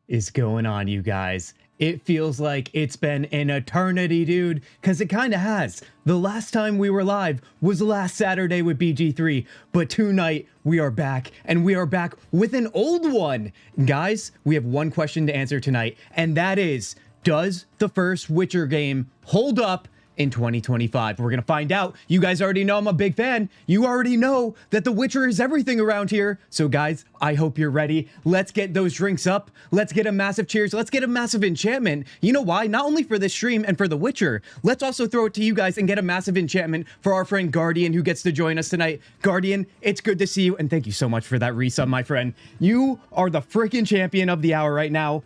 is going on, you guys? It feels like it's been an eternity, dude, because it kind of has. The last time we were live was last Saturday with BG3, but tonight we are back, and we are back with an old one. Guys, we have one question to answer tonight, and that is, does the first Witcher game hold up in 2025? We're gonna find out. You guys already know I'm a big fan. You already know that The Witcher is everything around here. So guys, I hope you're ready. Let's get those drinks up. Let's get a massive cheers. Let's get a massive enchantment. You know why? Not only for this stream and for The Witcher, let's also throw it to you guys and get a massive enchantment for our friend Guardian, who gets to join us tonight. Guardian, it's good to see you, and thank you so much for that resub, my friend. You are the freaking champion of the hour right now.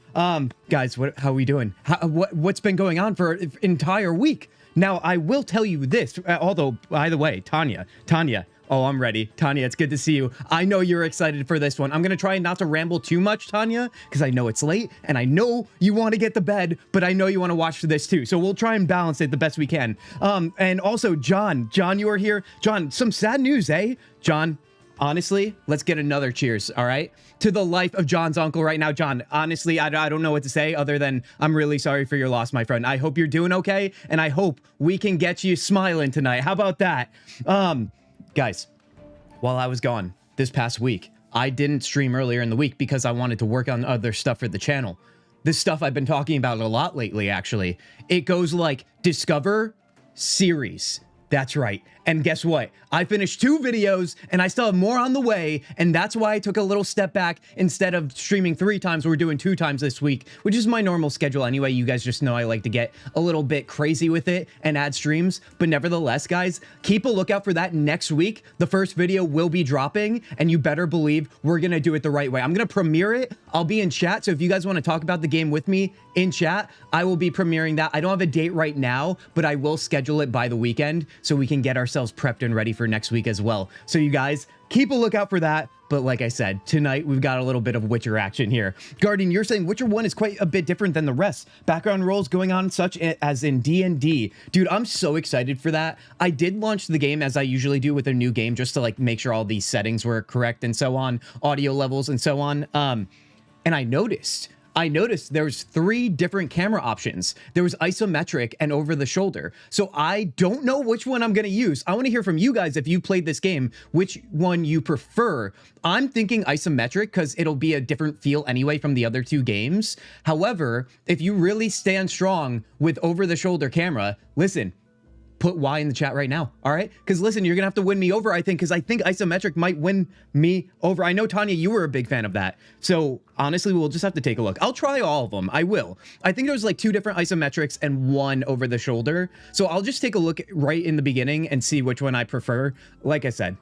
Guys, how are we doing? What's been going on for an entire week? Now, I will tell you this, although, by the way, Tanya, oh, I'm ready. Tanya, it's good to see you. I know you're excited for this one. I'm going to try not to ramble too much, Tanya, because I know it's late, and I know you want to get to bed, but I know you want to watch this too, so we'll try and balance it the best we can. And also, John, you are here. John, some sad news, eh? John, honestly, let's get another cheers, all right? To the life of John's uncle right now. John, honestly, I don't know what to say other than I'm really sorry for your loss, my friend. I hope you're doing okay, and I hope we can get you smiling tonight. How about that? Guys, while I was gone this past week, I didn't stream earlier in the week because I wanted to work on other stuff for the channel. This stuff I've been talking about a lot lately, actually. It goes like Discover Series. That's right. And guess what? I finished 2 videos and I still have more on the way. And that's why I took a little step back. Instead of streaming 3 times, we're doing 2 times this week, which is my normal schedule anyway. You guys just know I like to get a little bit crazy with it and add streams. But nevertheless, guys, keep a lookout for that next week. The first video will be dropping, and you better believe we're going to do it the right way. I'm going to premiere it. I'll be in chat. So if you guys want to talk about the game with me in chat, I will be premiering that. I don't have a date right now, but I will schedule it by the weekend so we can get ourselves prepped and ready for next week as well. So you guys keep a lookout for that. But like I said, tonight we've got a little bit of Witcher action here. Guardian, you're saying Witcher 1 is quite a bit different than the rest. Background roles going on such as in D&D. Dude, I'm so excited for that. I did launch the game as I usually do with a new game, just to like make sure all these settings were correct and so on, audio levels and so on. And I noticed there's 3 different camera options. There was isometric and over the shoulder. So I don't know which one I'm going to use. I want to hear from you guys if you played this game, which one you prefer. I'm thinking isometric because it'll be a different feel anyway from the other 2 games. However, if you really stand strong with over the shoulder camera, listen, put Y in the chat right now, all right? Because listen, you're gonna have to win me over, I think, because I think isometric might win me over. I know, Tanya, you were a big fan of that. So honestly, we'll just have to take a look. I'll try all of them, I will. I think there's like 2 different isometrics and 1 over the shoulder. So I'll just take a look right in the beginning and see which one I prefer. Like I said,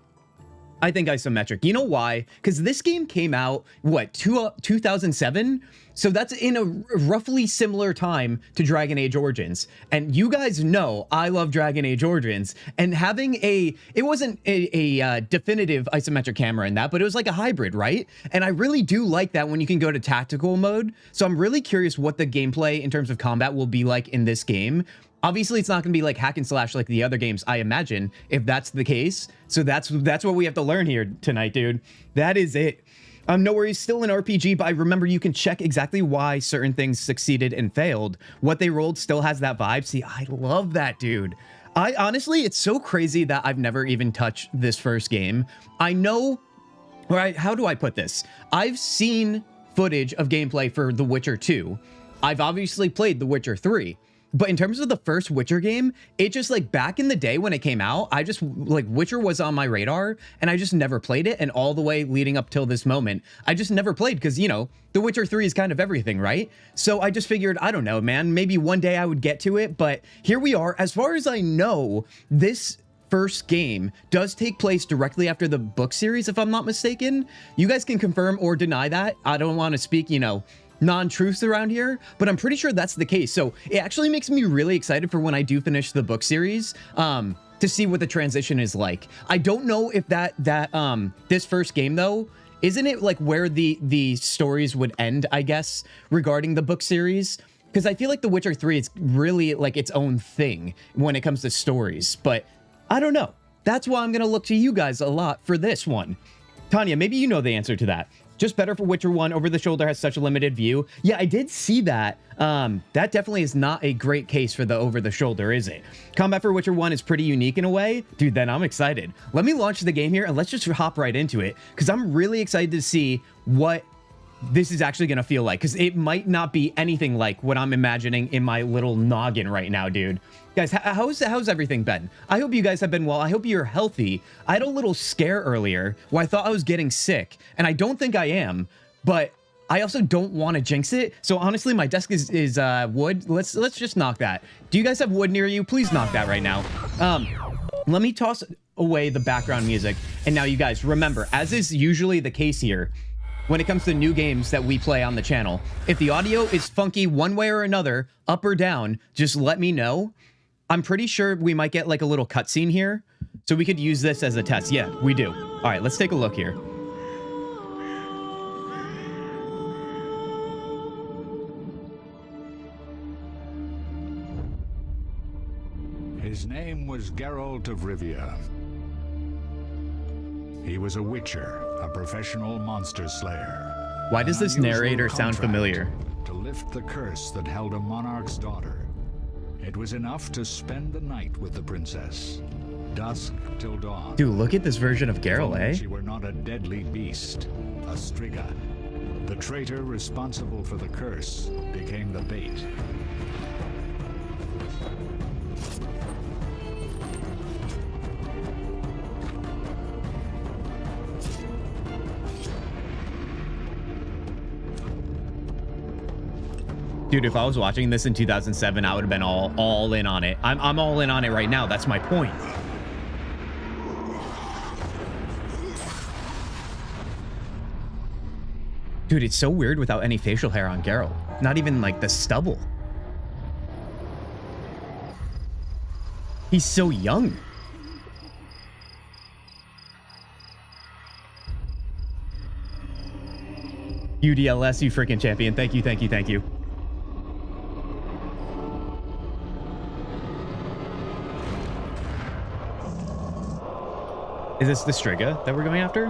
I think isometric. You know why? Because this game came out, what, 2007? So that's in a roughly similar time to Dragon Age Origins. And you guys know I love Dragon Age Origins. And having it wasn't a definitive isometric camera in that, but it was like a hybrid, right? And I really do like that when you can go to tactical mode. So I'm really curious what the gameplay in terms of combat will be like in this game. Obviously, it's not going to be like hack and slash like the other games, I imagine, if that's the case. So that's what we have to learn here tonight, dude. That is it. No worries, still an RPG, but I remember you can check exactly why certain things succeeded and failed. What they rolled still has that vibe. See, I love that, dude. I honestly, it's so crazy that I've never even touched this first game. I know, right? How do I put this? I've seen footage of gameplay for The Witcher 2. I've obviously played The Witcher 3. But in terms of the first Witcher game, it just like back in the day when it came out, I just like Witcher was on my radar and I just never played it. And all the way leading up till this moment, I just never played because, you know, The Witcher 3 is kind of everything, right? So I just figured, I don't know, man, maybe one day I would get to it. But here we are. As far as I know, this first game does take place directly after the book series, if I'm not mistaken. You guys can confirm or deny that. I don't want to speak, you know, non-truths around here, but I'm pretty sure that's the case. So it actually makes me really excited for when I do finish the book series to see what the transition is like. I don't know if this first game though, isn't it like where the stories would end, I guess, regarding the book series? Because I feel like The Witcher 3 is really like its own thing when it comes to stories, but I don't know. That's why I'm gonna look to you guys a lot for this one. Tanya, maybe you know the answer to that. Just better for Witcher 1. Over the shoulder has such a limited view. Yeah, I did see that. That definitely is not a great case for the over the shoulder, is it? Combat for Witcher 1 is pretty unique in a way. Dude, then I'm excited. Let me launch the game here and let's just hop right into it, because I'm really excited to see what this is actually going to feel like, because it might not be anything like what I'm imagining in my little noggin right now, dude. Guys, how's everything been? I hope you guys have been well. I hope you're healthy. I had a little scare earlier where I thought I was getting sick, and I don't think I am, but I also don't want to jinx it. So honestly, my desk is wood. Let's just knock that. Do you guys have wood near you? Please knock that right now. Let me toss away the background music. And now you guys remember, as is usually the case here, when it comes to new games that we play on the channel, if the audio is funky one way or another, up or down, just let me know. I'm pretty sure we might get like a little cutscene here, so we could use this as a test. Yeah, we do. All right, let's take a look here. His name was Geralt of Rivia. He was a witcher, a professional monster slayer. Why does this narrator sound familiar? To lift the curse that held a monarch's daughter. It was enough to spend the night with the princess, dusk till dawn. Dude, look at this version of Geralt, eh? She were not a deadly beast, a striga. The traitor responsible for the curse became the bait. Dude, if I was watching this in 2007, I would have been all in on it. I'm all in on it right now. That's my point. Dude, it's so weird without any facial hair on Geralt. Not even like the stubble. He's so young. UDLS, you freaking champion. Thank you, thank you, thank you. Is this the Striga that we're going after?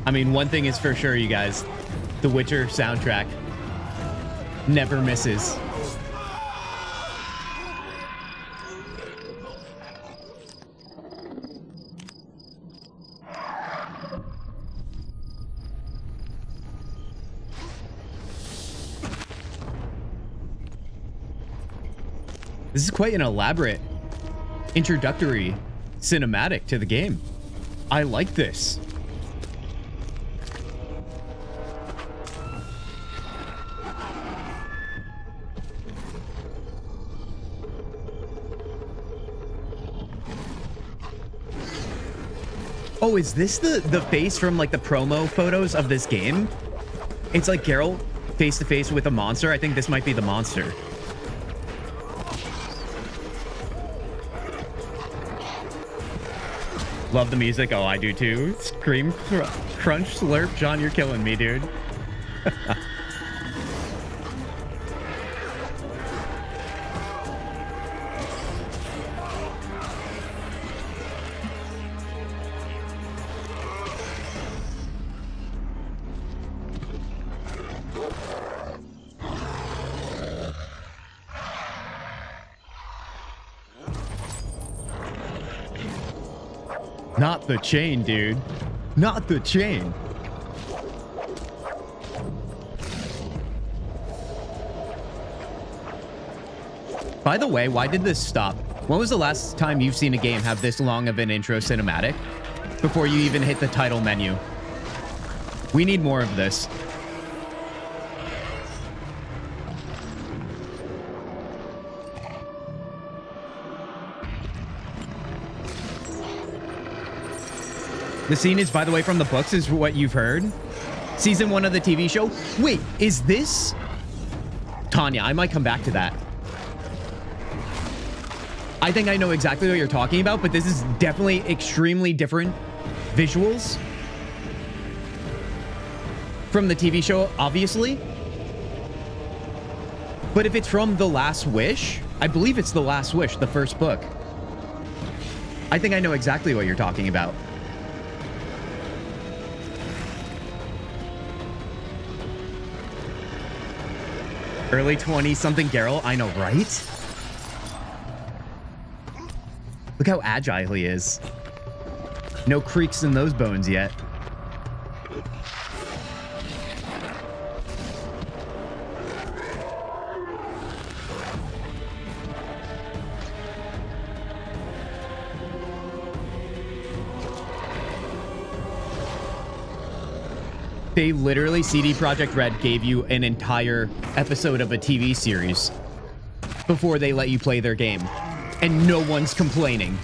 I mean, one thing is for sure, you guys. The Witcher soundtrack never misses. This is quite an elaborate introductory cinematic to the game. I like this. Oh, is this the face from like the promo photos of this game? It's like Geralt face to face with a monster. I think this might be the monster. Love the music. Oh, I do too. Scream, crunch, slurp. John, you're killing me, dude. Not the chain, dude. Not the chain. By the way, why did this stop? When was the last time you've seen a game have this long of an intro cinematic before you even hit the title menu? We need more of this. The scene is, by the way, from the books, is what you've heard. Season 1 of the TV show. Wait, is this Tanya? I might come back to that. I think I know exactly what you're talking about, but this is definitely extremely different visuals from the TV show, obviously. But if it's from The Last Wish, I believe it's The Last Wish, the first book. I think I know exactly what you're talking about. Early 20-something Geralt, I know, right? Look how agile he is. No creaks in those bones yet. They literally, CD Projekt Red gave you an entire episode of a TV series before they let you play their game. And no one's complaining.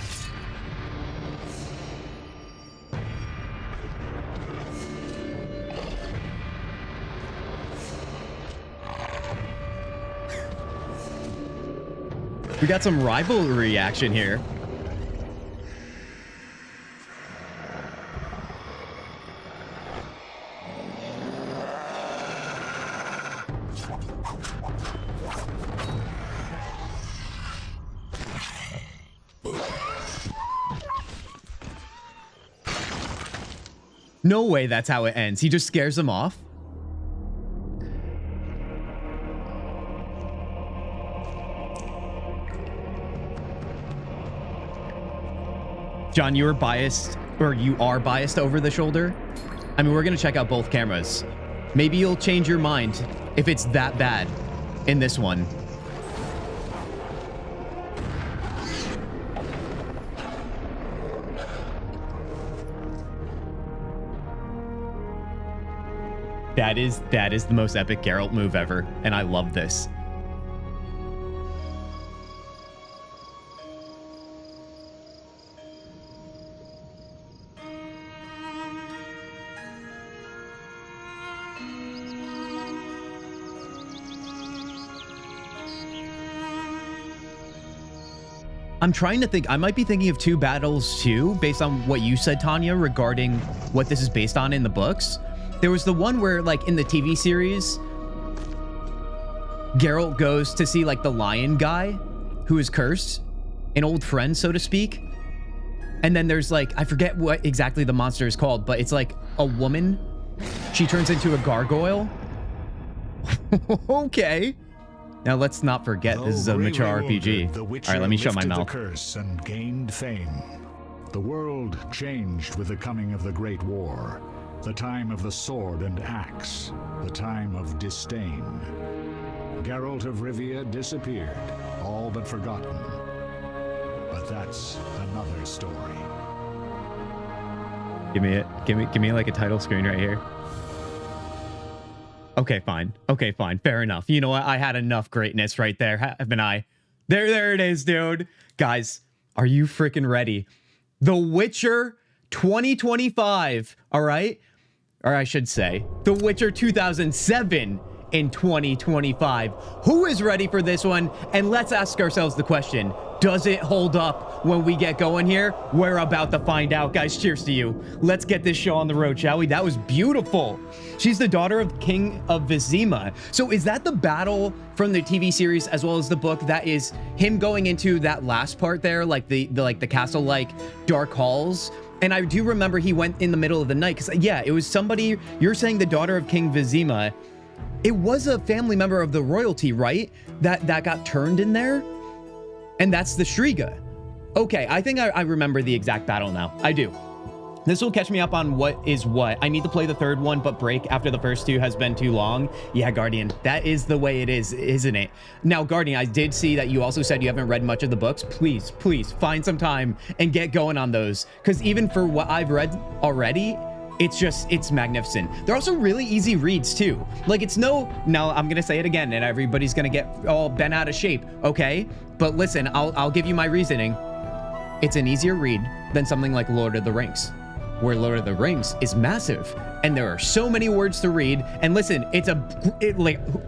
We got some rivalry action here. No way that's how it ends. He just scares them off. John, you were biased, or you are biased over the shoulder. I mean, we're going to check out both cameras. Maybe you'll change your mind if it's that bad in this one. That is the most epic Geralt move ever, and I love this. I'm trying to think. I might be thinking of two battles too, based on what you said, Tanya, regarding what this is based on in the books. There was the one where, like, in the TV series, Geralt goes to see, like, the lion guy who is cursed, an old friend, so to speak. And then there's, like, I forget what exactly the monster is called, but it's like a woman. She turns into a gargoyle. Okay. Now let's not forget, this is a mature RPG. All right, let me shut my mouth. The curse and gained fame. The world changed with the coming of the Great War. The time of the sword and axe, the time of disdain. Geralt of Rivia disappeared, all but forgotten. But that's another story. Give me it. Give me like a title screen right here. Okay, fine. Okay, fine. Fair enough. You know what? I had enough greatness right there, haven't I? There it is, dude. Guys, are you freaking ready? The Witcher 2025, all right? Or I should say, The Witcher 2007 in 2025. Who is ready for this one? And let's ask ourselves the question, does it hold up when we get going here? We're about to find out, guys. Cheers to you. Let's get this show on the road, shall we? That was beautiful. She's the daughter of King of Vizima. So is that the battle from the TV series as well as the book? That is him going into that last part there, like the castle-like dark halls. And I do remember he went in the middle of the night because, yeah, it was somebody, you're saying the daughter of King Vizima. It was a family member of the royalty, right? That got turned in there. And that's the Shriga. Okay, I think I remember the exact battle now. I do. This will catch me up on what is what. I need to play the third one, but break after the first two has been too long. Yeah, Guardian, that is the way it is, isn't it? Now, Guardian, I did see that you also said you haven't read much of the books. Please, please find some time and get going on those. Because even for what I've read already, it's magnificent. They're also really easy reads too. Like now I'm gonna say it again and everybody's gonna get all bent out of shape, okay? But listen, I'll give you my reasoning. It's an easier read than something like Lord of the Rings, where Lord of the Rings is massive and there are so many words to read. And listen,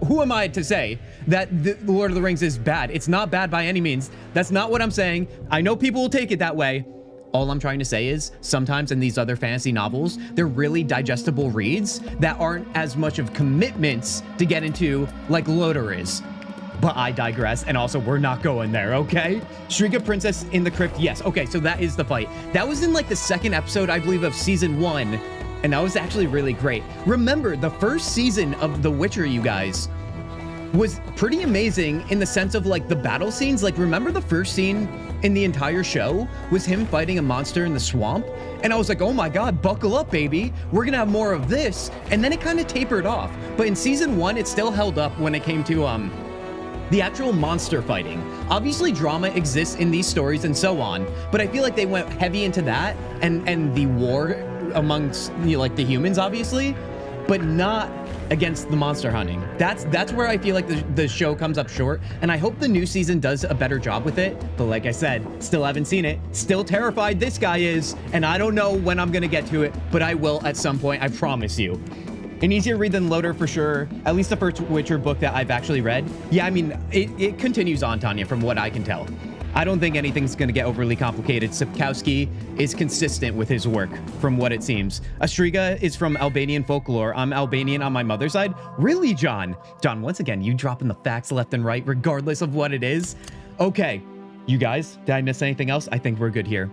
who am I to say that the Lord of the Rings is bad? It's not bad by any means. That's not what I'm saying. I know people will take it that way. All I'm trying to say is sometimes in these other fantasy novels, they're really digestible reads that aren't as much of commitments to get into like Loder is. but I digress. And also, we're not going there, okay? Shrika Princess in the Crypt, yes. Okay, so that is the fight. That was in like the second episode, I believe, of season 1. And that was actually really great. Remember, the first season of The Witcher, you guys, was pretty amazing in the sense of like the battle scenes. Like, remember the first scene in the entire show was him fighting a monster in the swamp? And I was like, oh my God, buckle up, baby. We're gonna have more of this. And then it kind of tapered off. But in season 1, it still held up when it came to the actual monster fighting. Obviously, drama exists in these stories and so on, but I feel like they went heavy into that and the war amongst, you know, like the humans, obviously, but not against the monster hunting. That's where I feel like the show comes up short, and I hope the new season does a better job with it. But like I said, still haven't seen it. Still terrified this guy is, and I don't know when I'm gonna get to it, but I will at some point, I promise you. An easier read than Loader for sure. At least the first Witcher book that I've actually read. Yeah, I mean, it continues on, Tanya, from what I can tell. I don't think anything's going to get overly complicated. Sapkowski is consistent with his work, from what it seems. Astriga is from Albanian folklore. I'm Albanian on my mother's side. Really, John? John, once again, you dropping the facts left and right, regardless of what it is. Okay, you guys, did I miss anything else? I think we're good here.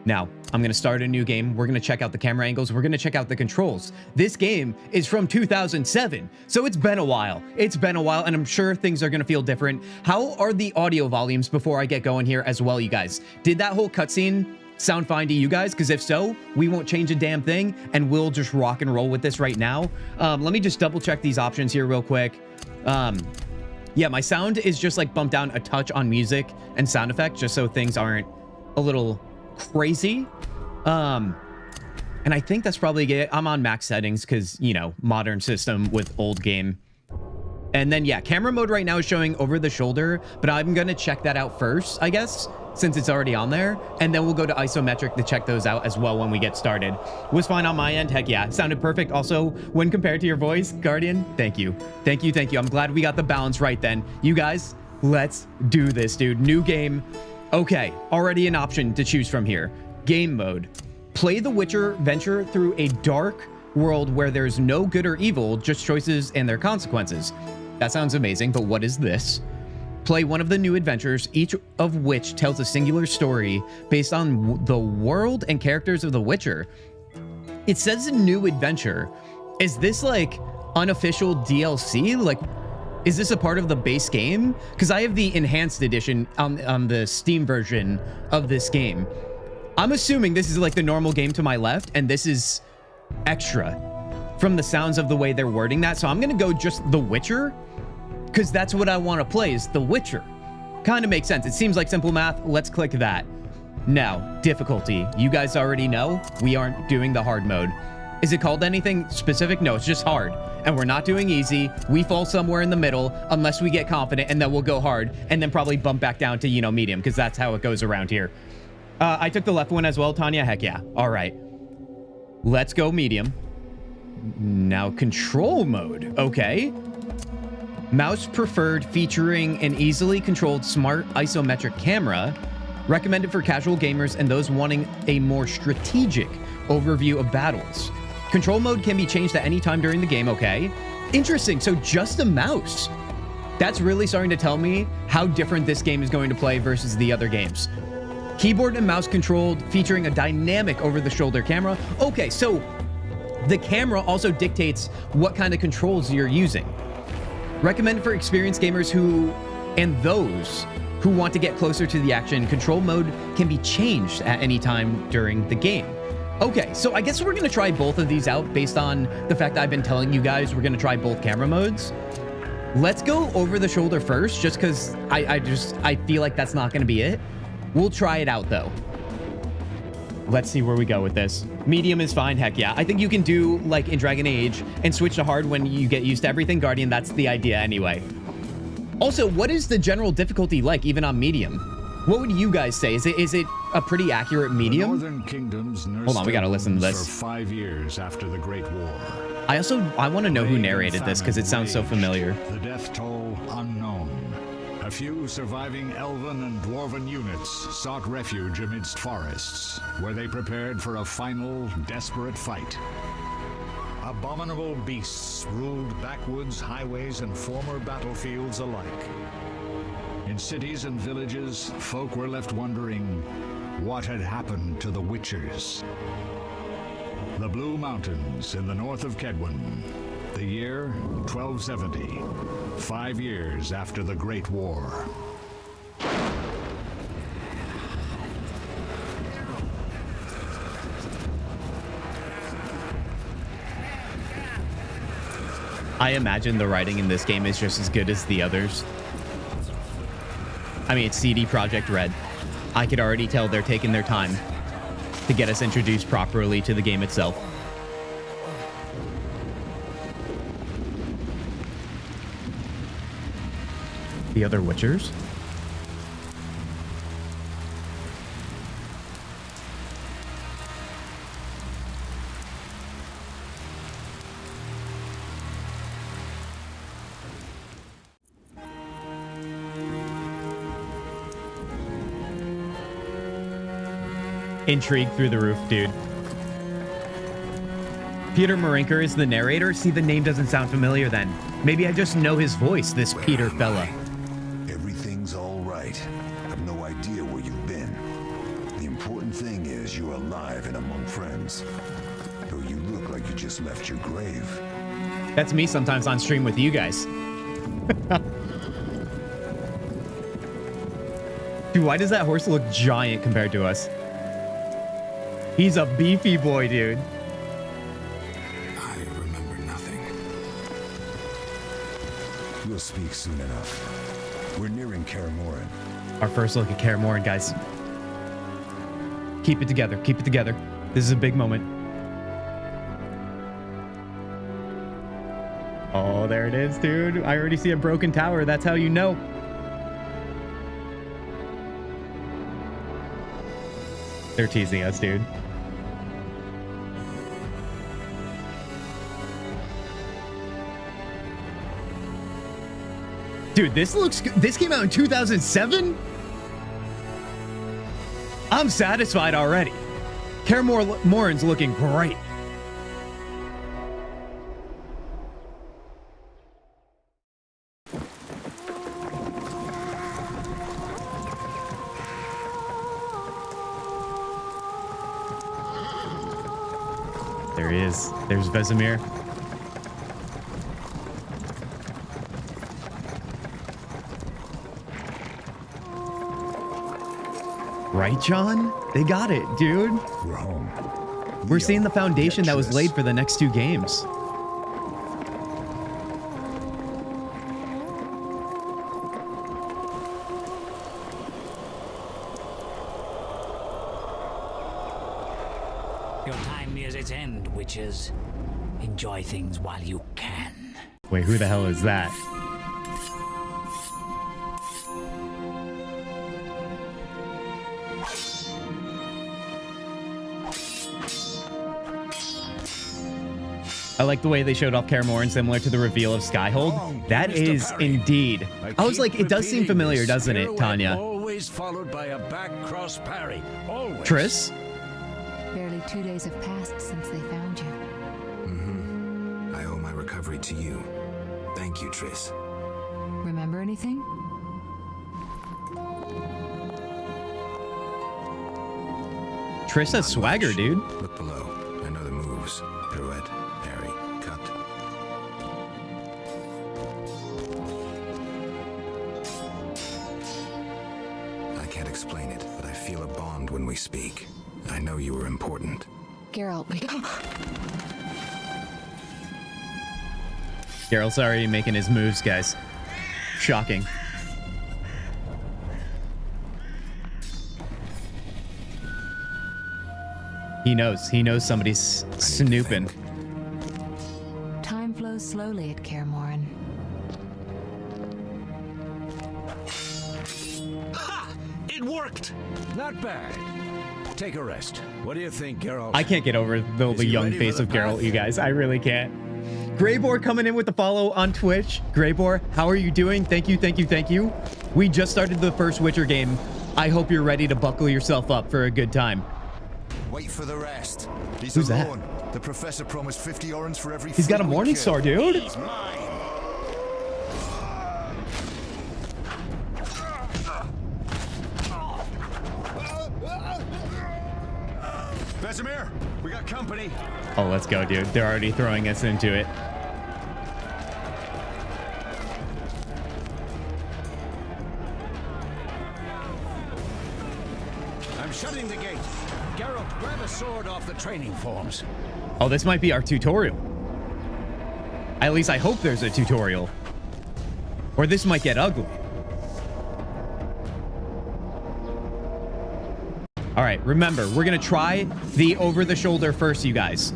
Now, I'm going to start a new game. We're going to check out the camera angles. We're going to check out the controls. This game is from 2007, so it's been a while. It's been a while, and I'm sure things are going to feel different. How are the audio volumes before I get going here as well, you guys? Did that whole cutscene sound fine to you guys? Because if so, we won't change a damn thing, and we'll just rock and roll with this right now. Let me just double check these options here real quick. Yeah, my sound is just like bumped down a touch on music and sound effects, just so things aren't a little crazy. And I think that's probably it. I'm on max settings because, you know, modern system with old game. And then, yeah, camera mode right now is showing over the shoulder, but I'm going to check that out first, I guess, since it's already on there. And then we'll go to isometric to check those out as well when we get started. Was fine on my end. Heck yeah, it sounded perfect. Also, when compared to your voice, Guardian, thank you. Thank you, thank you. I'm glad we got the balance right then. You guys, let's do this, dude. New game. Okay, already an option to choose from here. Game mode. Play the Witcher venture through a dark world where there's no good or evil, just choices and their consequences. That sounds amazing, but what is this? Play one of the new adventures, each of which tells a singular story based on the world and characters of The Witcher. It says a new adventure. Is this like unofficial DLC? Like, is this a part of the base game? Because I have the enhanced edition on the Steam version of this game. I'm assuming this is like the normal game to my left, and this is extra from the sounds of the way they're wording that. So I'm going to go just The Witcher, because that's what I want to play, is The Witcher. Kind of makes sense. It seems like simple math. Let's click that. Now, difficulty. You guys already know we aren't doing the hard mode. Is it called anything specific? No, it's just hard. And we're not doing easy. We fall somewhere in the middle unless we get confident, and then we'll go hard and then probably bump back down to, you know, medium, because that's how it goes around here. I took the left one as well, Tanya. Heck yeah. All right. Let's go medium. Now control mode. Okay. Mouse preferred, featuring an easily controlled smart isometric camera. Recommended for casual gamers and those wanting a more strategic overview of battles. Control mode can be changed at any time during the game, okay? Interesting, so just a mouse. That's really starting to tell me how different this game is going to play versus the other games. Keyboard and mouse controlled, featuring a dynamic over-the-shoulder camera. Okay, so the camera also dictates what kind of controls you're using. Recommended for experienced gamers and those who want to get closer to the action. Control mode can be changed at any time during the game. Okay, so I guess we're going to try both of these out based on the fact that I've been telling you guys we're going to try both camera modes. Let's go over the shoulder first, just because I feel like that's not going to be it. We'll try it out, though. Let's see where we go with this. Medium is fine, heck yeah. I think you can do, like in Dragon Age, and switch to hard when you get used to everything. Guardian, that's the idea anyway. Also, what is the general difficulty like, even on medium? What would you guys say? Is it a pretty accurate medium? The Northern Kingdoms Hold on, we gotta listen to this. For 5 years after the Great War. I want to know who narrated this because it sounds so familiar. The death toll unknown. A few surviving elven and dwarven units sought refuge amidst forests, where they prepared for a final, desperate fight. Abominable beasts ruled backwoods, highways, and former battlefields alike. In cities and villages, folk were left wondering what had happened to the Witchers. The Blue Mountains in the north of Kedwen. The year 1270, 5 years after the Great War. I imagine the writing in this game is just as good as the others. I mean, it's CD Projekt Red. I could already tell they're taking their time to get us introduced properly to the game itself. The other Witchers? Intrigue through the roof, dude. Peter Marinker is the narrator? See, the name doesn't sound familiar then. Maybe I just know his voice, this Peter fella. Everything's all right. I've no idea where you've been. The important thing is you're alive and among friends. Though you look like you just left your grave. That's me sometimes on stream with you guys. Dude, why does that horse look giant compared to us? He's a beefy boy, dude. I remember nothing. We'll speak soon enough. We're nearing Karamoran. Our first look at Karamoran, guys. Keep it together. Keep it together. This is a big moment. Oh, there it is, dude. I already see a broken tower. That's how you know. They're teasing us, dude. Dude, this looks good. This came out in 2007? I'm satisfied already. Karamoran's looking great. There he is. There's Vesemir. Right, John? They got it, dude. We're home. We're seeing the foundation that was laid for the next 2 games. Your time nears its end, witches. Enjoy things while you can. Wait, who the hell is that? I like the way they showed off Karamoran, similar to the reveal of Skyhold. That is indeed. I was like, it does seem familiar, doesn't it, Tanya? Always followed by a back cross parry. Always. Triss? Barely 2 days have passed since they found you. I owe my recovery to you. Thank you, Triss. Remember anything? Triss has swagger, dude. Look below. I know the moves. Pirouette, parry, cut. I can't explain it, but I feel a bond when we speak. I know you were important. Geralt, Geralt's already making his moves, guys. Shocking. He knows somebody's snooping. time flows slowly at Karamoran. Ha! It worked! Not bad. Take a rest. What do you think, Geralt? I can't get over the young ready face for of the Geralt, path? you guys. I really can't. Graybor coming in with the follow on Twitch. Graybor, how are you doing? Thank you, thank you, thank you. We just started the first Witcher game. I hope you're ready to buckle yourself up for a good time. Wait for the rest. He's Who's that? alone. The professor promised 50 orange for every. He's got a morning star, dude. He's mine. Vesemir, we got company. Oh, let's go, dude. They're already throwing us into it. I'm shutting the gate. Geralt, grab a sword off the training forms. Oh, this might be our tutorial. At least I hope there's a tutorial. Or this might get ugly. All right, remember, we're going to try the over-the-shoulder first, you guys.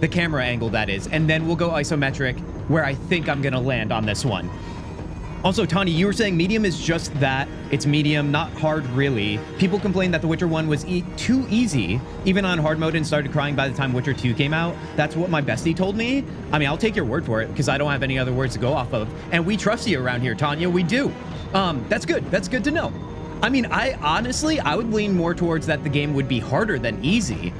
The camera angle, that is. And then we'll go isometric, where I think I'm going to land on this one. Also, Tanya, you were saying medium is just that. It's medium, not hard, really. People complained that The Witcher 1 was too easy, even on hard mode, and started crying by the time Witcher 2 came out. That's what my bestie told me. I mean, I'll take your word for it, because I don't have any other words to go off of. And we trust you around here, Tanya. We do. That's good. That's good to know. I mean, I would lean more towards that the game would be harder than easy.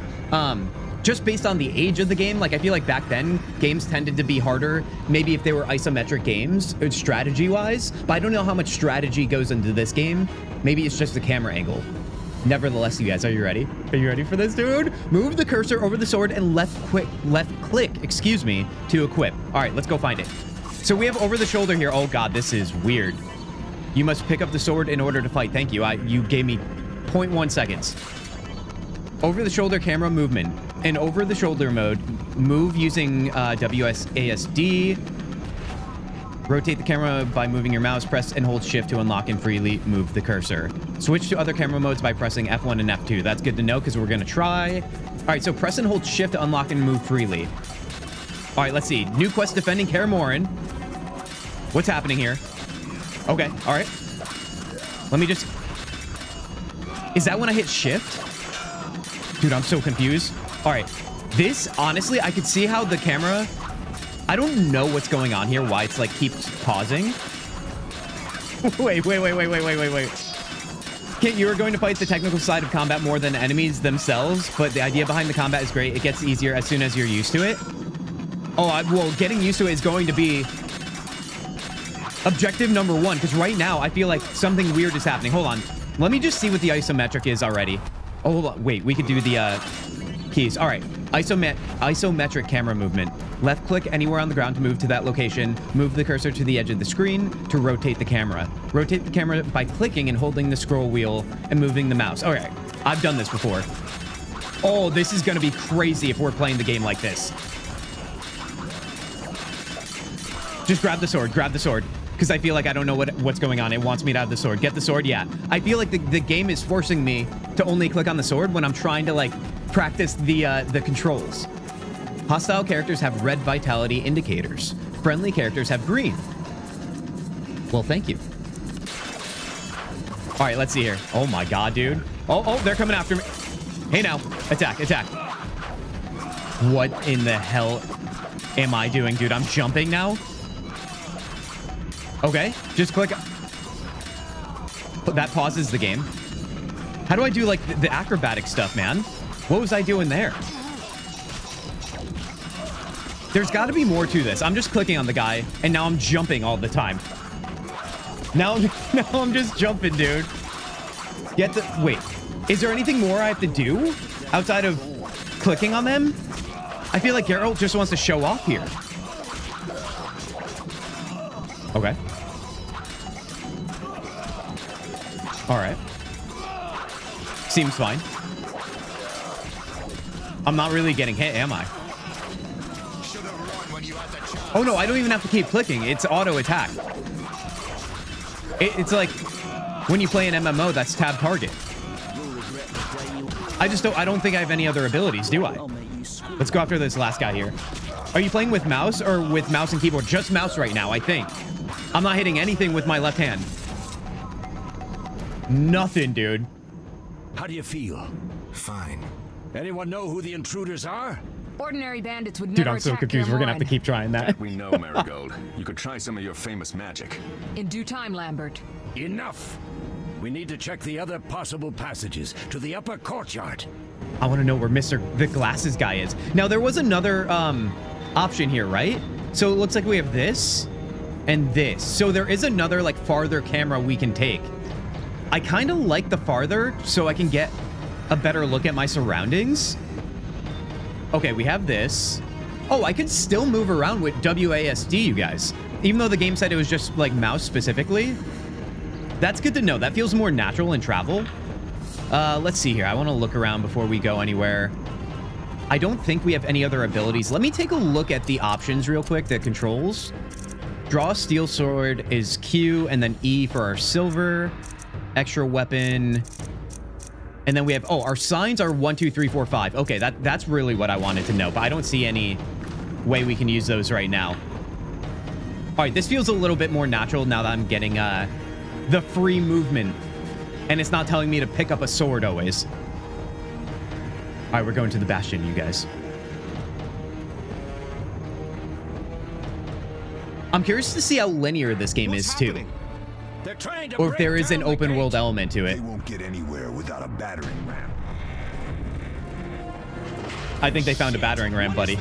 Just based on the age of the game. Like, I feel like back then, games tended to be harder, maybe if they were isometric games, strategy-wise. But I don't know how much strategy goes into this game. Maybe it's just the camera angle. Nevertheless, you guys, are you ready? Are you ready for this, dude? Move the cursor over the sword and left click, excuse me, to equip. All right, let's go find it. So we have over the shoulder here. Oh, God, this is weird. You must pick up the sword in order to fight. Thank you. You gave me 0.1 seconds. Over the shoulder camera movement. In over the shoulder mode, move using WSASD. Rotate the camera by moving your mouse. Press and hold shift to unlock and freely move the cursor. Switch to other camera modes by pressing F1 and F2. That's good to know because we're going to try. All right, so press and hold shift to unlock and move freely. All right, let's see. New quest defending Kaer Morhen. What's happening here? Okay, all right. Let me just... Is that when I hit shift? Dude, I'm so confused. All right. This, honestly, I could see how the camera... I don't know what's going on here, why it's, like, keeps pausing. Wait. Kit, you are going to fight the technical side of combat more than enemies themselves, but the idea behind the combat is great. It gets easier as soon as you're used to it. Oh, well, getting used to it is going to be... objective number one, because right now I feel like something weird is happening. Hold on. Let me just see what the isometric is already. Oh, hold on. Wait, we could do the keys. All right. Isometric camera movement. Left click anywhere on the ground to move to that location. Move the cursor to the edge of the screen to rotate the camera. Rotate the camera by clicking and holding the scroll wheel and moving the mouse. All right. I've done this before. Oh, this is going to be crazy if we're playing the game like this. Just grab the sword. Grab the sword. Because I feel like I don't know what's going on. It wants me to have the sword. Get the sword? Yeah. I feel like the game is forcing me to only click on the sword when I'm trying to, like, practice the controls. Hostile characters have red vitality indicators. Friendly characters have green. Well, thank you. All right, let's see here. Oh, my God, dude. Oh, they're coming after me. Hey, now. Attack. What in the hell am I doing, dude? I'm jumping now? Okay, just click. That pauses the game. How do I do, like, the acrobatic stuff, man? What was I doing there? There's got to be more to this. I'm just clicking on the guy, and now I'm jumping all the time. Now I'm just jumping, dude. Wait, is there anything more I have to do outside of clicking on them? I feel like Geralt just wants to show off here. Okay. All right. Seems fine. I'm not really getting hit, am I? Oh, no, I don't even have to keep clicking. It's auto attack. It's like when you play an MMO, that's tab target. I don't think I have any other abilities, do I? Let's go after this last guy here. Are you playing with mouse or with mouse and keyboard? Just mouse right now, I think. I'm not hitting anything with my left hand. Nothing, dude. How do you feel? Fine. Anyone know who the intruders are? Ordinary bandits would never Dude, I'm so confused. We're gonna have to keep trying that. We know, Marigold. You could try some of your famous magic. In due time, Lambert. Enough. We need to check the other possible passages to the upper courtyard. I want to know where the glasses guy is. Now, there was another option here, right? So it looks like we have this and this. So there is another, like, farther camera we can take. I kind of like the farther so I can get a better look at my surroundings. Okay, we have this. Oh, I can still move around with WASD, you guys. Even though the game said it was just, like, mouse specifically. That's good to know. That feels more natural in travel. Let's see here. I want to look around before we go anywhere. I don't think we have any other abilities. Let me take a look at the options real quick, the controls. Draw a steel sword is Q, and then E for our silver. Extra weapon. And then we have, oh, our signs are 1, 2, 3, 4, 5. Okay, that's really what I wanted to know, but I don't see any way we can use those right now. All right, this feels a little bit more natural now that I'm getting the free movement. And it's not telling me to pick up a sword always. All right, we're going to the Bastion, you guys. I'm curious to see how linear this game is, too. Or if there is an open world element to it. They won't get anywhere without a battering ram. I think they found a battering ram, buddy.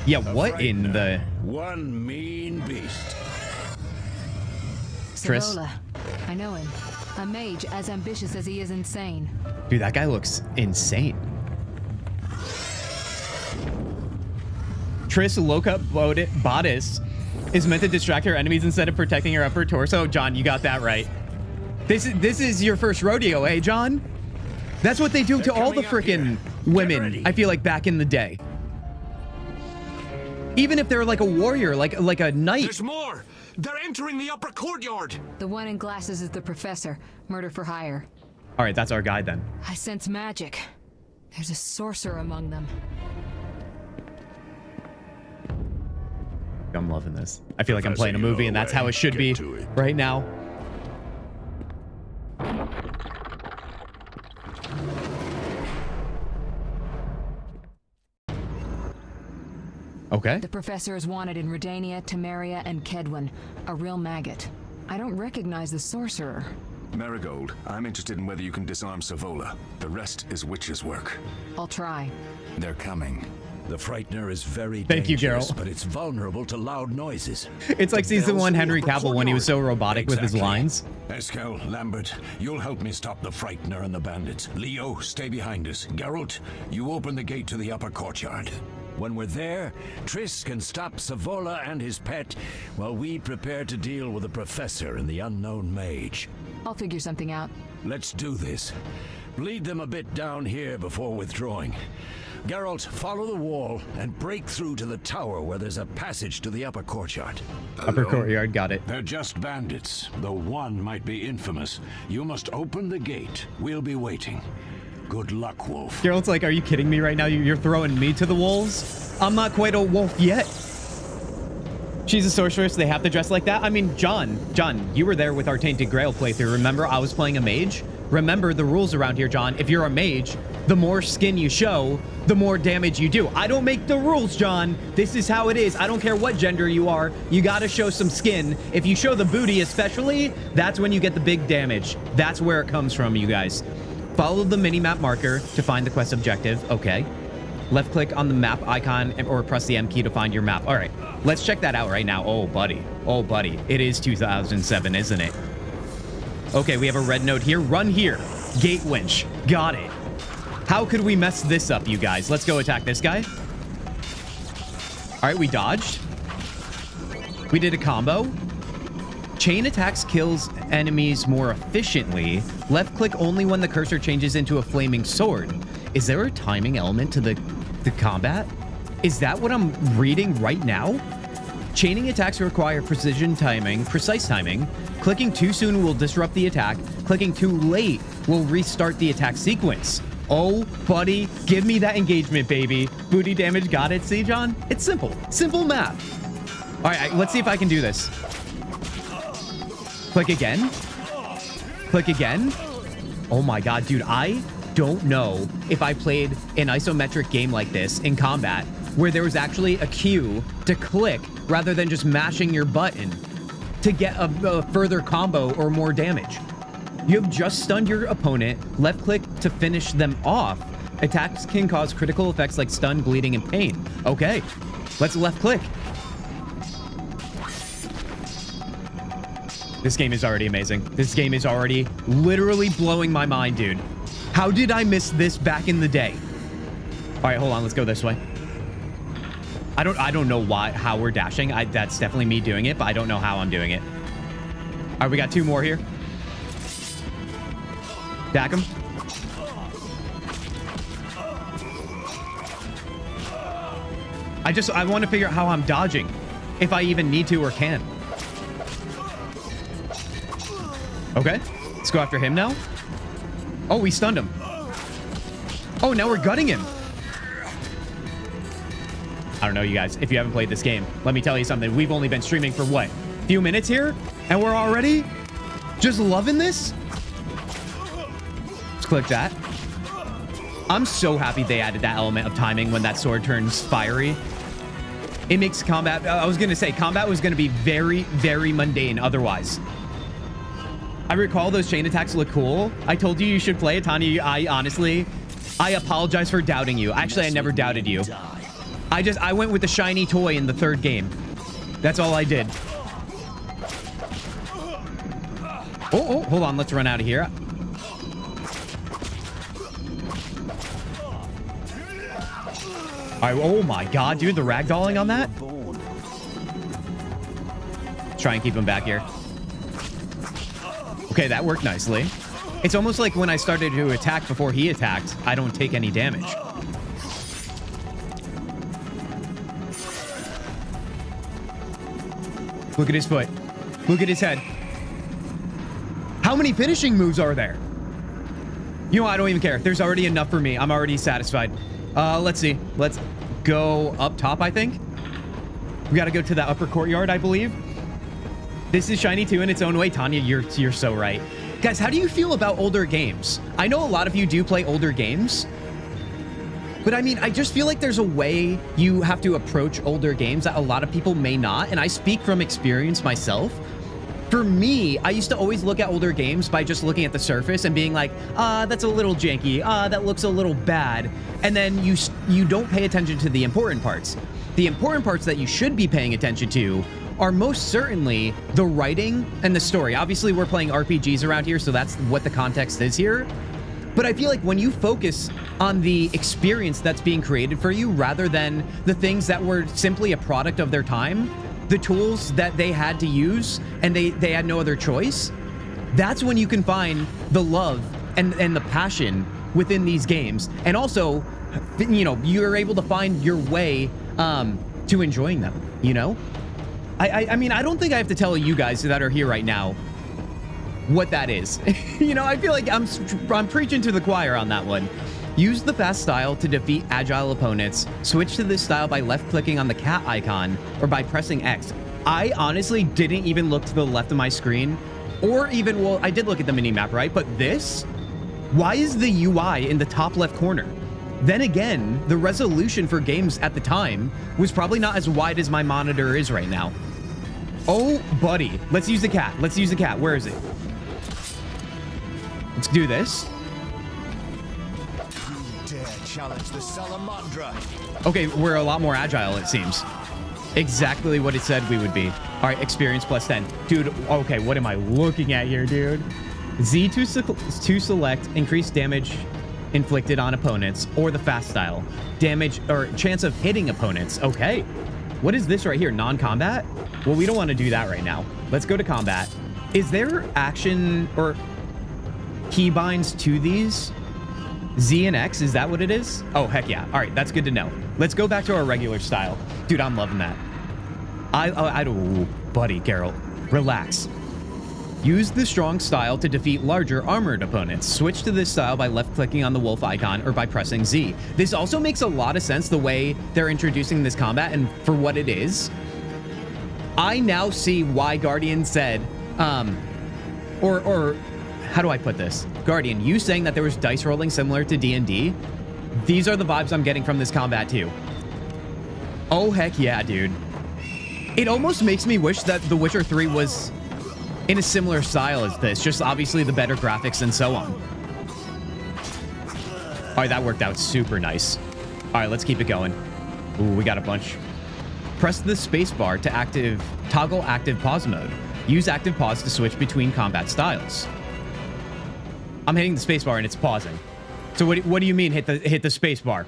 Yeah, what in the... One mean beast. Triss? Savola. I know him. A mage as ambitious as he is insane. Dude, that guy looks insane. Triss Loca Bodice is meant to distract her enemies instead of protecting her upper torso. John, you got that right. This is your first rodeo, eh, John? That's what they do to all the freaking women, I feel like, back in the day. Even if they're like a warrior, like a knight. There's more! They're entering the upper courtyard! The one in glasses is the professor. Murder for hire. All right, that's our guy then. I sense magic. There's a sorcerer among them. I'm loving this. I feel like I'm playing a movie, and that's how it should be right now. Okay. The professor is wanted in Redania, Temeria, and Kedwin. A real maggot. I don't recognize the sorcerer. Marigold, I'm interested in whether you can disarm Savola. The rest is witch's work. I'll try. They're coming. The Frightener is very Thank you, dangerous, Geralt. but it's vulnerable to loud noises. It's like season 1 Henry Bells Cavill when he was so robotic with his lines. Eskel, Lambert, you'll help me stop the Frightener and the bandits. Leo, stay behind us. Geralt, you open the gate to the upper courtyard. When we're there, Triss can stop Savola and his pet while we prepare to deal with the professor and the unknown mage. I'll figure something out. Let's do this. Bleed them a bit down here before withdrawing. Geralt, follow the wall and break through to the tower where there's a passage to the upper courtyard. Upper courtyard, got it. They're just bandits, though one might be infamous. You must open the gate. We'll be waiting. Good luck, Wolf. Geralt's like, are you kidding me right now? You're throwing me to the wolves? I'm not quite a wolf yet. She's a sorceress. They have to dress like that. I mean, John, you were there with our Tainted Grail playthrough. Remember, I was playing a mage? Remember the rules around here, John. If you're a mage, the more skin you show, the more damage you do. I don't make the rules, John. This is how it is. I don't care what gender you are. You gotta show some skin. If you show the booty especially, that's when you get the big damage. That's where it comes from, you guys. Follow the mini-map marker to find the quest objective. Okay. Left click on the map icon or press the M key to find your map. All right, let's check that out right now. Oh, buddy. Oh, buddy. It is 2007, isn't it? Okay, we have a red note here. Run here. Gate winch. Got it. How could we mess this up, you guys? Let's go attack this guy. All right, we dodged. We did a combo. Chain attacks kills enemies more efficiently. Left click only when the cursor changes into a flaming sword. Is there a timing element to the combat? Is that what I'm reading right now? Chaining attacks require precise timing. Clicking too soon will disrupt the attack. Clicking too late will restart the attack sequence. Oh, buddy, give me that engagement, baby. Booty damage, got it. See, John? It's simple. Simple math. All right, let's see if I can do this. Click again. Click again. Oh my god, dude, I don't know if I played an isometric game like this in combat where there was actually a cue to click rather than just mashing your button to get a further combo or more damage. You have just stunned your opponent, left click to finish them off, Attacks can cause critical effects like stun, bleeding, and pain. Okay, let's left click. This game is already amazing. This game is already literally blowing my mind, dude. How did I miss this back in the day? All right, hold on. Let's go this way. I don't know how we're dashing. That's definitely me doing it, but I don't know how I'm doing it. All right, we got 2 more here. Dack him. I want to figure out how I'm dodging, if I even need to or can. Okay, let's go after him now. Oh, we stunned him. Oh, now we're gutting him. I don't know, you guys. If you haven't played this game, let me tell you something. We've only been streaming for what? A few minutes here? And we're already just loving this? Let's click that. I'm so happy they added that element of timing when that sword turns fiery. It makes combat... I was going to say, combat was going to be very, very mundane otherwise. I recall those chain attacks look cool. I told you should play it, Tanya. I apologize for doubting you. Actually, I never doubted you. I went with the shiny toy in the 3rd game. That's all I did. Oh, hold on. Let's run out of here. All right, oh my god, dude, the ragdolling on that? Try and keep him back here. Okay, that worked nicely. It's almost like when I started to attack before he attacked, I don't take any damage. Look at his foot. Look at his head. How many finishing moves are there? You know, I don't even care. There's already enough for me. I'm already satisfied. Let's see. Let's go up top, I think. We got to go to the upper courtyard, I believe. This is shiny too in its own way. Tanya, you're so right. Guys, how do you feel about older games? I know a lot of you do play older games, but I mean, I just feel like there's a way you have to approach older games that a lot of people may not, and I speak from experience myself. For me, I used to always look at older games by just looking at the surface and being like, that's a little janky, that looks a little bad, and then you don't pay attention to the important parts. The important parts that you should be paying attention to are most certainly the writing and the story. Obviously, we're playing RPGs around here, so that's what the context is here. But I feel like when you focus on the experience that's being created for you rather than the things that were simply a product of their time, the tools that they had to use and they had no other choice, that's when you can find the love and the passion within these games. And also, you know, you're able to find your way to enjoying them, you know? I mean, I don't think I have to tell you guys that are here right now what that is. You know, I feel like I'm preaching to the choir on that one. Use the fast style to defeat agile opponents. Switch to this style by left-clicking on the cat icon or by pressing X. I honestly didn't even look to the left of my screen or even, well, I did look at the mini-map, right? But this? Why is the UI in the top left corner? Then again, the resolution for games at the time was probably not as wide as my monitor is right now. Oh, buddy. Let's use the cat. Let's use the cat. Where is it? Let's do this. Dare challenge the Salamandra. Okay, we're a lot more agile, it seems. Exactly what it said we would be. All right, experience plus 10. Dude, okay, what am I looking at here, dude? Z to select increased damage inflicted on opponents or the fast style. Damage or chance of hitting opponents. Okay. What is this right here? Non-combat? Well, we don't want to do that right now. Let's go to combat. Is there action or keybinds to these? Z and X, is that what it is? Oh, heck yeah. All right, that's good to know. Let's go back to our regular style. Dude, I'm loving that. I don't... Buddy, Geralt, relax. Use the strong style to defeat larger armored opponents. Switch to this style by left-clicking on the wolf icon or by pressing Z. This also makes a lot of sense the way they're introducing this combat and for what it is. I now see why Guardian said, or how do I put this? Guardian, you saying that there was dice rolling similar to D&D? These are the vibes I'm getting from this combat too. Oh, heck yeah, dude. It almost makes me wish that The Witcher 3 was in a similar style as this, just obviously the better graphics and so on. All right, that worked out super nice. All right, let's keep it going. Ooh, we got a bunch. Press the space bar to toggle active pause mode. Use active pause to switch between combat styles. I'm hitting the space bar and it's pausing. So what do you mean hit the space bar?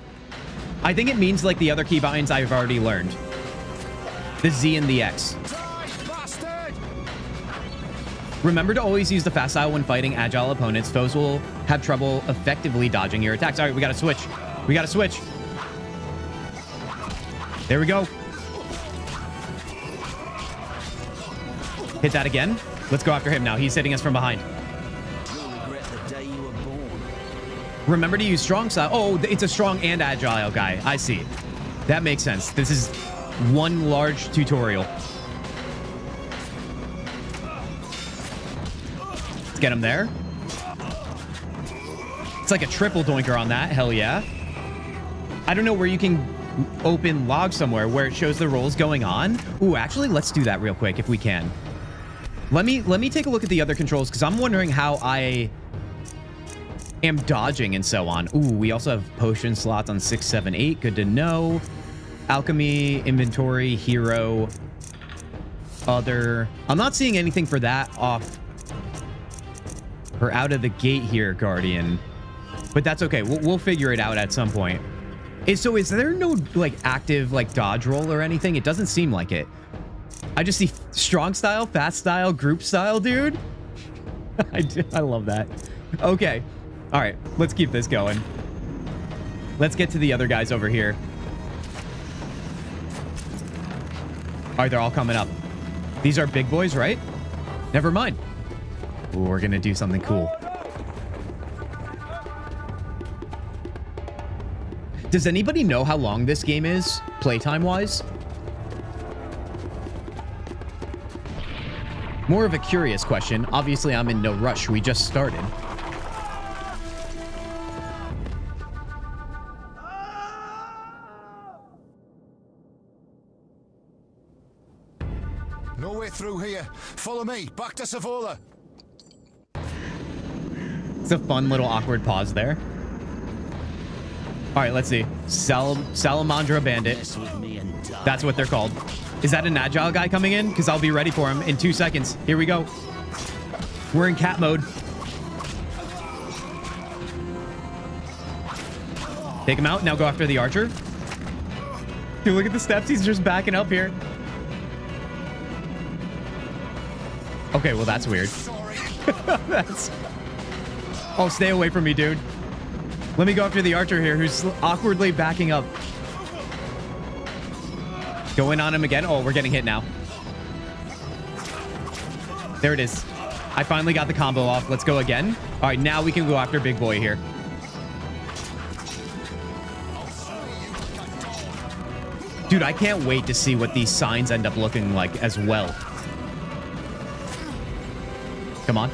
I think it means like the other keybinds I've already learned. The Z and the X. Remember to always use the fast style when fighting agile opponents. Foes will have trouble effectively dodging your attacks. All right, we got to switch. We got to switch. There we go. Hit that again. Let's go after him now. He's hitting us from behind. Remember to use strong style. Oh, it's a strong and agile guy. I see. That makes sense. This is one large tutorial. Let's get him there. It's like a triple doinker on that. Hell yeah. I don't know where you can open log somewhere where it shows the rolls going on. Ooh, actually, let's do that real quick if we can. Let me take a look at the other controls because I'm wondering how I am dodging and so on. Ooh, we also have potion slots on 6, 7, 8. Good to know. Alchemy, inventory, hero, other. I'm not seeing anything for that off or out of the gate here, Guardian. But that's okay. We'll figure it out at some point. So is there no like active like dodge roll or anything? It doesn't seem like it. I just see strong style, fast style, group style, dude. I love that. Okay. All right, let's keep this going. Let's get to the other guys over here. All right, they're all coming up. These are big boys, right? Never mind. Ooh, we're gonna do something cool. Does anybody know how long this game is, playtime-wise? More of a curious question. Obviously, I'm in no rush. We just started. No way through here. Follow me. Back to Savola. It's a fun little awkward pause there. All right, let's see. Salamandra Bandit. That's what they're called. Is that an agile guy coming in? Because I'll be ready for him in 2 seconds. Here we go. We're in cat mode. Take him out. Now go after the archer. Dude, look at the steps. He's just backing up here. Okay, well, that's weird. Oh, stay away from me, dude. Let me go after the archer here, who's awkwardly backing up. Go in on him again. Oh, we're getting hit now. There it is. I finally got the combo off. Let's go again. All right, now we can go after big boy here. Dude, I can't wait to see what these signs end up looking like as well. Come on.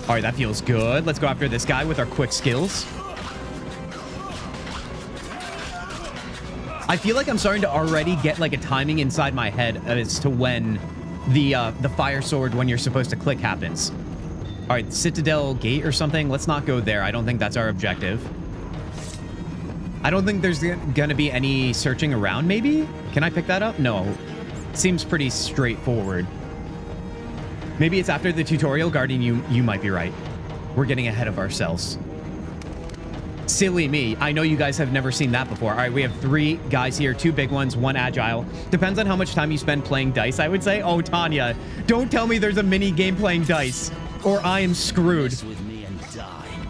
All right, that feels good. Let's go after this guy with our quick skills. I feel like I'm starting to already get like a timing inside my head as to when the fire sword, when you're supposed to click, happens. All right, Citadel Gate or something. Let's not go there. I don't think that's our objective. I don't think there's gonna be any searching around, maybe? Can I pick that up? No. Seems pretty straightforward. Maybe it's after the tutorial. Guardian, you might be right. We're getting ahead of ourselves. Silly me. I know you guys have never seen that before. All right, we have 3 guys here, 2 big ones, 1 agile. Depends on how much time you spend playing dice, I would say. Oh, Tanya, don't tell me there's a mini game playing dice, or I am screwed.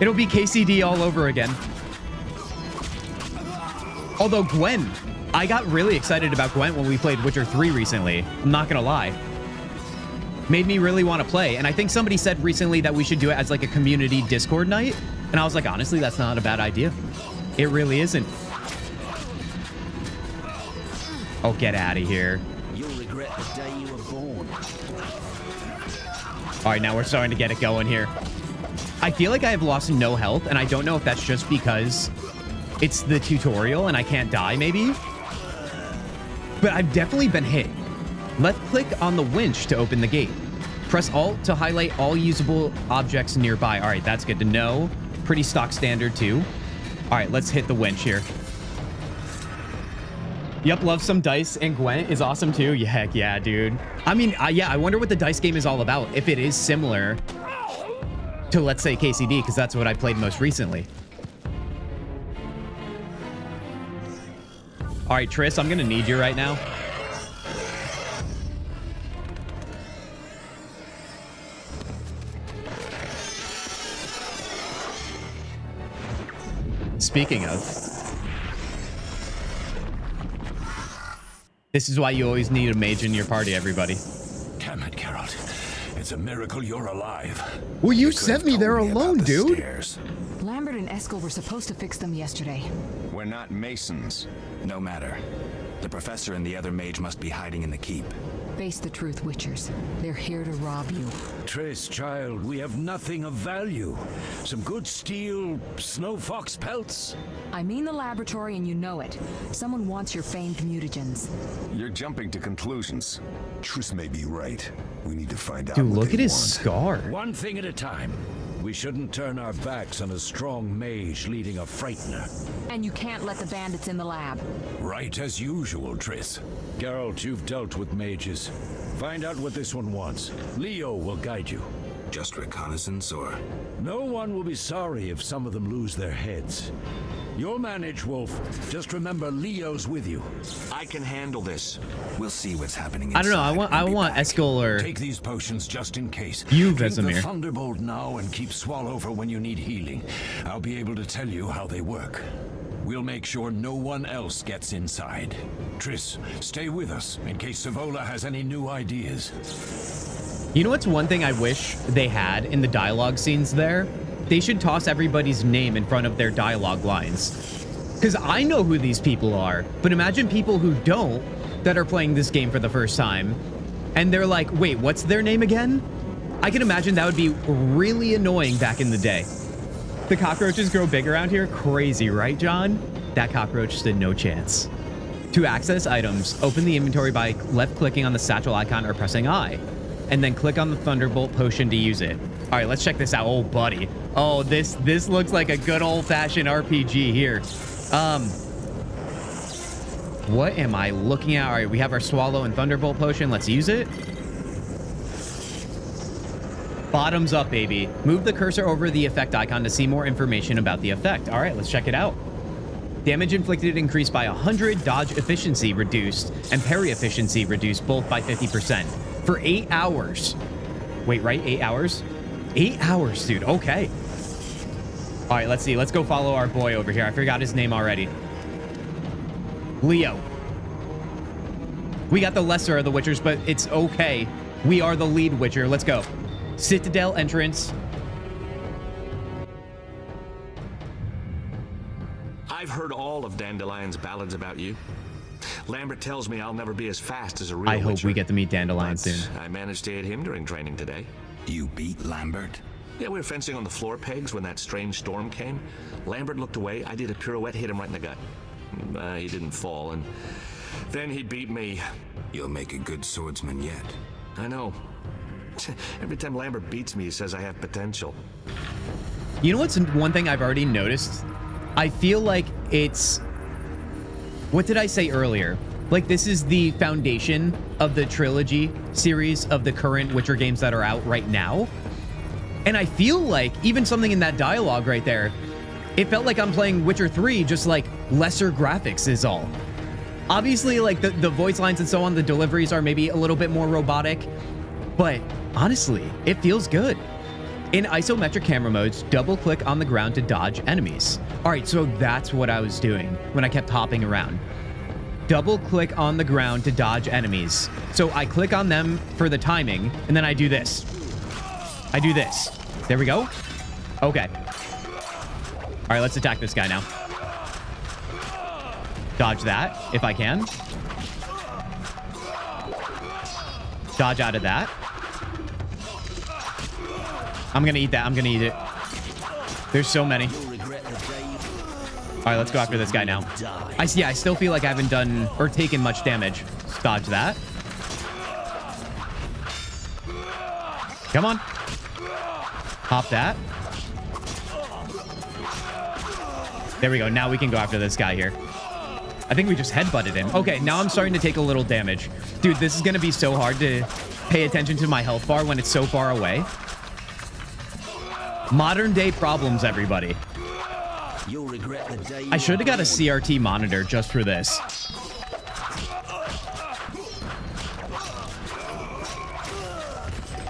It'll be KCD all over again. Although Gwen, I got really excited about Gwen when we played Witcher 3 recently. I'm not gonna lie. Made me really want to play. And I think somebody said recently that we should do it as like a community Discord night. And I was like, honestly, that's not a bad idea. It really isn't. Oh, get out of here. You'll regret the day you were born. All right, now we're starting to get it going here. I feel like I have lost no health, and I don't know if that's just because it's the tutorial and I can't die, maybe. But I've definitely been hit. Let's click on the winch to open the gate. Press Alt to highlight all usable objects nearby. All right, that's good to know. Pretty stock standard too. All right, let's hit the winch here. Yep, love some dice, and Gwent is awesome too. Yeah, heck yeah, dude. I mean, yeah, I wonder what the dice game is all about. If it is similar to, let's say, KCD, because that's what I played most recently. All right, Triss, I'm gonna need you right now. Speaking of, this is why you always need a mage in your party, everybody. Damn it, Geralt. It's a miracle you're alive. Well, you sent me there alone, dude. Stairs. Lambert and Eskel were supposed to fix them yesterday. We're not masons. No matter. The professor and the other mage must be hiding in the keep. Face the truth, Witchers. They're here to rob you. Triss, child, we have nothing of value. Some good steel snow fox pelts. I mean the laboratory, and you know it. Someone wants your famed mutagens. You're jumping to conclusions. Triss may be right. We need to find out. Dude, what look they at his want. scar. One thing at a time. We shouldn't turn our backs on a strong mage leading a frightener. And you can't let the bandits in the lab. Right as usual, Triss. Geralt, you've dealt with mages. Find out what this one wants. Leo will guide you. Just reconnaissance, or? No one will be sorry if some of them lose their heads. You'll manage, Wolf. Just remember Leo's with you. I can handle this. We'll see what's happening I don't know. inside I when we want back. Eskel or Take these potions just in case. You, Drink the Vesemir. Thunderbolt now and keep Swallow for when you need healing. I'll be able to tell you how they work. We'll make sure no one else gets inside. Triss, stay with us in case Savola has any new ideas. You know what's one thing I wish they had in the dialogue scenes there? They should toss everybody's name in front of their dialogue lines. Because I know who these people are, but imagine people who don't that are playing this game for the first time, and they're like, wait, what's their name again? I can imagine that would be really annoying back in the day. The cockroaches grow big around here? Crazy, right, John? That cockroach stood no chance. To access items, open the inventory by left-clicking on the satchel icon or pressing I, and then click on the Thunderbolt potion to use it. All right, let's check this out. Oh, buddy. Oh, this looks like a good old-fashioned RPG here. What am I looking at? All right, we have our Swallow and Thunderbolt potion. Let's use it. Bottoms up, baby. Move the cursor over the effect icon to see more information about the effect. All right, let's check it out. Damage inflicted increased by 100, dodge efficiency reduced, and parry efficiency reduced both by 50% for 8 hours. Wait, right? 8 hours? 8 hours, dude. Okay. All right, let's see. Let's go follow our boy over here. I forgot his name already. Leo. We got the lesser of the Witchers, but it's okay. We are the lead Witcher. Let's go. Citadel entrance. I've heard all of Dandelion's ballads about you. Lambert tells me I'll never be as fast as a real I hope Witcher, we get to meet Dandelion but soon. I managed to hit him during training today. You beat Lambert? Yeah, we were fencing on the floor pegs when that strange storm came. Lambert looked away. I did a pirouette, hit him right in the gut. He didn't fall, and then he beat me. You'll make a good swordsman yet. I know. Every time Lambert beats me, he says I have potential. You know what's one thing I've already noticed? I feel like it's... What did I say earlier? Like, this is the foundation of the trilogy series of the current Witcher games that are out right now. And I feel like even something in that dialogue right there, it felt like I'm playing Witcher 3, just like lesser graphics is all. Obviously, like the voice lines and so on, the deliveries are maybe a little bit more robotic, but honestly, it feels good. In isometric camera modes, double click on the ground to dodge enemies. All right, so that's what I was doing when I kept hopping around. Double click on the ground to dodge enemies. So I click on them for the timing, and then I do this. I do this. There we go. Okay. All right, let's attack this guy now. Dodge that, if I can. Dodge out of that. I'm gonna eat that. I'm gonna eat it. There's so many. All right, let's go after this guy now. I still feel like I haven't done or taken much damage. Let's dodge that. Come on. Hop that. There we go. Now we can go after this guy here. I think we just headbutted him. Okay, now I'm starting to take a little damage. Dude, this is going to be so hard to pay attention to my health bar when it's so far away. Modern day problems, everybody. You'll regret the day I should have got a CRT monitor just for this.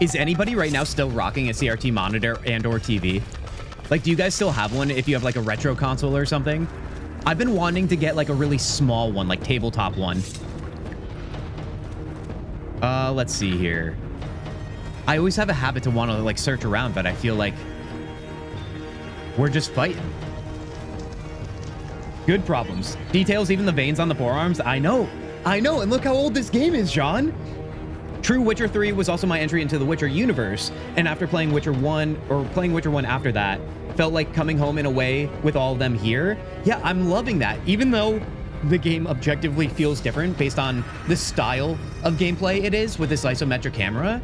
Is anybody right now still rocking a CRT monitor and or TV? Like, do you guys still have one if you have like a retro console or something? I've been wanting to get like a really small one, like tabletop one. Let's see here. I always have a habit to want to like search around, but I feel like we're just fighting. Good problems. Details, even the veins on the forearms. I know. And look how old this game is, John. True, Witcher 3 was also my entry into the Witcher universe, and after playing Witcher 1, or playing Witcher 1 after that, felt like coming home in a way with all of them here. Yeah, I'm loving that, even though the game objectively feels different based on the style of gameplay it is with this isometric camera.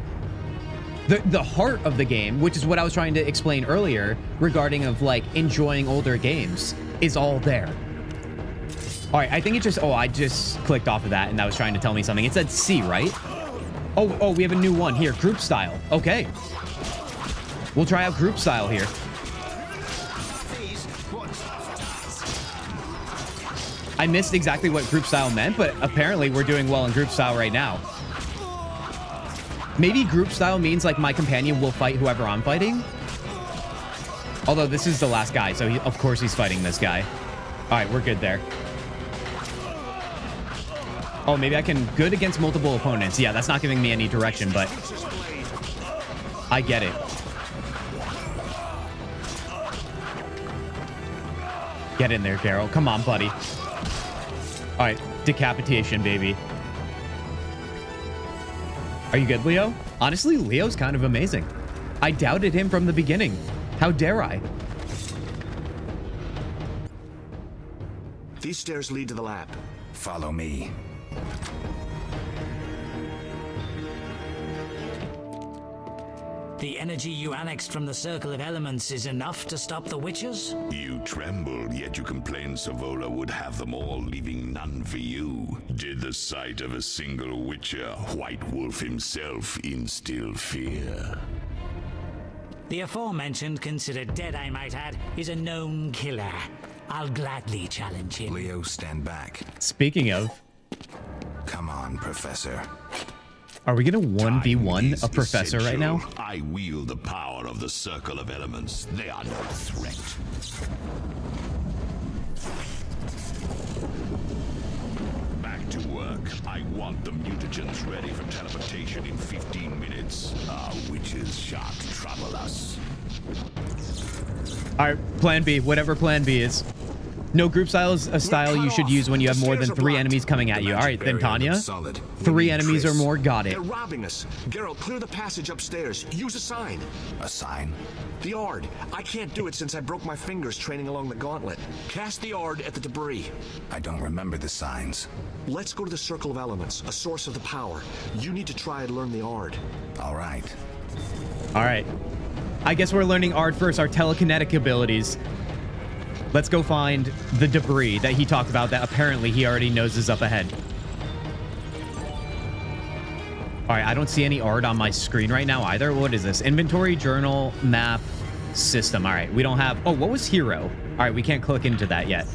The heart of the game, which is what I was trying to explain earlier regarding of like enjoying older games, is all there. All right, I think it just, oh, I just clicked off of that and that was trying to tell me something. It said C, right? Oh, we have a new one here. Group style. Okay. We'll try out group style here. I missed exactly what group style meant, but apparently we're doing well in group style right now. Maybe group style means like my companion will fight whoever I'm fighting. Although this is the last guy, so of course he's fighting this guy. All right, we're good there. Oh, maybe I can good against multiple opponents. Yeah, that's not giving me any direction, but I get it. Get in there, Daryl. Come on, buddy. All right, decapitation, baby. Are you good, Leo? Honestly, Leo's kind of amazing. I doubted him from the beginning. How dare I? These stairs lead to the lab. Follow me. The energy you annexed from the Circle of Elements is enough to stop the Witchers? You trembled, yet you complained Savola would have them all, leaving none for you. Did the sight of a single Witcher, White Wolf himself, instill fear? The aforementioned, considered dead I might add, is a known killer. I'll gladly challenge him. Leo, stand back. Speaking of... Come on, Professor. Are we gonna 1v1 a professor right now? I wield the power of the Circle of Elements. They are no threat. Back to work. I want the mutagens ready for teleportation in 15 minutes. Our witches shan't trouble us. All right, plan B, whatever plan B is. No group style is a style you should use when you have more than 3 enemies coming at you. All right, then Tanya. 3 enemies or more, got it. They're robbing us. Geralt, clear the passage upstairs. Use a sign. A sign? The Ard. I can't do it since I broke my fingers training along the gauntlet. Cast the Ard at the debris. I don't remember the signs. Let's go to the Circle of Elements, a source of the power. You need to try and learn the Ard. All right. All right. I guess we're learning Ard first, our telekinetic abilities. Let's go find the debris that he talked about that apparently he already knows is up ahead. All right, I don't see any Ard on my screen right now either. What is this? Inventory, journal, map, system. All right, we don't have... Oh, what was hero? All right, we can't click into that yet.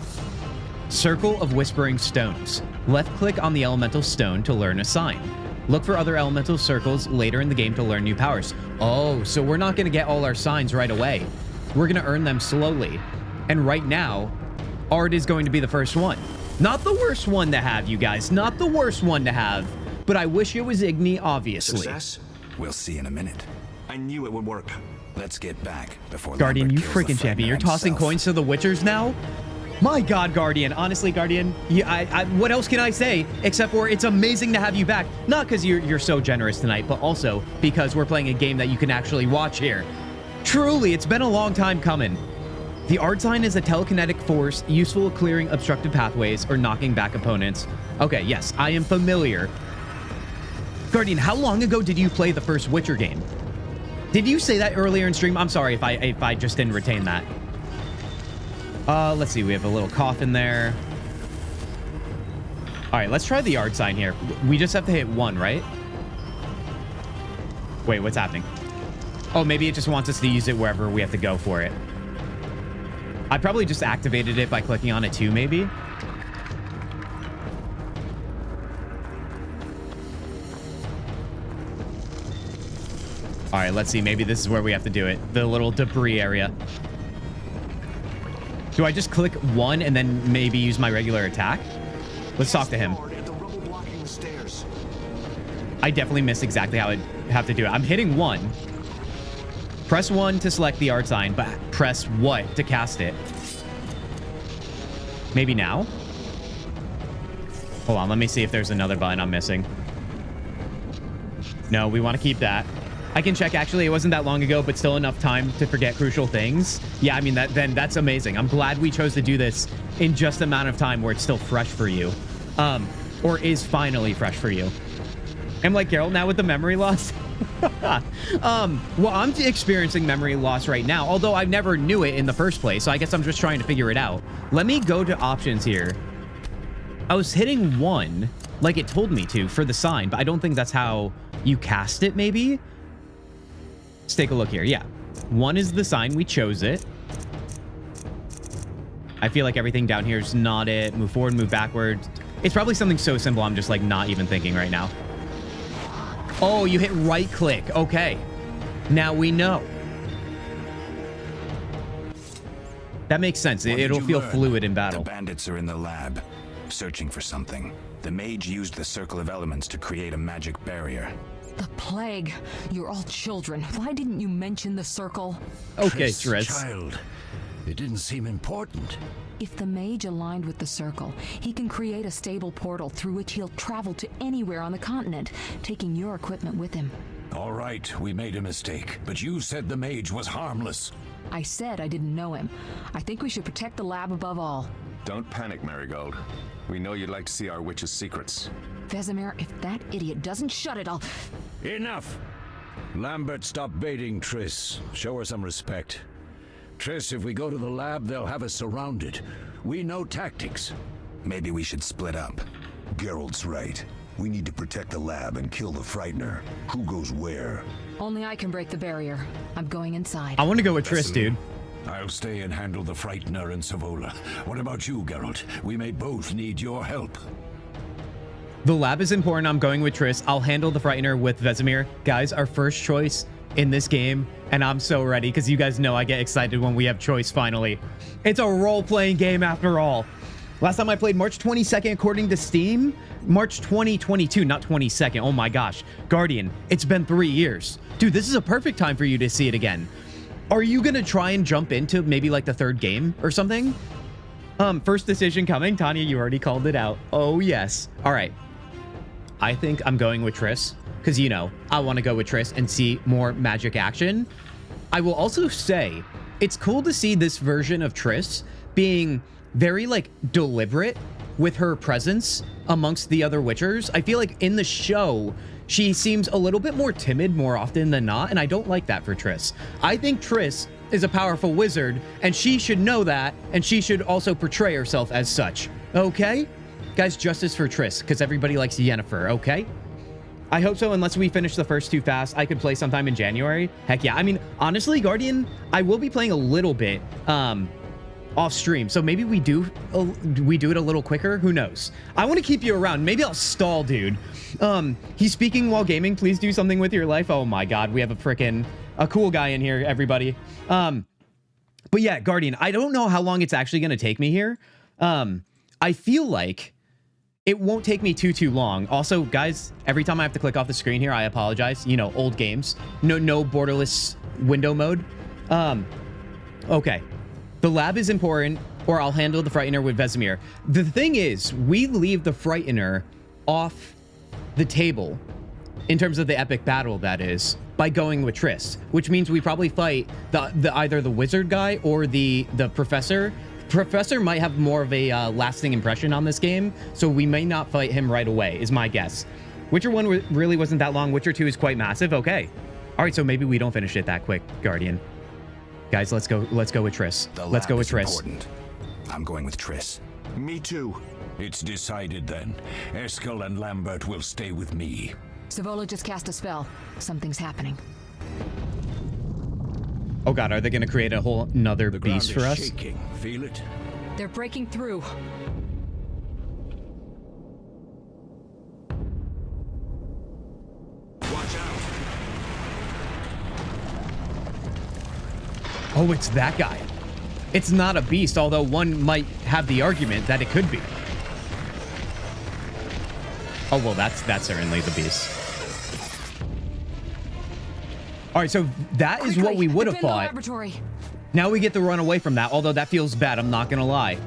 Circle of Whispering Stones. Left click on the elemental stone to learn a sign. Look for other elemental circles later in the game to learn new powers. Oh, so we're not going to get all our signs right away. We're going to earn them slowly. And right now, Ard is going to be the first one. Not the worst one to have, you guys. Not the worst one to have. But I wish it was Igni, obviously. Success? We'll see in a minute. I knew it would work. Let's get back before Guardian, Lambert you kills the freaking champion. You're himself. tossing coins to the Witchers now? My God, Guardian. Honestly, Guardian, what else can I say except for it's amazing to have you back. Not because you're so generous tonight, but also because we're playing a game that you can actually watch here. Truly, it's been a long time coming. The Ard sign is a telekinetic force useful at clearing obstructive pathways or knocking back opponents. Okay, yes, I am familiar. Guardian, how long ago did you play the first Witcher game? Did you say that earlier in stream? I'm sorry if I just didn't retain that. Let's see. We have a little coffin there. All right, let's try the yard sign here. We just have to hit 1, right? Wait, what's happening? Oh, maybe it just wants us to use it wherever we have to go for it. I probably just activated it by clicking on it too, maybe. All right, let's see. Maybe this is where we have to do it. The little debris area. Do I just click 1 and then maybe use my regular attack? Let's talk to him. I definitely missed exactly how I'd have to do it. I'm hitting 1. Press 1 to select the art sign, but press what to cast it? Maybe now? Hold on, let me see if there's another button I'm missing. No, we want to keep that. I can check. Actually, it wasn't that long ago, but still enough time to forget crucial things. Yeah, I mean, that's amazing. I'm glad we chose to do this in just the amount of time where it's still fresh for you. Or is finally fresh for you. I'm like Geralt now with the memory loss. Well, I'm experiencing memory loss right now, although I never knew it in the first place, so I guess I'm just trying to figure it out. Let me go to options here. I was hitting 1, like it told me to, for the sign, but I don't think that's how you cast it, maybe? Let's take a look here. Yeah. 1 is the sign. We chose it. I feel like everything down here is not it. Move forward, move backward. It's probably something so simple I'm just, like, not even thinking right now. Oh, you hit right click. Okay. Now we know. That makes sense. It'll feel fluid in battle. The bandits are in the lab, searching for something. The mage used the circle of elements to create a magic barrier. The plague. You're all children. Why didn't you mention the circle? Okay, Triss. Child. It didn't seem important. If the mage aligned with the circle, he can create a stable portal through which he'll travel to anywhere on the continent, taking your equipment with him. All right, we made a mistake, but you said the mage was harmless. I said I didn't know him. I think we should protect the lab above all. Don't panic, Marigold. We know you'd like to see our witch's secrets. Vesemir, if that idiot doesn't shut it, I'll... Enough! Lambert, stop baiting Triss. Show her some respect. Triss, if we go to the lab, they'll have us surrounded. We know tactics. Maybe we should split up. Geralt's right. We need to protect the lab and kill the Frightener. Who goes where? Only I can break the barrier. I'm going inside. I want to go with Triss, dude. I'll stay and handle the Frightener and Savola. What about you, Geralt? We may both need your help. The lab is important. I'm going with Triss. I'll handle the Frightener with Vesemir. Guys, our first choice in this game, and I'm so ready because you guys know I get excited when we have choice finally. It's a role-playing game after all. Last time I played March 22nd according to Steam. March 2022, not 22nd. Oh my gosh. Guardian, it's been 3 years. Dude, this is a perfect time for you to see it again. Are you gonna try and jump into maybe like the 3rd game or something? First decision coming. Tanya, you already called it out. Oh yes. All right. I think I'm going with Triss because, you know, I want to go with Triss and see more magic action. I will also say it's cool to see this version of Triss being very like deliberate with her presence amongst the other Witchers. I feel like in the show, she seems a little bit more timid more often than not, and I don't like that for Triss. I think Triss is a powerful wizard, and she should know that, and she should also portray herself as such. Okay? Guys, justice for Triss, because everybody likes Yennefer, okay? I hope so, unless we finish the first 2 fast. I could play sometime in January. Heck yeah. I mean, honestly, Guardian, I will be playing a little bit off stream, so maybe we do it a little quicker. Who knows? I want to keep you around. Maybe I'll stall, dude. He's speaking while gaming. Please do something with your life. Oh my god, we have a cool guy in here, everybody. But yeah, Guardian, I don't know how long it's actually going to take me here. I feel like it won't take me too long. Also, guys, every time I have to click off the screen here, I apologize. You know, old games. No borderless window mode. Okay. The lab is important, or I'll handle the Frightener with Vesemir. The thing is, we leave the Frightener off the table, in terms of the epic battle, that is, by going with Triss, which means we probably fight either the wizard guy or the professor. Professor might have more of a lasting impression on this game, so we may not fight him right away, is my guess. Witcher 1 really wasn't that long. Witcher 2 is quite massive. Okay. All right, so maybe we don't finish it that quick, Guardian. Guys, let's go with Triss. Let's go with Triss. Important. I'm going with Triss. Me too. It's decided then. Eskel and Lambert will stay with me. Savola just cast a spell. Something's happening. Oh god, are they going to create a whole another The beast ground for is us? shaking. Feel it? They're breaking through. Watch out. Oh, it's that guy. It's not a beast, although one might have the argument that it could be. Oh, well, that's certainly the beast. All right, so that is what we would have thought. Laboratory. Now we get to run away from that, although that feels bad, I'm not gonna lie.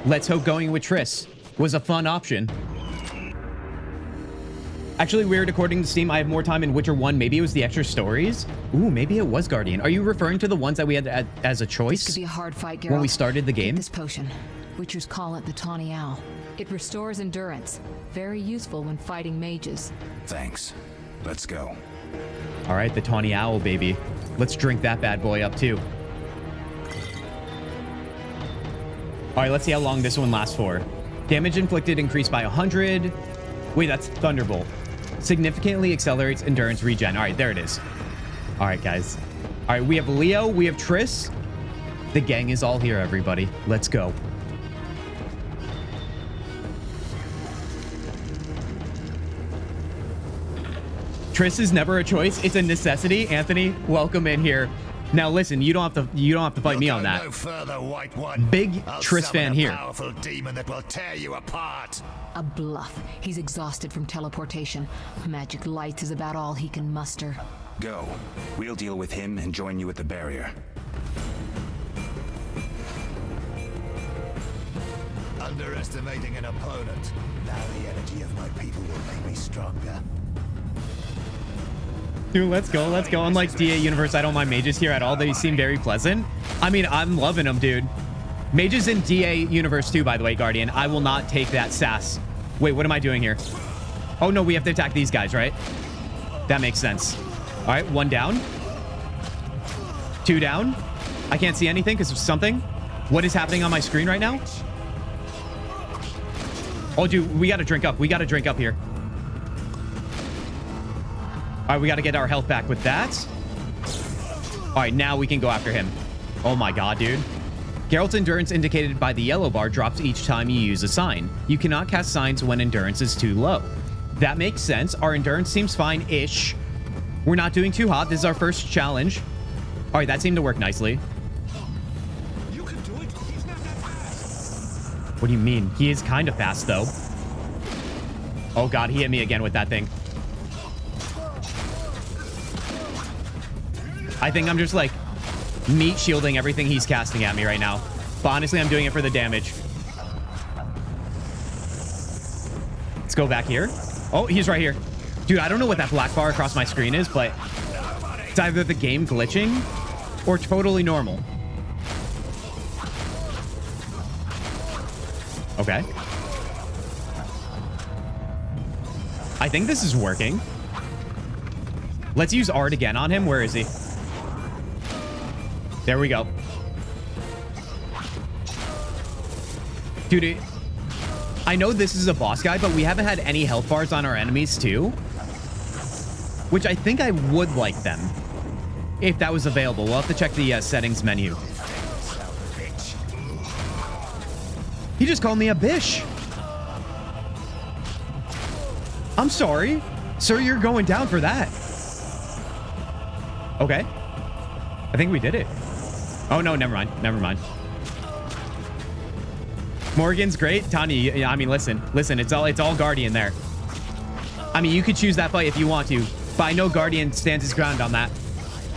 Let's hope going with Triss was a fun option. Actually, weird, according to Steam, I have more time in Witcher 1. Maybe it was the extra stories? Ooh, maybe it was Guardian. Are you referring to the ones that we had as a choice? This could be a hard fight, Geralt. When we started the game? Take this potion. Witchers call it the Tawny Owl. It restores endurance. Very useful when fighting mages. Thanks. Let's go. All right, the Tawny Owl, baby. Let's drink that bad boy up, too. All right, let's see how long this one lasts for. Damage inflicted increased by 100. Wait, that's Thunderbolt. Significantly accelerates endurance regen. All right, there it is. All right, guys. All right, we have Leo. We have Triss. The gang is all here, everybody. Let's go. Triss is never a choice. It's a necessity. Anthony, welcome in here. Now listen, you don't have to fight me on that. No further, White One. Big Triss fan here. A powerful demon that will tear you apart. A bluff. He's exhausted from teleportation. Magic light is about all he can muster. Go. We'll deal with him and join you at the barrier. Underestimating an opponent. Now the energy of my people will make me stronger. Dude, let's go, let's go. Unlike DA Universe, I don't mind mages here at all. They seem very pleasant. I mean, I'm loving them, dude. Mages in DA Universe too, by the way, Guardian. I will not take that sass. Wait, what am I doing here? Oh, no, we have to attack these guys, right? That makes sense. All right, 1 down. 2 down. I can't see anything because of something. What is happening on my screen right now? Oh, dude, we got to drink up. We got to drink up here. All right, we got to get our health back with that. All right, now we can go after him. Oh my god, dude. Geralt's endurance indicated by the yellow bar drops each time you use a sign. You cannot cast signs when endurance is too low. That makes sense. Our endurance seems fine-ish. We're not doing too hot. This is our first challenge. All right, that seemed to work nicely. You can do it. He's not that fast. What do you mean? He is kind of fast, though. Oh god, he hit me again with that thing. I think I'm just like meat shielding everything he's casting at me right now. But honestly, I'm doing it for the damage. Let's go back here. Oh, he's right here. Dude, I don't know what that black bar across my screen is, but it's either the game glitching or totally normal. Okay. I think this is working. Let's use art again on him. Where is he? There we go. Dude, I know this is a boss guy, but we haven't had any health bars on our enemies too. Which I think I would like them. If that was available. We'll have to check the settings menu. He just called me a bish. I'm sorry. Sir, you're going down for that. Okay. I think we did it. Oh, no, never mind. Never mind. Morgan's great. Tanya, I mean, listen, it's all Guardian there. I mean, you could choose that fight if you want to, but I know Guardian stands his ground on that.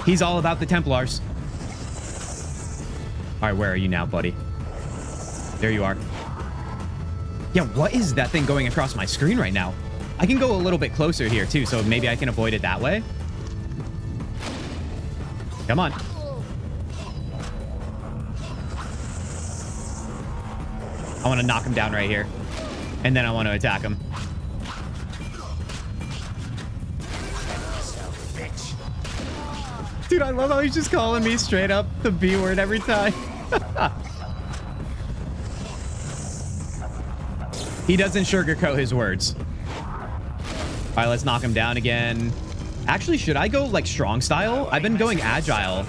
He's all about the Templars. All right, where are you now, buddy? There you are. Yeah, what is that thing going across my screen right now? I can go a little bit closer here, too, so maybe I can avoid it that way. Come on. I want to knock him down right here. And then I want to attack him. Dude, I love how he's just calling me straight up the B word every time. He doesn't sugarcoat his words. All right, let's knock him down again. Actually, should I go like strong style? I've been going agile.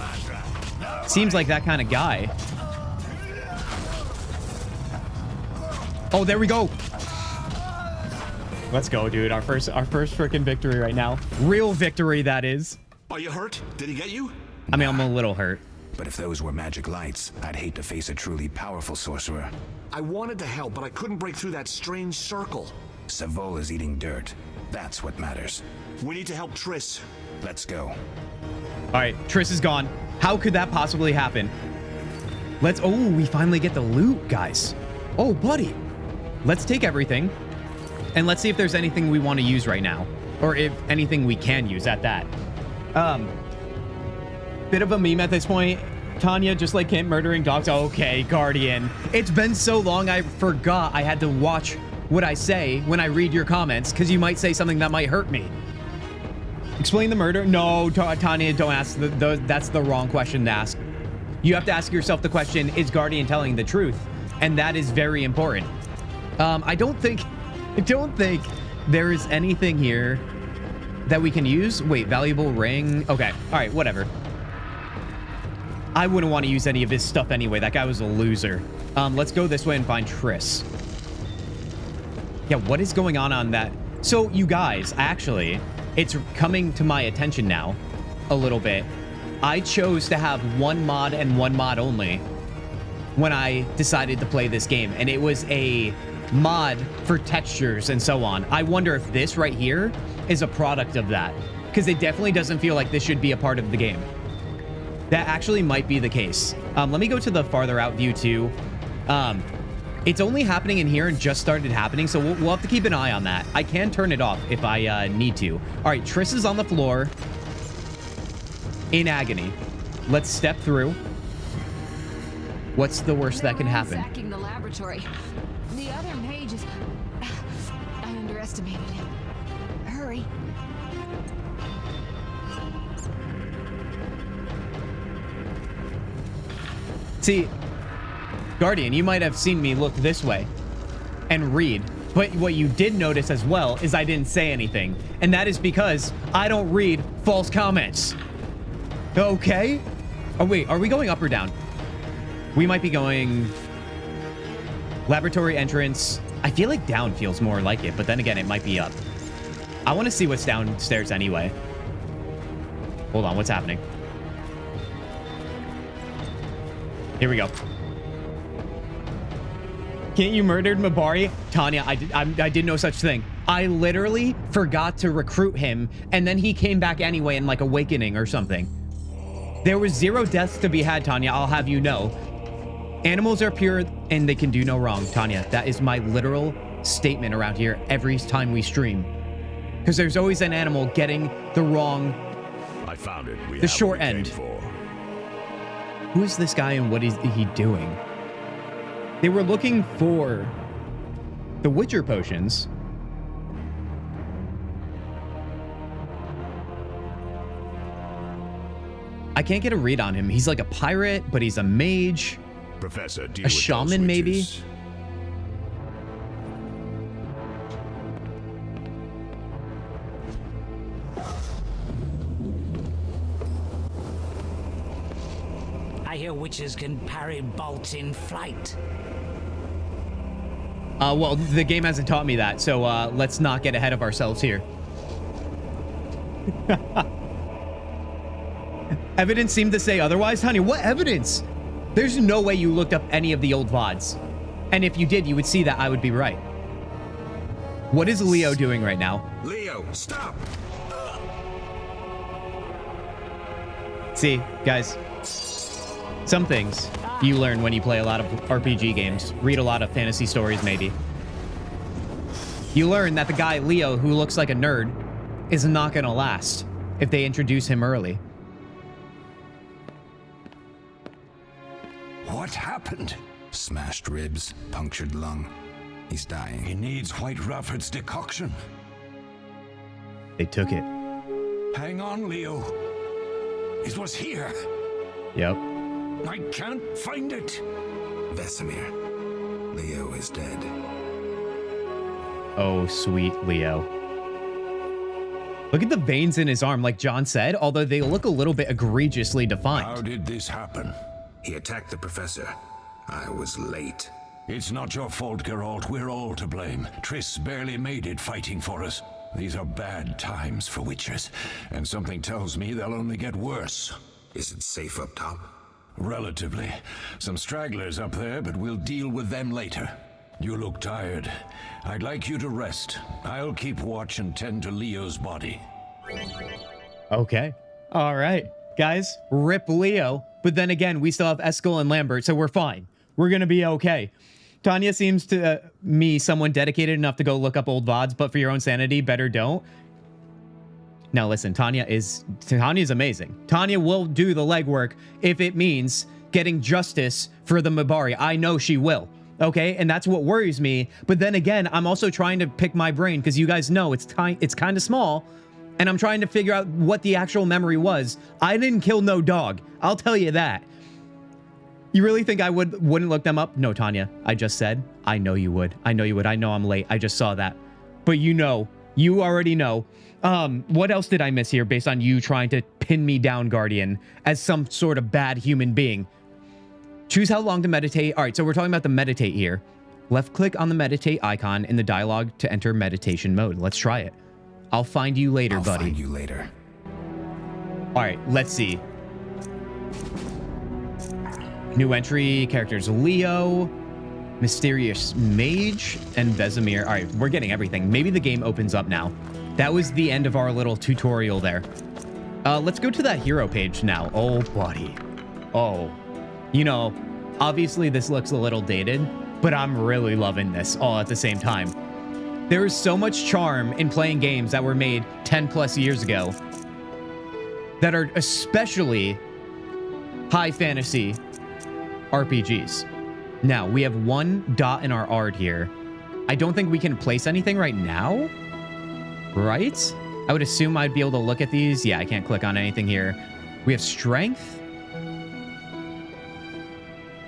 Seems like that kind of guy. Oh, there we go. Let's go, dude. Our first freaking victory right now. Real victory, that is. Are you hurt? Did he get you? I mean, I'm a little hurt. But if those were magic lights, I'd hate to face a truly powerful sorcerer. I wanted to help, but I couldn't break through that strange circle. Savola's eating dirt. That's what matters. We need to help Triss. Let's go. All right, Triss is gone. How could that possibly happen? Let's... Oh, we finally get the loot, guys. Oh, buddy. Let's take everything. And let's see if there's anything we want to use right now. Or if anything we can use at that. Bit of a meme at this point. Tanya, just like Kent murdering dogs. Okay, Guardian. It's been so long, I forgot I had to watch what I say when I read your comments, because you might say something that might hurt me. Explain the murder. No, Tanya, don't ask. That's the wrong question to ask. You have to ask yourself the question, is Guardian telling the truth? And that is very important. I don't think there is anything here that we can use. Wait, valuable ring. Okay. All right, whatever. I wouldn't want to use any of his stuff anyway. That guy was a loser. Let's go this way and find Triss. Yeah, what is going on that? So, you guys, actually, it's coming to my attention now a little bit. I chose to have one mod and one mod only when I decided to play this game, and it was a mod for textures and so on. I wonder if this right here is a product of that, because it definitely doesn't feel like this should be a part of the game. That actually might be the case. Let me go to the farther out view too. It's only happening in here and just started happening, so we'll have to keep an eye on that. I can turn it off if I need to. All right, Triss is on the floor in agony. Let's step through. What's the worst that can happen? Sacking the laboratory. The other mage is... I underestimated him. Hurry. See, Guardian, you might have seen me look this way and read, but what you did notice as well is I didn't say anything, and that is because I don't read false comments. Okay? Oh, wait, are we going up or down? We might be going laboratory entrance. I feel like down feels more like it, but then again, it might be up. I want to see what's downstairs anyway. Hold on, what's happening? Here we go. Can't you murdered Mabari? Tanya, I did no such thing. I literally forgot to recruit him, and then he came back anyway in like Awakening or something. There was 0 deaths to be had, Tanya, I'll have you know. Animals are pure and they can do no wrong, Tanya. That is my literal statement around here every time we stream. Because there's always an animal getting the wrong... I found it. The short end. Who is this guy and what is he doing? They were looking for the Witcher potions. I can't get a read on him. He's like a pirate, but he's a mage. Professor, a shaman, maybe? I hear witches can parry bolts in flight. Well, the game hasn't taught me that, so let's not get ahead of ourselves here. Evidence seemed to say otherwise. Honey, what evidence? There's no way you looked up any of the old VODs. And if you did, you would see that I would be right. What is Leo doing right now? Leo, stop! See, guys, some things you learn when you play a lot of RPG games, read a lot of fantasy stories maybe. You learn that the guy, Leo, who looks like a nerd, is not gonna last if they introduce him early. What happened? Smashed ribs, punctured lung. He's dying. He needs White Rafford's decoction. They took it. Hang on, Leo. It was here. Yep. I can't find it. Vesemir. Leo is dead. Oh, sweet Leo. Look at the veins in his arm, like John said, although they look a little bit egregiously defined. How did this happen? He attacked the professor. I was late. It's not your fault, Geralt. We're all to blame. Triss barely made it fighting for us. These are bad times for Witchers, and something tells me they'll only get worse. Is it safe up top? Relatively. Some stragglers up there, but we'll deal with them later. You look tired. I'd like you to rest. I'll keep watch and tend to Leo's body. Okay. All right. Guys, rip Leo. But then again, we still have Eskel and Lambert, so we're fine. We're going to be okay. Tanya seems to me someone dedicated enough to go look up old VODs, but for your own sanity, better don't. Now listen, Tanya's amazing. Tanya will do the legwork if it means getting justice for the Mabari. I know she will. Okay, and that's what worries me. But then again, I'm also trying to pick my brain because you guys know it's kind of small, and I'm trying to figure out what the actual memory was. I didn't kill no dog. I'll tell you that. You really think I wouldn't look them up? No, Tanya. I just said I know you would. I know you would. I know I'm late. I just saw that. But you already know. What else did I miss here based on you trying to pin me down, Guardian, as some sort of bad human being? Choose how long to meditate. All right, so we're talking about the meditate here. Left click on the meditate icon in the dialogue to enter meditation mode. Let's try it. I'll find you later, buddy. I'll find you later. All right, let's see. New entry, characters Leo, Mysterious Mage, and Vesemir. All right, we're getting everything. Maybe the game opens up now. That was the end of our little tutorial there. Let's go to that hero page now. Oh, buddy. Oh. You know, obviously this looks a little dated, but I'm really loving this all at the same time. There is so much charm in playing games that were made 10 plus years ago that are especially high fantasy RPGs. Now, we have one dot in our art here. I don't think we can place anything right now, right? I would assume I'd be able to look at these. Yeah, I can't click on anything here. We have strength.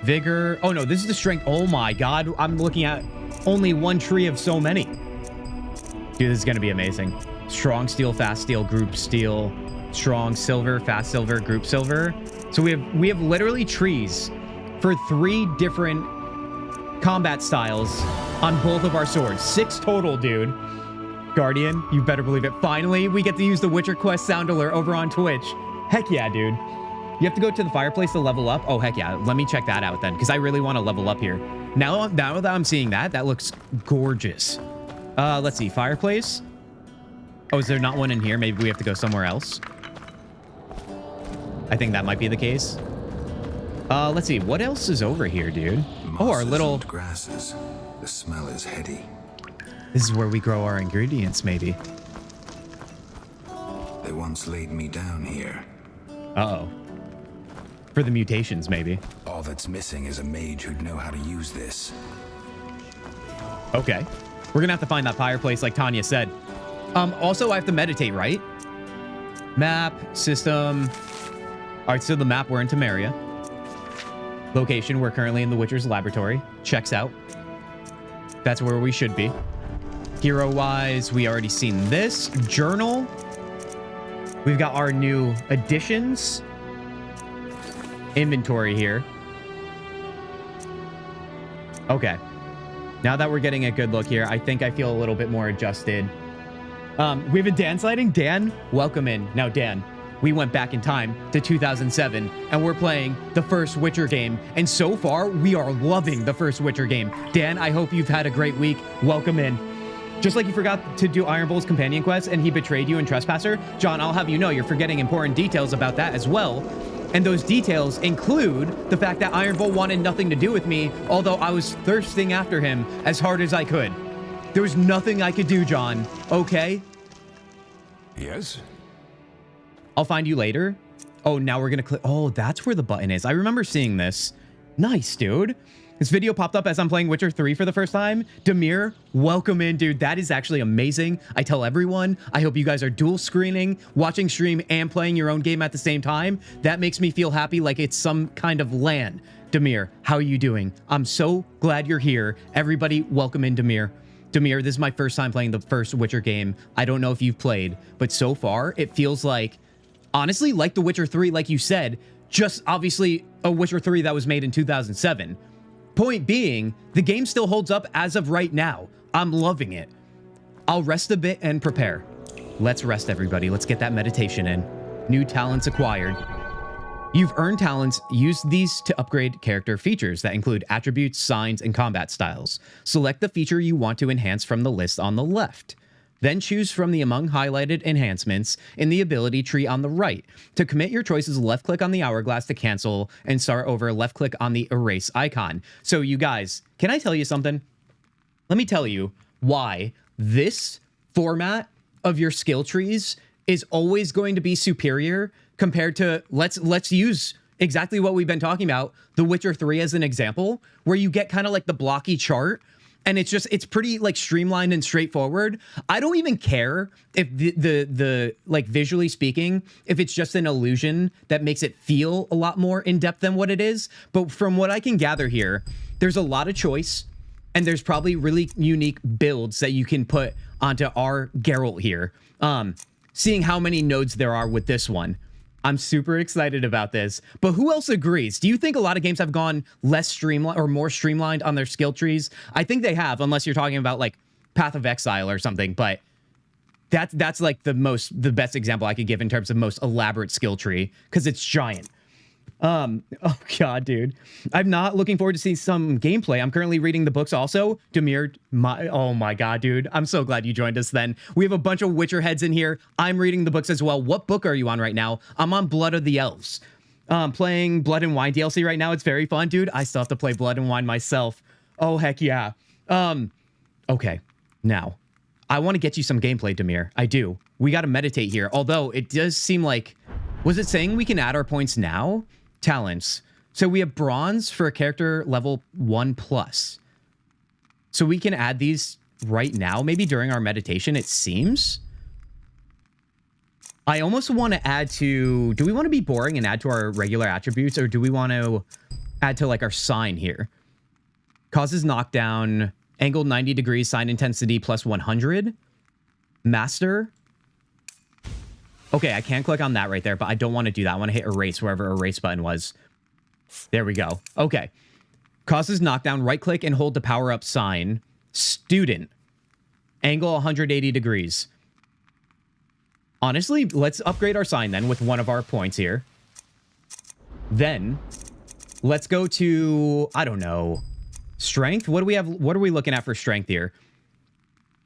Vigor. Oh, no, this is the strength. Oh, my God. I'm looking at only one tree of so many. Dude, this is going to be amazing. Strong steel, fast steel, group steel, strong silver, fast silver, group silver. So we have literally trees for 3 different combat styles on both of our swords. 6 total, dude. Guardian, you better believe it. Finally, we get to use the Witcher Quest sound alert over on Twitch. Heck yeah, dude. You have to go to the fireplace to level up. Oh, heck yeah. Let me check that out then, because I really want to level up here. Now that I'm seeing that looks gorgeous. Let's see. Fireplace. Oh, is there not one in here? Maybe we have to go somewhere else. I think that might be the case. Let's see. What else is over here, dude? Oh, our little grasses. The smell is heady. This is where we grow our ingredients, maybe. They once laid me down here. Uh-oh. For the mutations, maybe. All that's missing is a mage who'd know how to use this. Okay. We're gonna have to find that fireplace like Tanya said. Also, I have to meditate, right? Map, system. All right, so the map, we're in Temeria. Location, we're currently in the Witcher's laboratory. Checks out. That's where we should be. Hero-wise, we already seen this. Journal. We've got our new additions. Inventory here. Okay. Now that we're getting a good look here, I think I feel a little bit more adjusted. We have a Dan sighting. Dan, welcome in. Now, Dan, we went back in time to 2007, and we're playing the first Witcher game. And so far, we are loving the first Witcher game. Dan, I hope you've had a great week. Welcome in. Just like you forgot to do Iron Bull's companion quest, and he betrayed you in Trespasser, John, I'll have you know you're forgetting important details about that as well. And those details include the fact that Iron Bull wanted nothing to do with me, although I was thirsting after him as hard as I could. There was nothing I could do, John. Okay? Yes? I'll find you later. Oh, now we're going to click. Oh, that's where the button is. I remember seeing this. Nice, dude. This video popped up as I'm playing Witcher 3 for the first time. Demir, welcome in, dude. That is actually amazing. I tell everyone, I hope you guys are dual screening, watching stream, and playing your own game at the same time. That makes me feel happy like it's some kind of LAN. Demir, how are you doing? I'm so glad you're here. Everybody, welcome in, Demir. Demir, this is my first time playing the first Witcher game. I don't know if you've played, but so far, it feels like, honestly, like The Witcher 3, like you said, just obviously a Witcher 3 that was made in 2007. Point being, the game still holds up as of right now. I'm loving it. I'll rest a bit and prepare. Let's rest, everybody. Let's get that meditation in. New talents acquired. You've earned talents. Use these to upgrade character features that include attributes, signs, and combat styles. Select the feature you want to enhance from the list on the left. Then choose from the among highlighted enhancements in the ability tree on the right. To commit your choices, left-click on the hourglass to cancel and start over, left-click on the erase icon. So you guys, can I tell you something? Let me tell you why this format of your skill trees is always going to be superior compared to, let's use exactly what we've been talking about, The Witcher 3 as an example, where you get kind of like the blocky chart. And it's pretty like streamlined and straightforward. I don't even care if the like visually speaking, if it's just an illusion that makes it feel a lot more in depth than what it is. But from what I can gather here, there's a lot of choice and there's probably really unique builds that you can put onto our Geralt here. Seeing how many nodes there are with this one. I'm super excited about this, but who else agrees? Do you think a lot of games have gone less streamlined or more streamlined on their skill trees? I think they have, unless you're talking about like Path of Exile or something, but that's like the best example I could give in terms of most elaborate skill tree because it's giant. Oh god, dude. I'm not looking forward to seeing some gameplay. I'm currently reading the books also. Demir, oh my god, dude. I'm so glad you joined us then. We have a bunch of Witcher heads in here. I'm reading the books as well. What book are you on right now? I'm on Blood of the Elves. Playing Blood and Wine DLC right now. It's very fun, dude. I still have to play Blood and Wine myself. Oh, heck yeah. Okay. Now, I want to get you some gameplay, Demir. I do. We got to meditate here. Although, it does seem like... Was it saying we can add our points now? Talents. So we have bronze for a character level 1+. So we can add these right now, maybe during our meditation, it seems. I almost want to add to... Do we want to be boring and add to our regular attributes, or do we want to add to like our sign here? Causes knockdown, angled 90 degrees, sign intensity plus 100. Master. Okay, I can't click on that right there, but I don't want to do that. I want to hit erase wherever erase button was. There we go. Okay. Causes knockdown, right click and hold the power up sign. Student. Angle 180 degrees. Honestly, let's upgrade our sign then with one of our points here. Then, let's go to, I don't know, strength. What do we have? What are we looking at for strength here?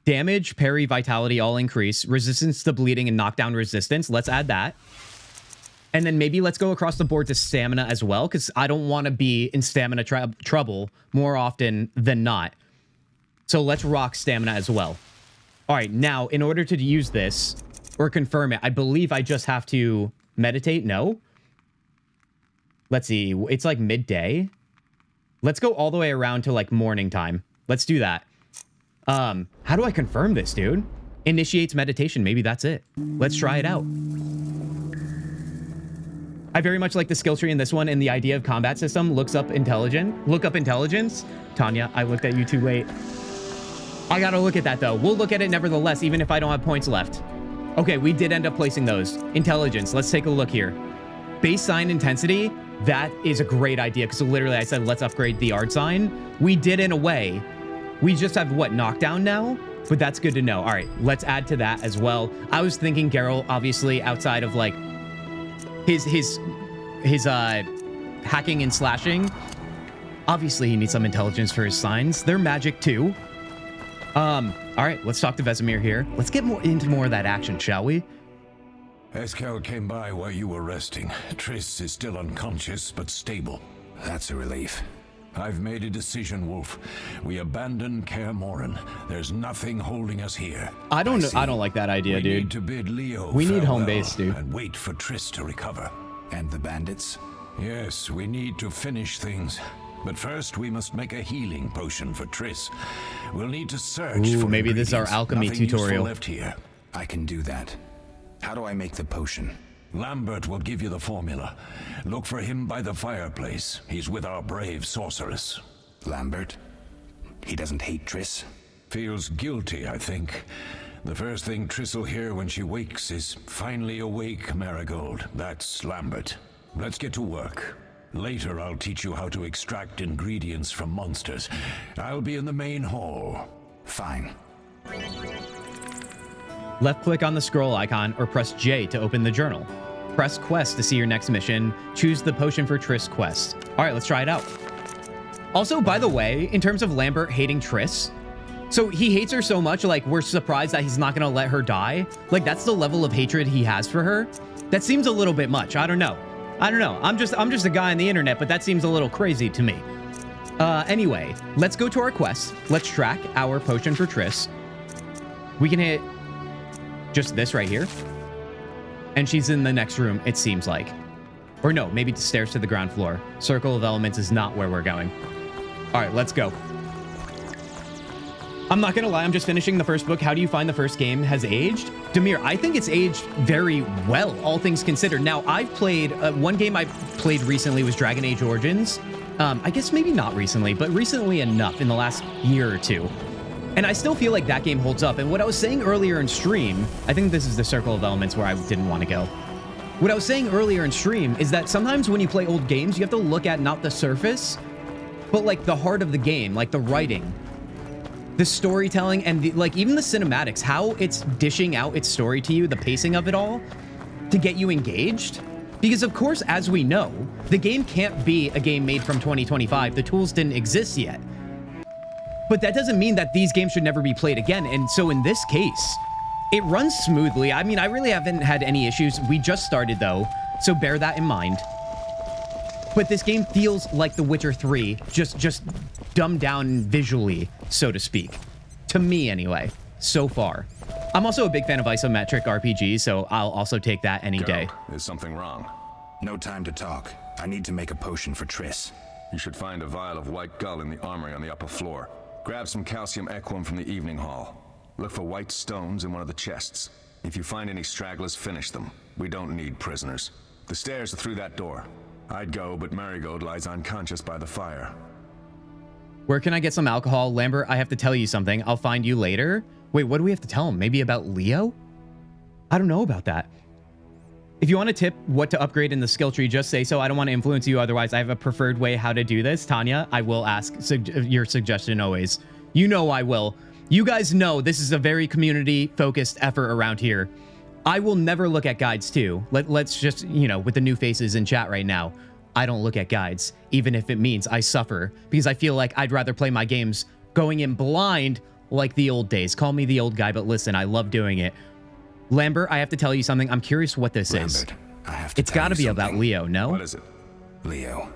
Damage, parry, vitality, all increase. Resistance to bleeding and knockdown resistance. Let's add that. And then maybe let's go across the board to stamina as well, because I don't want to be in stamina trouble more often than not. So let's rock stamina as well. All right, now, in order to use this, or confirm it, I believe I just have to meditate. No? Let's see. It's like midday. Let's go all the way around to like morning time. Let's do that. How do I confirm this, dude? Initiates meditation. Maybe that's it. Let's try it out. I very much like the skill tree in this one, and the idea of combat system looks up intelligent. Look up intelligence. Tanya, I looked at you too late. I gotta look at that though. We'll look at it nevertheless, even if I don't have points left. Okay, we did end up placing those. Intelligence. Let's take a look here. Base sign intensity. That is a great idea, because literally I said let's upgrade the art sign. We did in a way. We just have, what, knockdown now? But that's good to know. All right, let's add to that as well. I was thinking Geralt, obviously, outside of, like, his hacking and slashing. Obviously, he needs some intelligence for his signs. They're magic, too. All right, let's talk to Vesemir here. Let's get into more of that action, shall we? Eskel came by while you were resting. Triss is still unconscious, but stable. That's a relief. I've made a decision, Wolf. We abandon Kaer Morhen. There's nothing holding us here. I don't like that idea, dude. We need to bid Leo We need home farewell base, dude. And wait for Triss to recover. And the bandits? Yes, we need to finish things. But first, we must make a healing potion for Triss. We'll need to search for maybe this is our ingredients. alchemy Nothing useful tutorial. left here. I can do that. How do I make the potion? Lambert will give you the formula. Look for him by the fireplace. He's with our brave sorceress. Lambert? He doesn't hate Triss? Feels guilty, I think. The first thing Triss will hear when she wakes is, "Finally awake, Marigold." That's Lambert. Let's get to work. Later, I'll teach you how to extract ingredients from monsters. I'll be in the main hall. Fine. Left click on the scroll icon or press J to open the journal. Press quest to see your next mission. Choose the potion for Triss quest. All right, let's try it out. Also, by the way, in terms of Lambert hating Triss, so he hates her so much, like, we're surprised that he's not gonna let her die. Like, that's the level of hatred he has for her. That seems a little bit much. I don't know. I'm just a guy on the internet, but that seems a little crazy to me. Anyway, let's go to our quest. Let's track our potion for Triss. We can hit just this right here. And she's in the next room, it seems like. Or no, maybe the stairs to the ground floor. Circle of Elements is not where we're going. All right, let's go. I'm not gonna lie, I'm just finishing the first book. How do you find the first game has aged? Demir, I think it's aged very well, all things considered. Now, I've played, one game I played recently was Dragon Age Origins. I guess maybe not recently, but recently enough in the last year or two. And I still feel like that game holds up. And what I was saying earlier in stream, I think this is the Circle of Elements where I didn't want to go. What I was saying earlier in stream is that sometimes when you play old games, you have to look at not the surface, but like the heart of the game, like the writing, the storytelling, and like even the cinematics, how it's dishing out its story to you, the pacing of it all, to get you engaged. Because of course, as we know, the game can't be a game made from 2025. The tools didn't exist yet. But that doesn't mean that these games should never be played again. And so in this case, it runs smoothly. I mean, I really haven't had any issues. We just started though, so bear that in mind. But this game feels like The Witcher 3, just dumbed down visually, so to speak. To me, anyway, so far. I'm also a big fan of isometric RPGs, so I'll also take that any day. Is something wrong? No time to talk. I need to make a potion for Triss. You should find a vial of white gull in the armory on the upper floor. Grab some calcium equum from the evening hall. Look for white stones in one of the chests. If you find any stragglers, finish them. We don't need prisoners. The stairs are through that door. I'd go, but Marigold lies unconscious by the fire. Where can I get some alcohol? Lambert, I have to tell you something. I'll find you later. Wait, what do we have to tell him? Maybe about Leo? I don't know about that. If you want a tip what to upgrade in the skill tree, just say so. I don't want to influence you. Otherwise, I have a preferred way how to do this. Tanya, I will ask your suggestion always. You know I will. You guys know this is a very community-focused effort around here. I will never look at guides too. Let's just, you know, with the new faces in chat right now, I don't look at guides, even if it means I suffer, because I feel like I'd rather play my games going in blind like the old days. Call me the old guy, but listen, I love doing it. Lambert, I have to tell you something. I'm curious what this is. I have to It's got to be about Leo, no? What is it? Leo.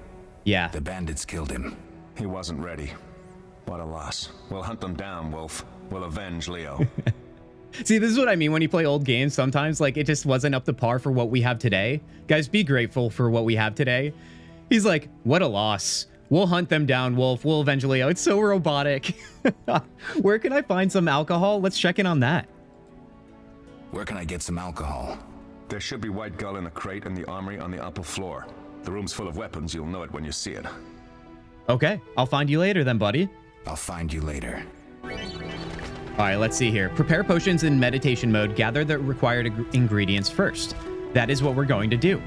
Yeah. The bandits killed him. He wasn't ready. What a loss. We'll hunt them down, Wolf. We'll avenge Leo. See, this is what I mean when you play old games. Sometimes, like, it just wasn't up to par for what we have today. Guys, be grateful for what we have today. He's like, what a loss. We'll hunt them down, Wolf. We'll avenge Leo. It's so robotic. Where can I find some alcohol? Let's check in on that. Where can I get some alcohol? There should be white gull in a crate in the armory on the upper floor. The room's full of weapons. You'll know it when you see it. Okay, I'll find you later then, buddy. I'll find you later. All right, let's see here. Prepare potions in meditation mode. Gather the required ingredients first. That is what we're going to do.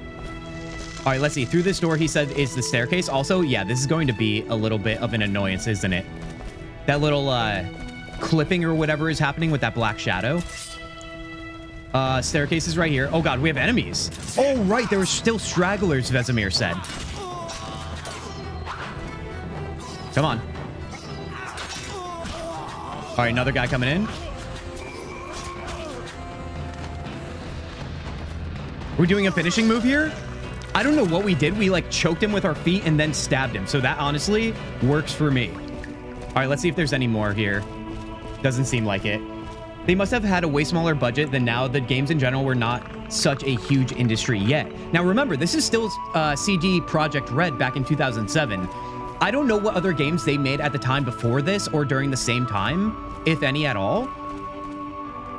All right, let's see. Through this door, he said, is the staircase. Also, yeah, this is going to be a little bit of an annoyance, isn't it? That little clipping or whatever is happening with that black shadow. Staircase is right here. Oh, God, we have enemies. Oh, right. There were still stragglers, Vesemir said. Come on. All right, another guy coming in. We're doing a finishing move here? I don't know what we did. We like choked him with our feet and then stabbed him. So that honestly works for me. All right, let's see if there's any more here. Doesn't seem like it. They must have had a way smaller budget than now. The games in general were not such a huge industry yet. Now remember, this is still CD Projekt Red back in 2007. I don't know what other games they made at the time before this or during the same time, if any at all.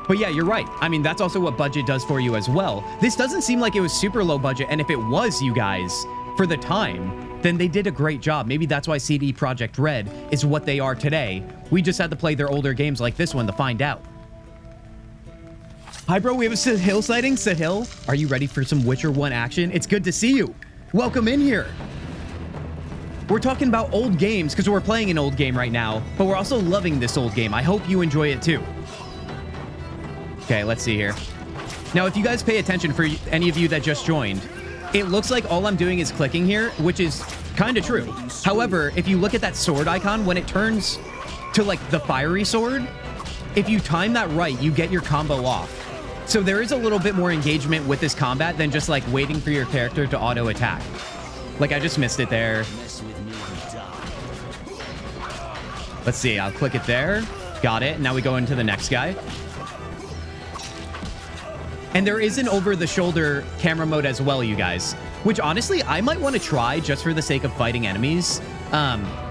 But yeah, you're right. I mean, that's also what budget does for you as well. This doesn't seem like it was super low budget, and if it was, you guys, for the time, then they did a great job. Maybe that's why CD Projekt Red is what they are today. We just had to play their older games like this one to find out. Hi, bro. We have a Sahil sighting. Sahil, are you ready for some Witcher 1 action? It's good to see you. Welcome in here. We're talking about old games because we're playing an old game right now, but we're also loving this old game. I hope you enjoy it too. Okay, let's see here. Now, if you guys pay attention, for any of you that just joined, it looks like all I'm doing is clicking here, which is kind of true. However, if you look at that sword icon, when it turns to like the fiery sword, if you time that right, you get your combo off. So there is a little bit more engagement with this combat than just like waiting for your character to auto attack. Like I just missed it there. Let's see, I'll click it there. Got it. Now we go into the next guy. And there is an over-the-shoulder camera mode as well, you guys, which honestly, I might want to try just for the sake of fighting enemies.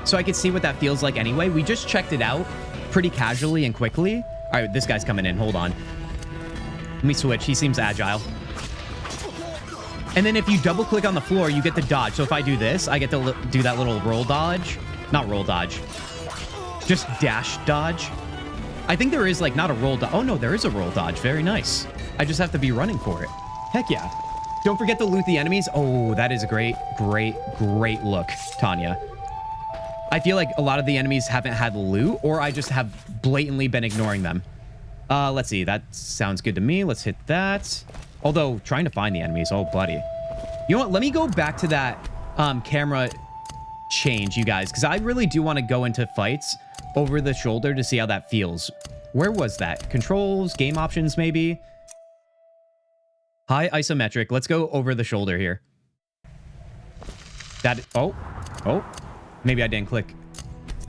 So I could see what that feels like anyway. We just checked it out pretty casually and quickly. All right, this guy's coming in. Hold on. Let me switch. He seems agile. And then if you double click on the floor, you get the dodge. So if I do this, I get to do that little roll dodge. Not roll dodge. Just dash dodge. I think there is like not a roll dodge. Oh no, there is a roll dodge. Very nice. I just have to be running for it. Heck yeah. Don't forget to loot the enemies. Oh, that is a great look, Tanya. I feel like a lot of the enemies haven't had loot, or I just have blatantly been ignoring them. Let's see. That sounds good to me. Let's hit that. Although, trying to find the enemies. Oh, buddy. You know what? Let me go back to that camera change, you guys, because I really do want to go into fights over the shoulder to see how that feels. Where was that? Controls, game options, maybe? High isometric. Let's go over the shoulder here. That... Oh. Maybe I didn't click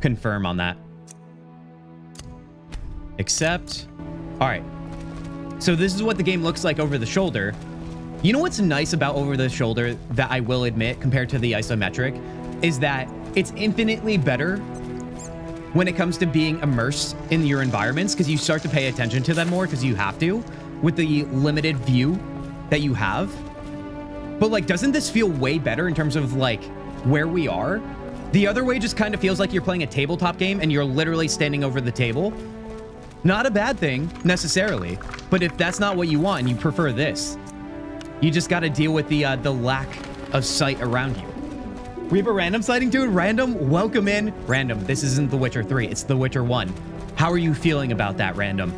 confirm on that. Accept. All right. So this is what the game looks like over the shoulder. You know what's nice about over the shoulder that I will admit compared to the isometric is that it's infinitely better when it comes to being immersed in your environments, because you start to pay attention to them more because you have to with the limited view that you have. But like, doesn't this feel way better in terms of like where we are? The other way just kind of feels like you're playing a tabletop game and you're literally standing over the table. Not a bad thing necessarily, but if that's not what you want and you prefer this, you just got to deal with the lack of sight around you. We have a random sighting, dude. Random, welcome in. Random, this isn't The Witcher 3, it's The Witcher 1. How are you feeling about that, Random?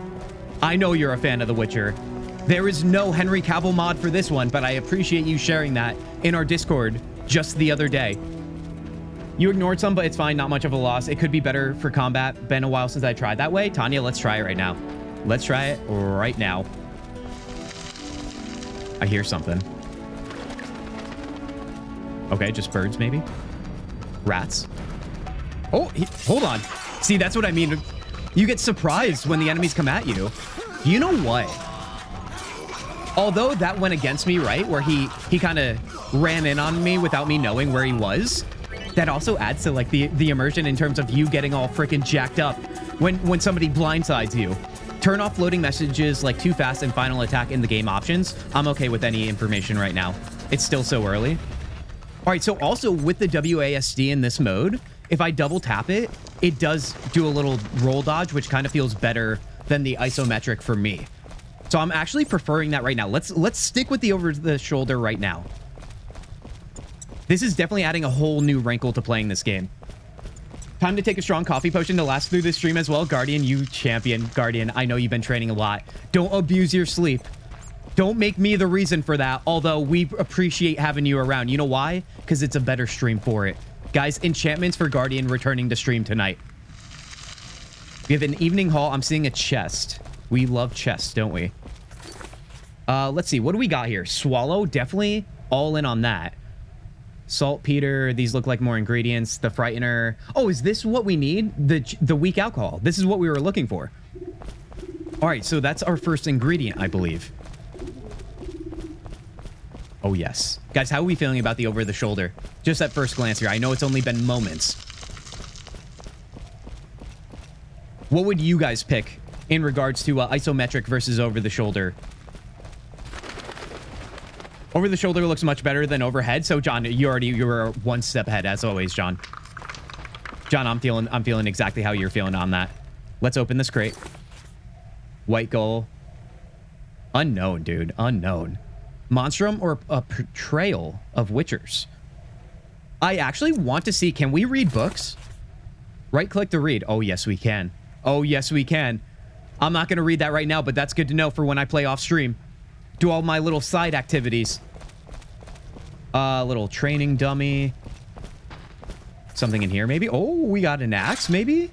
I know you're a fan of The Witcher. There is no Henry Cavill mod for this one, but I appreciate you sharing that in our Discord just the other day. You ignored some, but it's fine. Not much of a loss. It could be better for combat. Been a while since I tried that way. Tanya, let's try it right now. Let's try it right now. I hear something. Okay, just birds maybe. Rats. Oh, hold on. See, that's what I mean. You get surprised when the enemies come at you. You know what? Although that went against me, right? Where he kind of ran in on me without me knowing where he was. That also adds to like the immersion in terms of you getting all freaking jacked up when somebody blindsides you. Turn off floating messages like too fast and final attack in the game options. I'm okay with any information right now. It's still so early. All right, so also with the WASD in this mode, if I double tap it, it does do a little roll dodge, which kind of feels better than the isometric for me. So I'm actually preferring that right now. Let's stick with the over the shoulder right now. This is definitely adding a whole new wrinkle to playing this game. Time to take a strong coffee potion to last through this stream as well. Guardian, you champion. Guardian, I know you've been training a lot. Don't abuse your sleep. Don't make me the reason for that, although we appreciate having you around. You know why? Because it's a better stream for it. Guys, enchantments for Guardian returning to stream tonight. We have an evening hall. I'm seeing a chest. We love chests, don't we? Let's see. What do we got here? Swallow, definitely all in on that. Saltpeter, these look like more ingredients. The Frightener. Oh, is this what we need? The weak alcohol. This is what we were looking for. All right, so that's our first ingredient, I believe. Oh, yes. Guys, how are we feeling about the over-the-shoulder? Just at first glance here. I know it's only been moments. What would you guys pick in regards to isometric versus over-the-shoulder? Over-the-shoulder looks much better than overhead. So, John, you were one step ahead, as always, John. John, I'm feeling exactly how you're feeling on that. Let's open this crate. White goal. Unknown, dude. Unknown. Monstrum or a portrayal of Witchers? I actually want to see, can we read books? Right-click to read. Oh, yes, we can. Oh, yes, we can. I'm not going to read that right now, but that's good to know for when I play off stream. Do all my little side activities. Little training dummy. Something in here, maybe? Oh, we got an axe, maybe?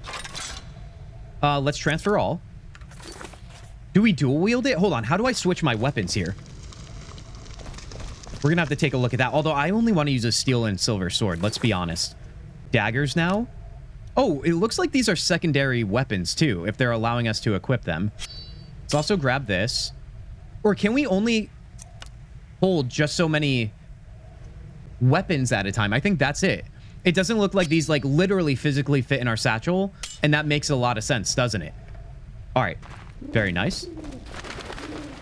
Let's transfer all. Do we dual wield it? Hold on, how do I switch my weapons here? We're gonna have to take a look at that. Although I only want to use a steel and silver sword, let's be honest. Daggers now? Oh, it looks like these are secondary weapons too, if they're allowing us to equip them. Let's also grab this. Or can we only hold just so many weapons at a time? I think that's it. It doesn't look like these like literally physically fit in our satchel, and that makes a lot of sense, doesn't it? All right, very nice.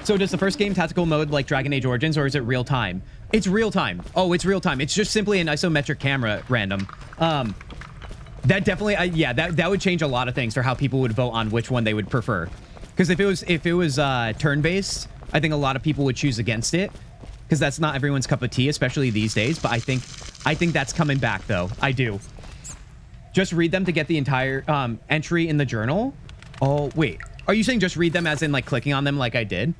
So does the first game tactical mode like Dragon Age Origins, or is it real time? It's real time. Oh, it's real time. It's just simply an isometric camera random. That definitely, yeah, that would change a lot of things for how people would vote on which one they would prefer. Because if it was turn-based, I think a lot of people would choose against it, because that's not everyone's cup of tea, especially these days. But I think that's coming back though. I do. Just read them to get the entire entry in the journal. Oh wait, are you saying just read them as in like clicking on them like I did?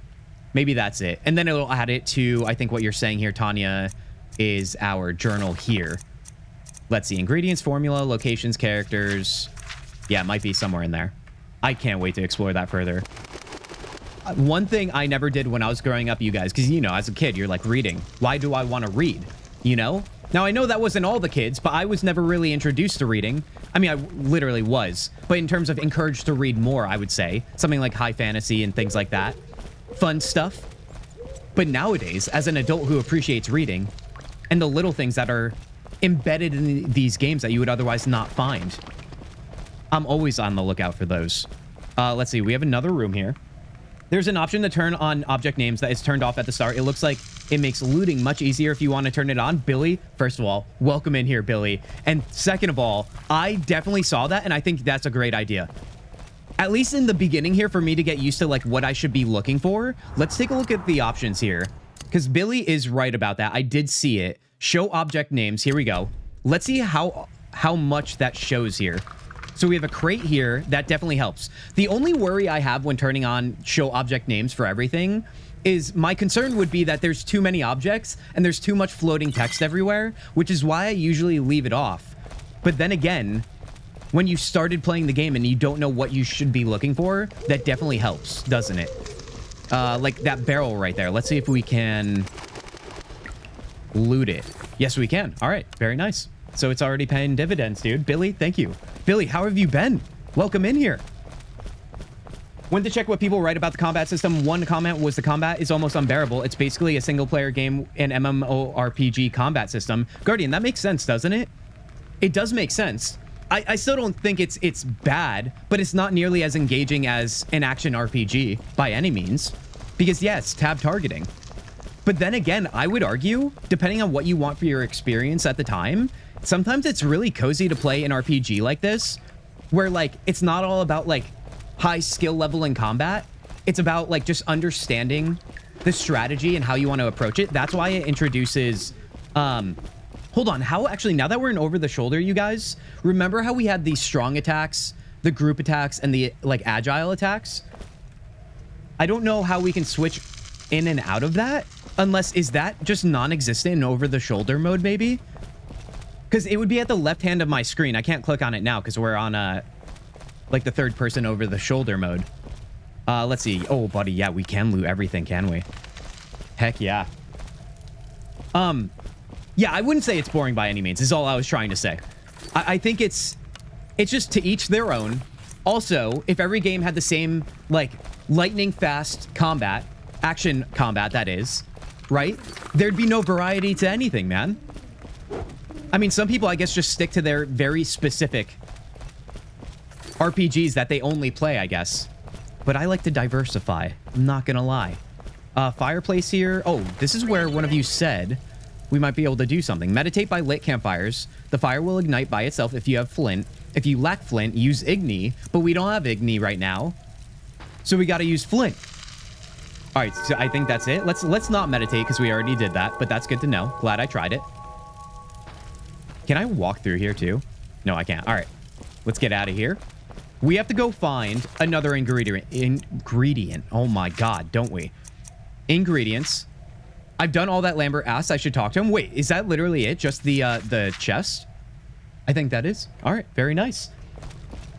Maybe that's it. And then it'll add it to, I think what you're saying here, Tanya, is our journal here. Let's see. Ingredients, formula, locations, characters. Yeah, it might be somewhere in there. I can't wait to explore that further. One thing I never did when I was growing up, you guys, because, you know, as a kid, you're like reading. Why do I want to read? You know? Now, I know that wasn't all the kids, but I was never really introduced to reading. I mean, I literally was. But in terms of encouraged to read more, I would say. Something like high fantasy and things like that. Fun stuff. But nowadays, as an adult who appreciates reading and the little things that are embedded in these games that you would otherwise not find, I'm always on the lookout for those. Let's see. We have another room here. There's an option to turn on object names that is turned off at the start. It looks like it makes looting much easier if you want to turn it on. Billy, first of all, welcome in here, Billy. And second of all, I definitely saw that, and I think that's a great idea. At least in the beginning here, for me to get used to like what I should be looking for. Let's take a look at the options here, because Billy is right about that. I did see it. Show object names. Here we go. Let's see how much that shows here. So we have a crate here. That definitely helps. The only worry I have when turning on show object names for everything is my concern would be that there's too many objects and there's too much floating text everywhere, which is why I usually leave it off. But then again, when you started playing the game and you don't know what you should be looking for, that definitely helps, doesn't it? Like that barrel right there. Let's see if we can loot it. Yes, we can. All right, very nice. So it's already paying dividends, dude. Billy, thank you. Billy, how have you been? Welcome in here. Went to check what people write about the combat system. One comment was the combat is almost unbearable. It's basically a single-player game and MMORPG combat system. Guardian, that makes sense, doesn't it? It does make sense. I still don't think it's bad, but it's not nearly as engaging as an action RPG by any means. Because yes, tab targeting. But then again, I would argue, depending on what you want for your experience at the time, sometimes it's really cozy to play an RPG like this, where like it's not all about like high skill level in combat. It's about like just understanding the strategy and how you want to approach it. That's why it introduces hold on, how actually, now that we're in over the shoulder, you guys, remember how we had the strong attacks, the group attacks, and the like agile attacks? I don't know how we can switch in and out of that, unless is that just non-existent in over the shoulder mode maybe? Because it would be at the left hand of my screen. I can't click on it now because we're on like the third person over the shoulder mode. Let's see. Oh, buddy, yeah, we can loot everything, can we? Heck yeah. Yeah, I wouldn't say it's boring by any means, is all I was trying to say. I think it's just to each their own. Also, if every game had the same, like, lightning fast combat, action combat, that is, right? There'd be no variety to anything, man. I mean, some people, I guess, just stick to their very specific RPGs that they only play, I guess. But I like to diversify. I'm not gonna lie. Fireplace here. Oh, this is where one of you said we might be able to do something. Meditate by lit campfires. The fire will ignite by itself if you have flint. If you lack flint, use igni. But we don't have igni right now. So we gotta use flint. All right, so I think that's it. Let's not meditate because we already did that. But that's good to know. Glad I tried it. Can I walk through here too? No, I can't. All right, let's get out of here. We have to go find another ingredient. Oh my God, don't we? Ingredients. I've done all that Lambert asked. I should talk to him. Wait, is that literally it? Just the chest? I think that is. All right, very nice.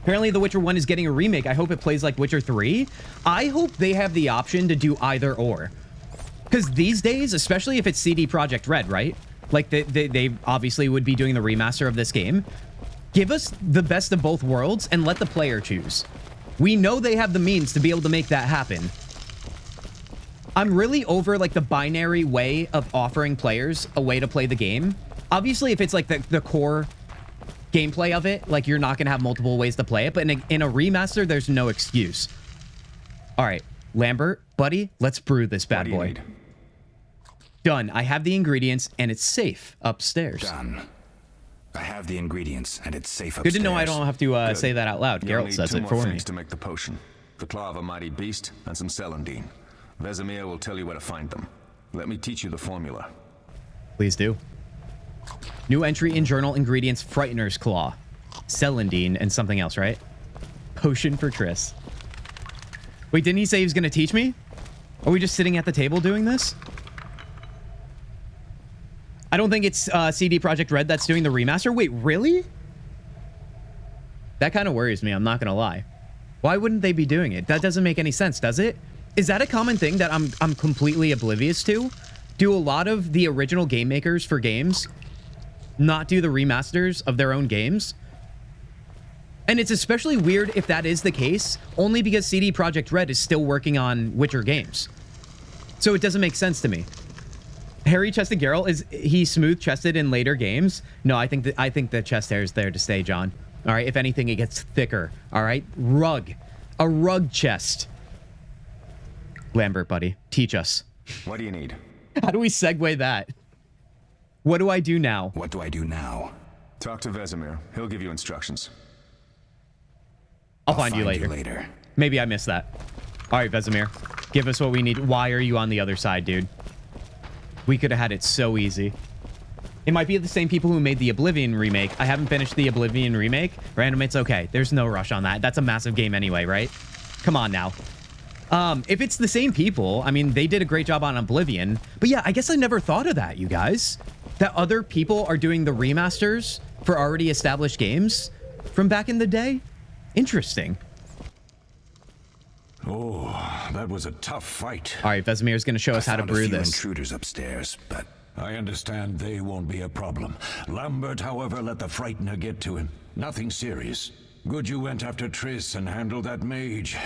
Apparently, The Witcher 1 is getting a remake. I hope it plays like Witcher 3. I hope they have the option to do either or. Because these days, especially if it's CD Projekt Red, right? Like, they obviously would be doing the remaster of this game. Give us the best of both worlds and let the player choose. We know they have the means to be able to make that happen. I'm really over, like, the binary way of offering players a way to play the game. Obviously, if it's, like, the core gameplay of it, like, you're not going to have multiple ways to play it. But in a remaster, there's no excuse. All right, Lambert, buddy, let's brew this bad boy. Need? Done. I have the ingredients, and it's safe upstairs. Done. I have the ingredients, and it's safe Good upstairs. to know I don't have to say that out loud. You'll Geralt need says two it more for me. things to make the potion. The claw of a mighty beast and some celandine. Vesemir will tell you where to find them. Let me teach you the formula. Please do. New entry in journal ingredients: Frightener's Claw, celandine, and something else, right? Potion for Triss. Wait, didn't he say he was going to teach me? Are we just sitting at the table doing this? I don't think it's CD Projekt Red that's doing the remaster. Wait, really? That kind of worries me, I'm not going to lie. Why wouldn't they be doing it? That doesn't make any sense, does it? Is that a common thing that I'm completely oblivious to? Do a lot of the original game makers for games not do the remasters of their own games? And it's especially weird if that is the case, only because CD Projekt Red is still working on Witcher games. So it doesn't make sense to me. Hairy-chested Geralt, is he smooth-chested in later games? No, I think the chest hair is there to stay, John. All right, if anything, it gets thicker. All right, rug. A rug chest. Lambert, buddy, teach us. What do you need? How do we segue that? What do I do now? What do I do now? Talk to Vesemir. He'll give you instructions. I'll find you later. Maybe I missed that. All right, Vesemir, give us what we need. Why are you on the other side, dude? We could have had it so easy. It might be the same people who made the Oblivion remake. I haven't finished the Oblivion remake. Random, it's okay. There's no rush on that. That's a massive game anyway, right? Come on now. If it's the same people, I mean, they did a great job on Oblivion. But yeah, I guess I never thought of that, you guys. That other people are doing the remasters for already established games from back in the day. Interesting. Oh, that was a tough fight. All right, Vesemir's going to show us how to brew this. Intruders upstairs, but I understand they won't be a problem. Lambert, however, let the Frightener get to him. Nothing serious. Good you went after Triss and handled that mage.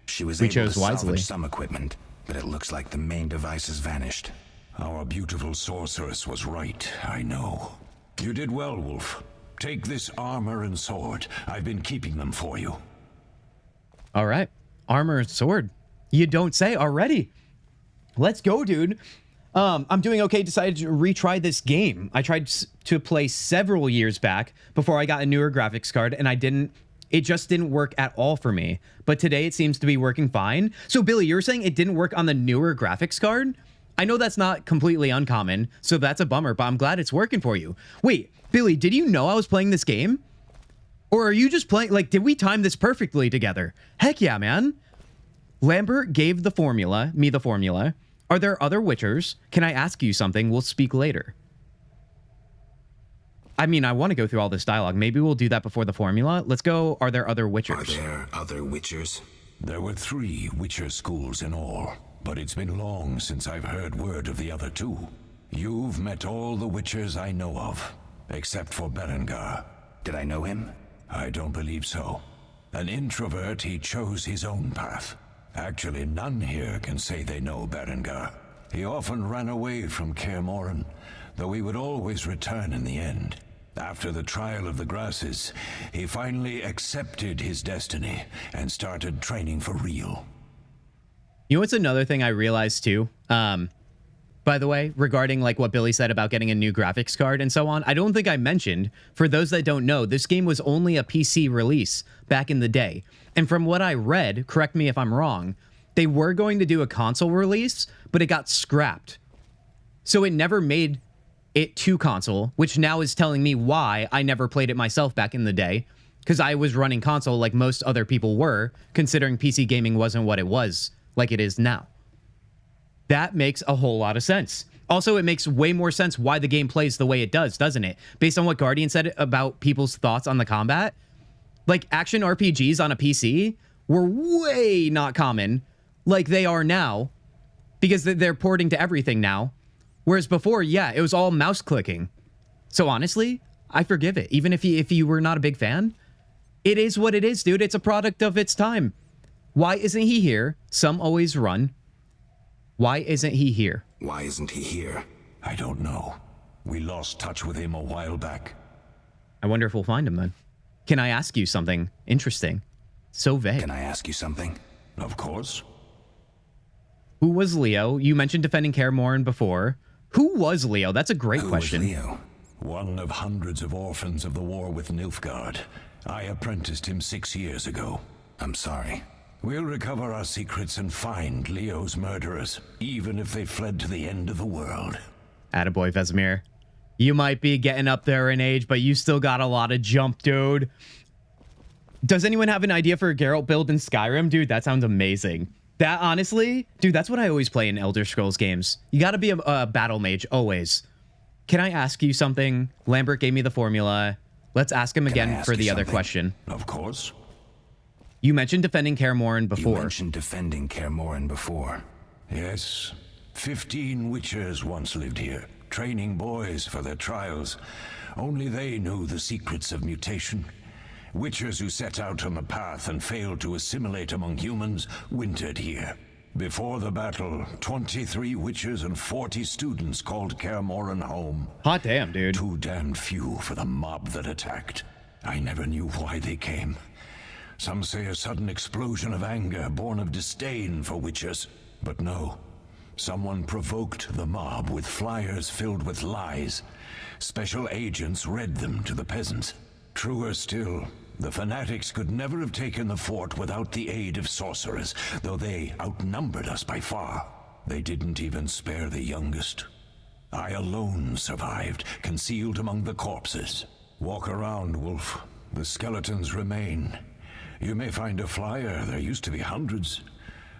She was We able chose to wisely. salvage some equipment, but it looks like the main device has vanished. Our beautiful sorceress was right, I know. You did well, Wolf. Take this armor and sword. I've been keeping them for you. All right. Armor and sword. You don't say already. Let's go, dude. I'm doing okay. Decided to retry this game. I tried to play several years back before I got a newer graphics card, and it just didn't work at all for me. But today it seems to be working fine. So Billy, you're saying it didn't work on the newer graphics card? I know that's not completely uncommon, so that's a bummer, but I'm glad it's working for you. Wait, Billy, did you know I was playing this game? Or are you just playing, like, did we time this perfectly together? Heck yeah, man. Lambert gave me the formula. Are there other Witchers? Can I ask you something? We'll speak later. I mean, I want to go through all this dialogue. Maybe we'll do that before the formula. Let's go. Are there other Witchers? Are there other Witchers? There were 3 Witcher schools in all, but it's been long since I've heard word of the other 2. You've met all the Witchers I know of, except for Berengar. Did I know him? I don't believe so. An introvert, he chose his own path. Actually, none here can say they know Berengar. He often ran away from Kaer Morhen, though he would always return in the end. After the trial of the grasses, he finally accepted his destiny and started training for real. You know what's another thing I realized too? By the way, regarding like what Billy said about getting a new graphics card and so on, I don't think I mentioned, for those that don't know, this game was only a PC release back in the day. And from what I read, correct me if I'm wrong, they were going to do a console release, but it got scrapped. So it never made it to console, which now is telling me why I never played it myself back in the day, because I was running console like most other people were, considering PC gaming wasn't what it was like it is now. That makes a whole lot of sense. Also, it makes way more sense why the game plays the way it does, doesn't it? Based on what Guardian said about people's thoughts on the combat, like action RPGs on a PC were way not common like they are now, because they're porting to everything now. Whereas before, yeah, it was all mouse clicking. So honestly, I forgive it. Even if you were not a big fan, it is what it is, dude. It's a product of its time. Why isn't he here? Some always run. Why isn't he here? Why isn't he here? I don't know. We lost touch with him a while back. I wonder if we'll find him then. Can I ask you something interesting? So vague. Can I ask you something? Of course. Who was Leo? You mentioned defending Kaer Morhen before. Who was Leo? That's a great question. Who was Leo? One of hundreds of orphans of the war with Nilfgaard. I apprenticed him 6 years ago. I'm sorry. We'll recover our secrets and find Leo's murderers, even if they fled to the end of the world. Attaboy, Vesemir. You might be getting up there in age, but you still got a lot of jump, dude. Does anyone have an idea for a Geralt build in Skyrim? Dude, that sounds amazing. That, honestly, dude, that's what I always play in Elder Scrolls games. You gotta be a battle mage, always. Can I ask you something? Lambert gave me the formula. Let's ask him again for the other question. Of course. You mentioned defending Kaer Morhen before. You mentioned defending Kaer Morhen before. Yes. 15 witchers once lived here, training boys for their trials. Only they knew the secrets of mutation. Witchers who set out on the path and failed to assimilate among humans wintered here. Before the battle, 23 witchers and 40 students called Kaer Morhen home. Hot damn, dude. Too damned few for the mob that attacked. I never knew why they came. Some say a sudden explosion of anger born of disdain for witchers. But no. Someone provoked the mob with flyers filled with lies. Special agents read them to the peasants. Truer still, the fanatics could never have taken the fort without the aid of sorcerers, though they outnumbered us by far. They didn't even spare the youngest. I alone survived, concealed among the corpses. Walk around, Wolf. The skeletons remain. You may find a flyer, there used to be hundreds.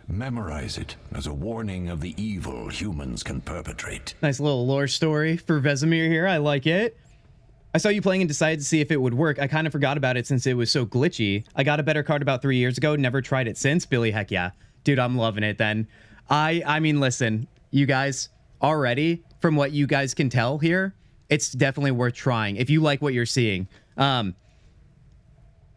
Memorize it as a warning of the evil humans can perpetrate. Nice little lore story for Vesemir here. I like it. I saw you playing and decided to see if it would work. I kind of forgot about it since it was so glitchy. I got a better card about 3 years ago. Never tried it since. Billy, heck yeah. Dude, I'm loving it then. I mean, listen, you guys, already, from what you guys can tell here, it's definitely worth trying if you like what you're seeing. I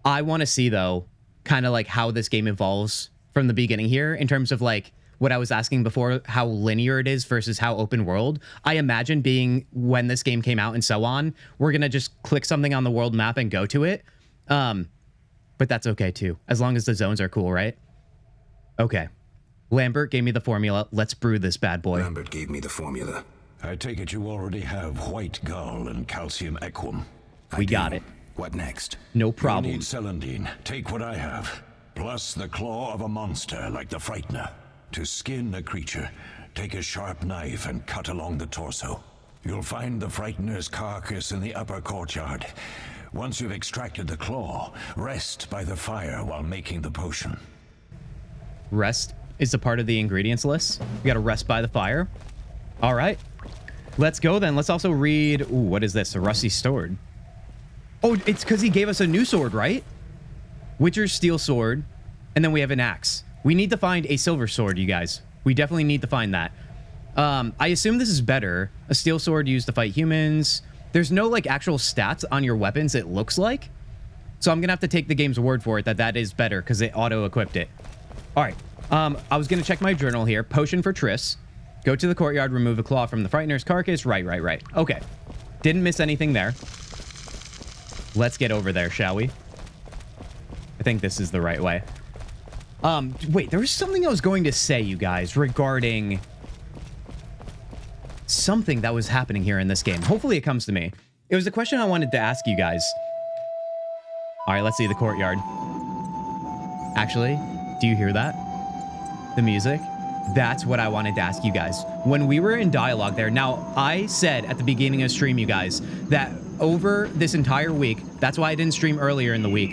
want to see, though, kind of like how this game evolves from the beginning here in terms of like what I was asking before, how linear it is versus how open world. I imagine being when this game came out and so on, we're going to just click something on the world map and go to it. But that's okay too, as long as the zones are cool, right? Okay. Lambert gave me the formula. Let's brew this bad boy. Lambert gave me the formula. I take it you already have white gall and calcium equum. We got it. What next? No problem. You need celandine. Take what I have. Plus the claw of a monster like the Frightener. To skin a creature, take a sharp knife and cut along the torso. You'll find the Frightener's carcass in the upper courtyard. Once you've extracted the claw, rest by the fire while making the potion. Rest is a part of the ingredients list. We gotta rest by the fire. All right. Let's go then. Let's also read... Ooh, what is this? A rusty sword. Oh, it's because he gave us a new sword, right? Witcher's steel sword. And then we have an axe. We need to find a silver sword, you guys. We definitely need to find that. I assume this is better. A steel sword used to fight humans. There's no, like, actual stats on your weapons, it looks like. So I'm going to have to take the game's word for it that that is better because it auto-equipped it. All right. I was going to check my journal here. Potion for Triss. Go to the courtyard, remove a claw from the Frightener's carcass. Right. Okay. Didn't miss anything there. Let's get over there, shall we? I think this is the right way. Wait, there was something I was going to say, you guys, regarding something that was happening here in this game. Hopefully it comes to me. It was a question I wanted to ask you guys. All right, let's see the courtyard. Actually, do you hear that? The music? That's what I wanted to ask you guys. When we were in dialogue there, now I said at the beginning of stream, you guys, that over this entire week, that's why I didn't stream earlier in the week,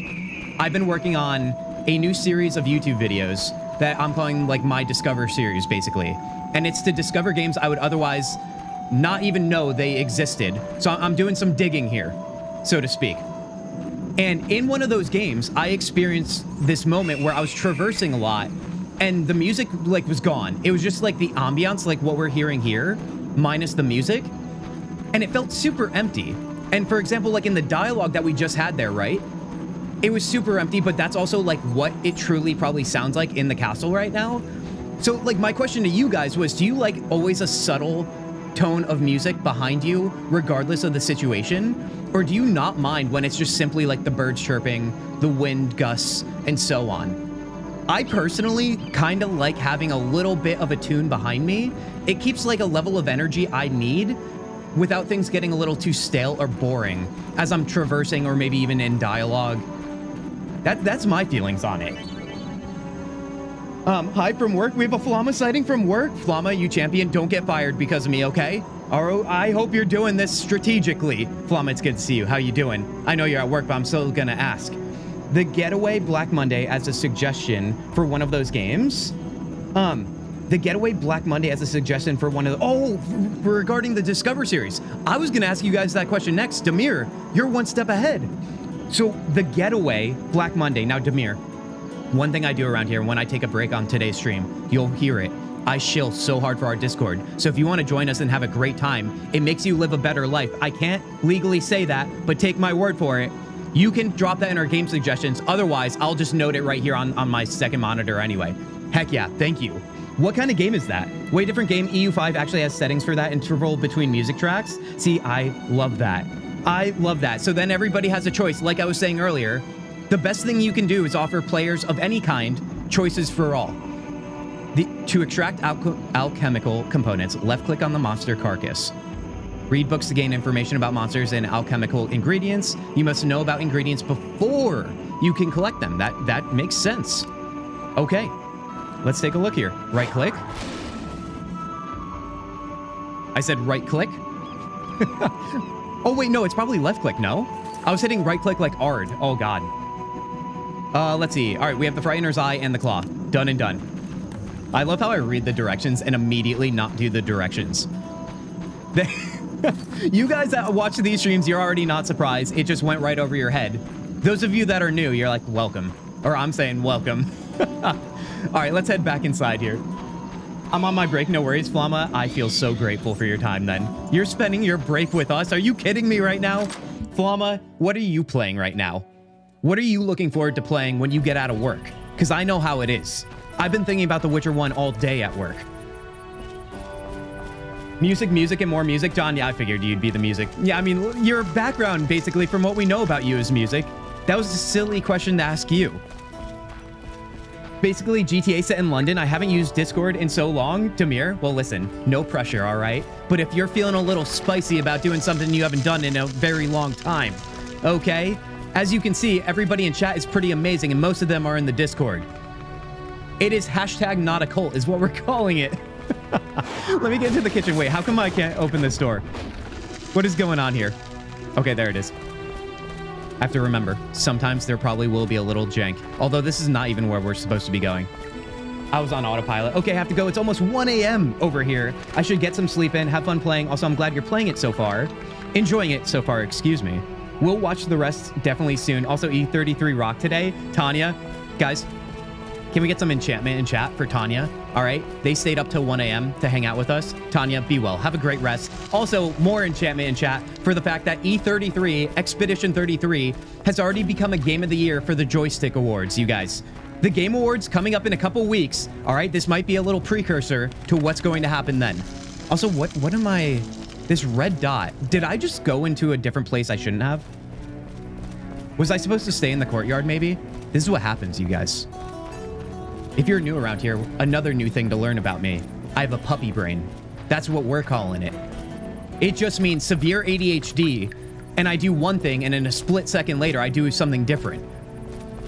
I've been working on a new series of YouTube videos that I'm calling like my Discover series, basically. And it's to discover games I would otherwise not even know they existed. So I'm doing some digging here, so to speak. And in one of those games, I experienced this moment where I was traversing a lot and the music like was gone. It was just like the ambiance, like what we're hearing here, minus the music. And it felt super empty. And for example, like in the dialogue that we just had there, right? It was super empty, but that's also like what it truly probably sounds like in the castle right now. So like my question to you guys was, do you like always a subtle tone of music behind you, regardless of the situation? Or do you not mind when it's just simply like the birds chirping, the wind gusts, and so on? I personally kind of like having a little bit of a tune behind me. It keeps like a level of energy I need without things getting a little too stale or boring as I'm traversing or maybe even in dialogue. That's my feelings on it. Hi from work. We have a Flama sighting from work. Flama, you champion, don't get fired because of me, okay? I hope you're doing this strategically. Flama, it's good to see you. How you doing? I know you're at work, but I'm still gonna ask. The Getaway Black Monday as a suggestion for one of those games. The Getaway Black Monday as a suggestion for one of the... Oh, regarding the Discover series. I was gonna ask you guys that question next. Demir, you're one step ahead. So the Getaway Black Monday. Now, Demir, one thing I do around here when I take a break on today's stream, you'll hear it. I shill so hard for our Discord. So if you want to join us and have a great time, it makes you live a better life. I can't legally say that, but take my word for it. You can drop that in our game suggestions. Otherwise, I'll just note it right here on my second monitor anyway. Heck yeah, thank you. What kind of game is that? Way different game. EU5 actually has settings for that interval between music tracks. See, I love that. I love that. So then everybody has a choice. Like I was saying earlier, the best thing you can do is offer players of any kind choices for all. To extract alchemical components, left-click on the monster carcass. Read books to gain information about monsters and alchemical ingredients. You must know about ingredients before you can collect them. That makes sense. Okay, let's take a look here. Right-click. I said right-click. Oh, wait, no, it's probably left-click, no? I was hitting right-click like Ard. Oh, God. Let's see. All right, we have the Frightener's Eye and the Claw. Done and done. I love how I read the directions and immediately not do the directions. You guys that watch these streams, you're already not surprised. It just went right over your head. Those of you that are new, you're like, welcome. Or I'm saying welcome. All right, let's head back inside here. I'm on my break, no worries, Flama. I feel so grateful for your time then. You're spending your break with us. Are you kidding me right now? Flama, what are you playing right now? What are you looking forward to playing when you get out of work? Because I know how it is. I've been thinking about The Witcher 1 all day at work. Music, and more music. John, yeah, I figured you'd be the music. Yeah, I mean, your background, basically, from what we know about you is music. That was a silly question to ask you. Basically, GTA set in London. I haven't used Discord in so long. Demir, well, listen, no pressure, all right? But if you're feeling a little spicy about doing something you haven't done in a very long time, okay? As you can see, everybody in chat is pretty amazing, and most of them are in the Discord. It is hashtag not a cult is what we're calling it. Let me get into the kitchen. Wait, how come I can't open this door? What is going on here? Okay, there it is. I have to remember, sometimes there probably will be a little jank. Although this is not even where we're supposed to be going. I was on autopilot. Okay, I have to go. It's almost 1 a.m. over here. I should get some sleep in, have fun playing. Also, I'm glad you're playing it so far. Enjoying it so far, excuse me. We'll watch the rest definitely soon. Also, E33 Rock today. Tanya, guys, can we get some enchantment in chat for Tanya? All right, they stayed up till 1 a.m. to hang out with us. Tanya, be well. Have a great rest. Also, more enchantment in chat for the fact that E33, Expedition 33, has already become a Game of the Year for the Joystick Awards, you guys. The Game Awards coming up in a couple weeks. All right, this might be a little precursor to what's going to happen then. Also, what am I... This red dot. Did I just go into a different place I shouldn't have? Was I supposed to stay in the courtyard, maybe? This is what happens, you guys. If you're new around here, another new thing to learn about me. I have a puppy brain. That's what we're calling it. It just means severe ADHD, and I do one thing, and in a split second later, I do something different.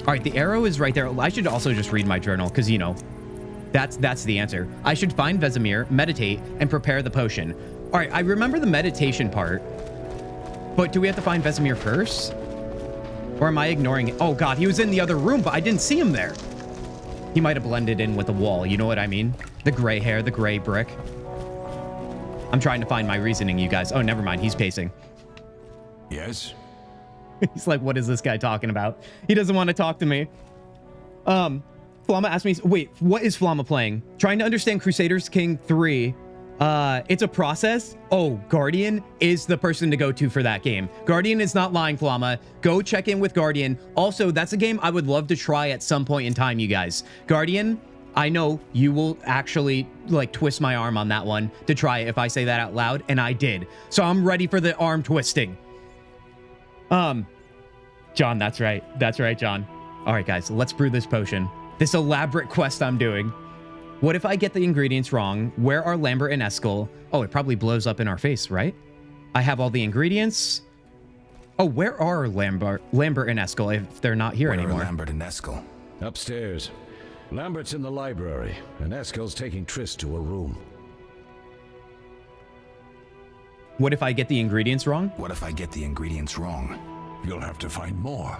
All right, the arrow is right there. I should also just read my journal, because, you know, that's the answer. I should find Vesemir, meditate, and prepare the potion. All right, I remember the meditation part, but do we have to find Vesemir first? Or am I ignoring it? Oh, God, he was in the other room, but I didn't see him there. He might have blended in with the wall. You know what I mean? The gray hair, the gray brick. I'm trying to find my reasoning, you guys. Oh, never mind. He's pacing. Yes? He's like, what is this guy talking about? He doesn't want to talk to me. Flamma asked me, wait, what is Flamma playing? Trying to understand Crusaders King 3. It's a process. Oh, Guardian is the person to go to for that game. Guardian is not lying, Flamma. Go check in with Guardian. Also, that's a game I would love to try at some point in time, you guys. Guardian, I know you will actually, like, twist my arm on that one to try it if I say that out loud, and I did. So I'm ready for the arm twisting. John, that's right. That's right, John. All right, guys, let's brew this potion. This elaborate quest I'm doing. What if I get the ingredients wrong? Where are Lambert and Eskel? Oh, it probably blows up in our face, right? I have all the ingredients. Oh, where are Lambert and Eskel if they're not here anymore? Where are Lambert and Eskel? Upstairs. Lambert's in the library, and Eskel's taking Triss to a room. What if I get the ingredients wrong? What if I get the ingredients wrong? You'll have to find more.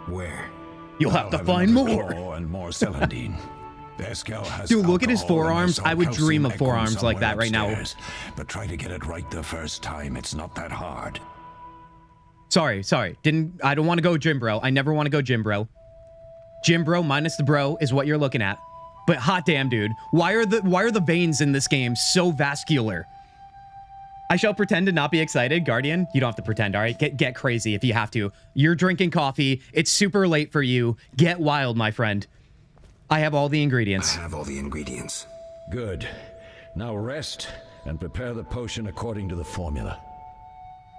Where? You'll have to find more. And more celandine. Eskel has Dude, look at his alcohol and forearms. I would dream of calcium forearms like that right now. upstairs. But try to get it right the first time. It's not that hard. Sorry. I don't want to go gym bro. I never want to go gym bro. Gym bro minus the bro is what you're looking at. But hot damn, dude. Why are the veins in this game so vascular? I shall pretend to not be excited. Guardian, you don't have to pretend, all right? Get crazy if you have to. You're drinking coffee. It's super late for you. Get wild, my friend. I have all the ingredients. I have all the ingredients. Good. Now rest and prepare the potion according to the formula.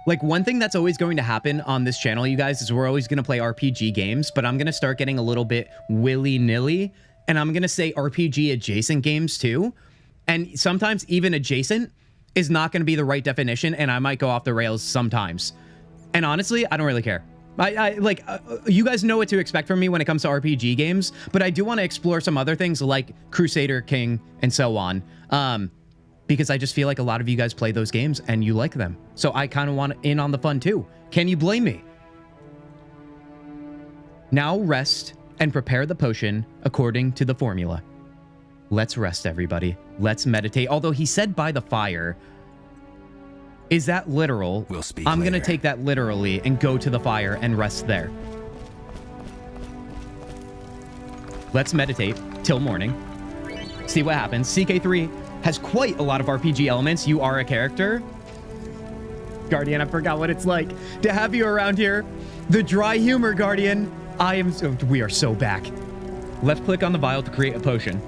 Like, one thing that's always going to happen on this channel, you guys, is we're always going to play RPG games, but I'm going to start getting a little bit willy-nilly, and I'm going to say RPG adjacent games too. And sometimes even adjacent is not going to be the right definition, and I might go off the rails sometimes. And honestly, I don't really care. You guys know what to expect from me when it comes to RPG games, but I do want to explore some other things like Crusader King and so on. Because I just feel like a lot of you guys play those games and you like them. So I kind of want in on the fun too. Can you blame me? Now rest and prepare the potion according to the formula. Let's rest, everybody. Let's meditate. Although he said by the fire. Is that literal? We'll speak I'm later. going to take that literally and go to the fire and rest there. Let's meditate till morning. See what happens. CK3 has quite a lot of RPG elements. You are a character. Guardian, I forgot what it's like to have you around here. The dry humor, Guardian. We are so back. Left click on the vial to create a potion.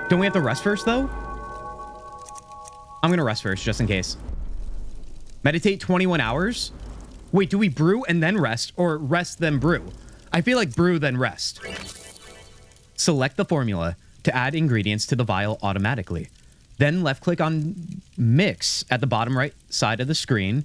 Don't we have to rest first, though? I'm going to rest first, just in case. Meditate 21 hours? Wait, do we brew and then rest, or rest then brew? I feel like brew then rest. Select the formula to add ingredients to the vial automatically. Then left-click on Mix at the bottom right side of the screen.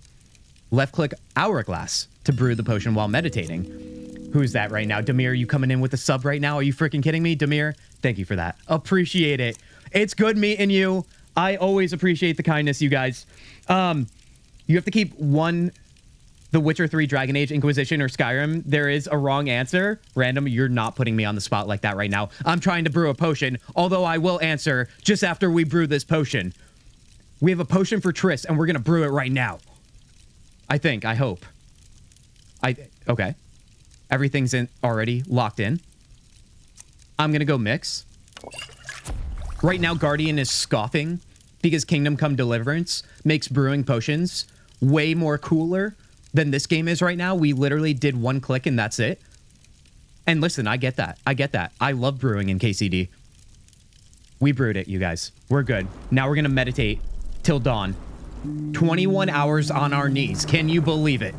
Left-click Hourglass to brew the potion while meditating. Who's that right now? Demir, you coming in with a sub right now? Are you freaking kidding me? Demir, thank you for that. Appreciate it. It's good meeting you. I always appreciate the kindness, you guys. You have to keep one... The Witcher 3, Dragon Age, Inquisition, or Skyrim. There is a wrong answer. Random, you're not putting me on the spot like that right now. I'm trying to brew a potion, although I will answer just after we brew this potion. We have a potion for Triss, and we're going to brew it right now. I think. I hope. Okay. Everything's already locked in. I'm going to go mix. Right now, Guardian is scoffing because Kingdom Come Deliverance makes brewing potions way more cooler than this game is right now. We literally did one click and that's it. And listen, I get that. I get that. I love brewing in KCD. We brewed it, you guys. We're good. Now we're going to meditate till dawn. 21 hours on our knees. Can you believe it?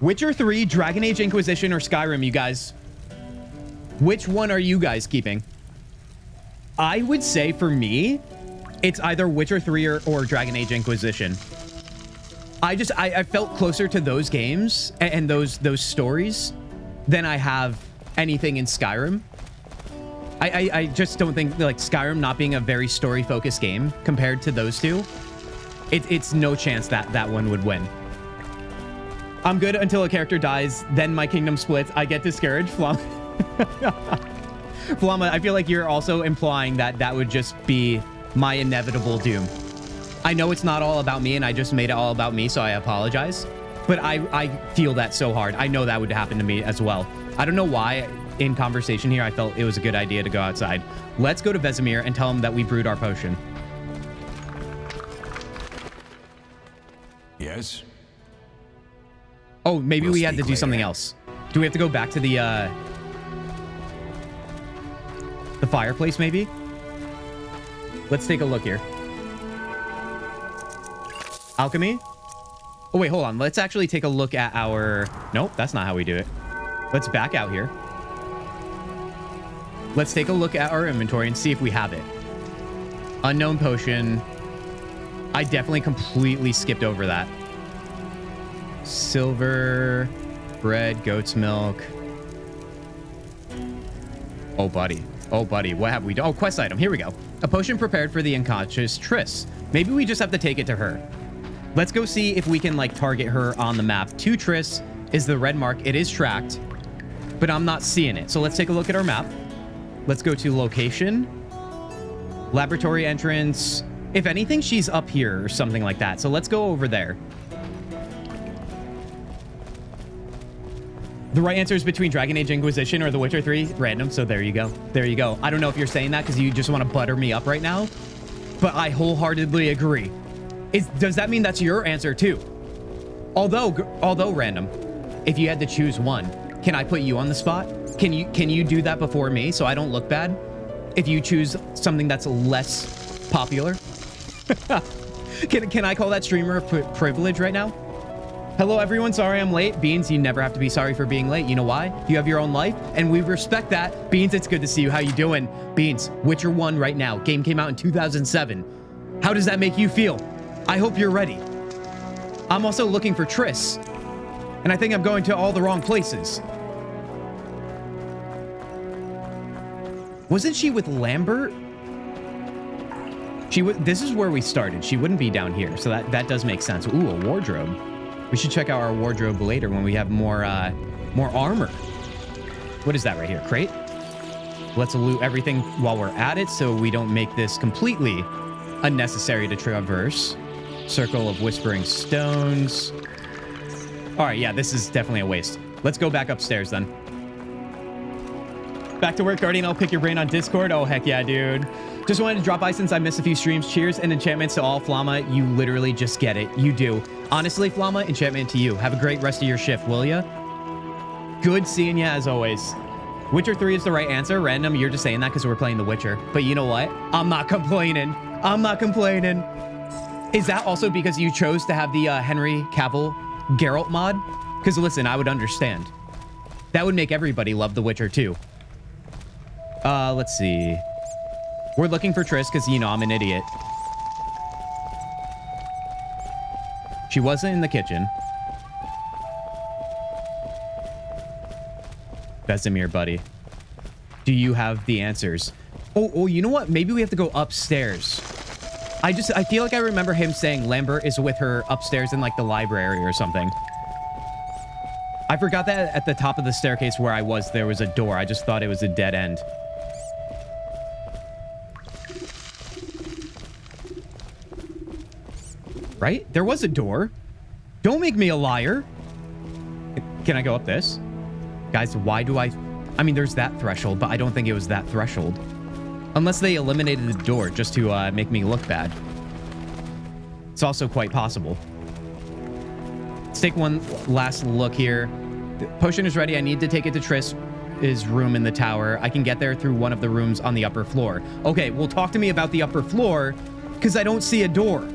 Witcher 3, Dragon Age Inquisition, or Skyrim, you guys? Which one are you guys keeping? I would say for me, it's either Witcher 3 or Dragon Age Inquisition. I felt closer to those games and those stories than I have anything in Skyrim. I just don't think, like, Skyrim not being a very story-focused game compared to those two, it's no chance that one would win. I'm good until a character dies, then my kingdom splits. I get discouraged. Flama, I feel like you're also implying that would just be my inevitable doom. I know it's not all about me, and I just made it all about me, so I apologize. But I feel that so hard. I know that would happen to me as well. I don't know why, in conversation here, I felt it was a good idea to go outside. Let's go to Vesemir and tell him that we brewed our potion. Yes? Oh, maybe we had to do something else. Do we have to go back to the fireplace, maybe? Let's take a look here. Alchemy? Oh, wait, hold on. Let's actually take a look at our... Nope, that's not how we do it. Let's back out here. Let's take a look at our inventory and see if we have it. Unknown potion. I definitely completely skipped over that. Silver, bread, goat's milk. Oh, buddy. Oh, buddy. What have we done? Oh, quest item. Here we go. A potion prepared for the unconscious Triss. Maybe we just have to take it to her. Let's go see if we can, like, target her on the map. To Triss is the red mark. It is tracked, but I'm not seeing it. So let's take a look at our map. Let's go to location. Laboratory entrance. If anything, she's up here or something like that. So let's go over there. The right answer is between Dragon Age Inquisition or The Witcher 3. Random. So there you go. There you go. I don't know if you're saying that because you just want to butter me up right now, but I wholeheartedly agree. Does that mean that's your answer too? Although random, if you had to choose one, can I put you on the spot? Can you do that before me so I don't look bad? If you choose something that's less popular? Can I call that streamer privilege right now? Hello, everyone. Sorry I'm late. Beans, you never have to be sorry for being late. You know why? You have your own life, and we respect that. Beans, it's good to see you. How you doing? Beans, Witcher 1 right now. Game came out in 2007. How does that make you feel? I hope you're ready. I'm also looking for Triss, and I think I'm going to all the wrong places. Wasn't she with Lambert? This is where we started. She wouldn't be down here, so that does make sense. Ooh, a wardrobe. We should check out our wardrobe later when we have more armor. What is that right here? Crate? Let's loot everything while we're at it so we don't make this completely unnecessary to traverse. Circle of Whispering Stones. All right, yeah, this is definitely a waste. Let's go back upstairs then. Back to work, Guardian. I'll pick your brain on Discord. Oh, heck yeah, dude. Just wanted to drop by since I missed a few streams. Cheers and enchantments to all. Flama, you literally just get it. You do. Honestly, Flama, enchantment to you. Have a great rest of your shift, will ya? Good seeing ya as always. Witcher 3 is the right answer. Random, you're just saying that because we're playing The Witcher. But you know what? I'm not complaining. I'm not complaining. Is that also because you chose to have the Henry Cavill Geralt mod? Because listen, I would understand. That would make everybody love The Witcher too. Let's see. We're looking for Triss because, you know, I'm an idiot. She wasn't in the kitchen. Vesemir, buddy. Do you have the answers? Oh, you know what? Maybe we have to go upstairs. I feel like I remember him saying Lambert is with her upstairs in, like, the library or something. I forgot that at the top of the staircase where I was, there was a door. I just thought it was a dead end. Right? There was a door. Don't make me a liar. Can I go up this? Guys, why do I mean, there's that threshold, but I don't think it was that threshold. Unless they eliminated the door just to make me look bad. It's also quite possible. Let's take one last look here. The potion is ready. I need to take it to Triss's room in the tower. I can get there through one of the rooms on the upper floor. Okay, well, talk to me about the upper floor, because I don't see a door.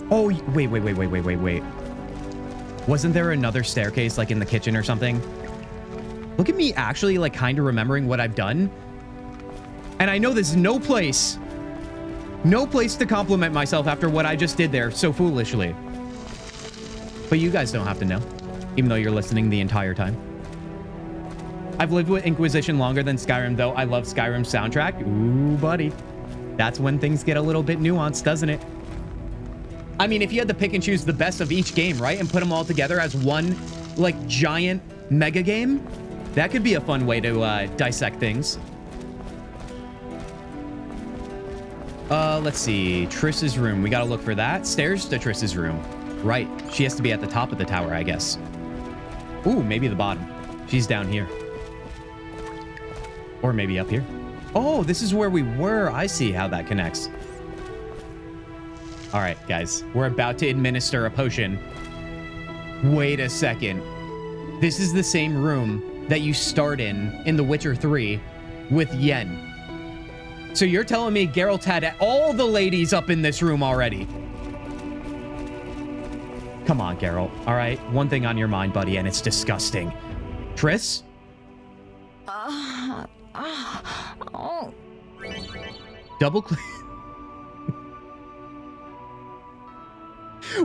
Oh, wait. Wasn't there another staircase, like, in the kitchen or something? Look at me actually, like, kind of remembering what I've done. And I know there's no place to compliment myself after what I just did there so foolishly. But you guys don't have to know, even though you're listening the entire time. I've lived with Inquisition longer than Skyrim, though. I love Skyrim's soundtrack. Ooh, buddy. That's when things get a little bit nuanced, doesn't it? I mean, if you had to pick and choose the best of each game, right? And put them all together as one, like, giant mega game, that could be a fun way to dissect things. Let's see. Triss's room. We gotta look for that. Stairs to Triss's room. Right. She has to be at the top of the tower, I guess. Ooh, maybe the bottom. She's down here. Or maybe up here. Oh, this is where we were. I see how that connects. All right, guys. We're about to administer a potion. Wait a second. This is the same room that you start in The Witcher 3 with Yen. So you're telling me Geralt had all the ladies up in this room already? Come on, Geralt. All right, one thing on your mind, buddy, and it's disgusting. Triss? Double click.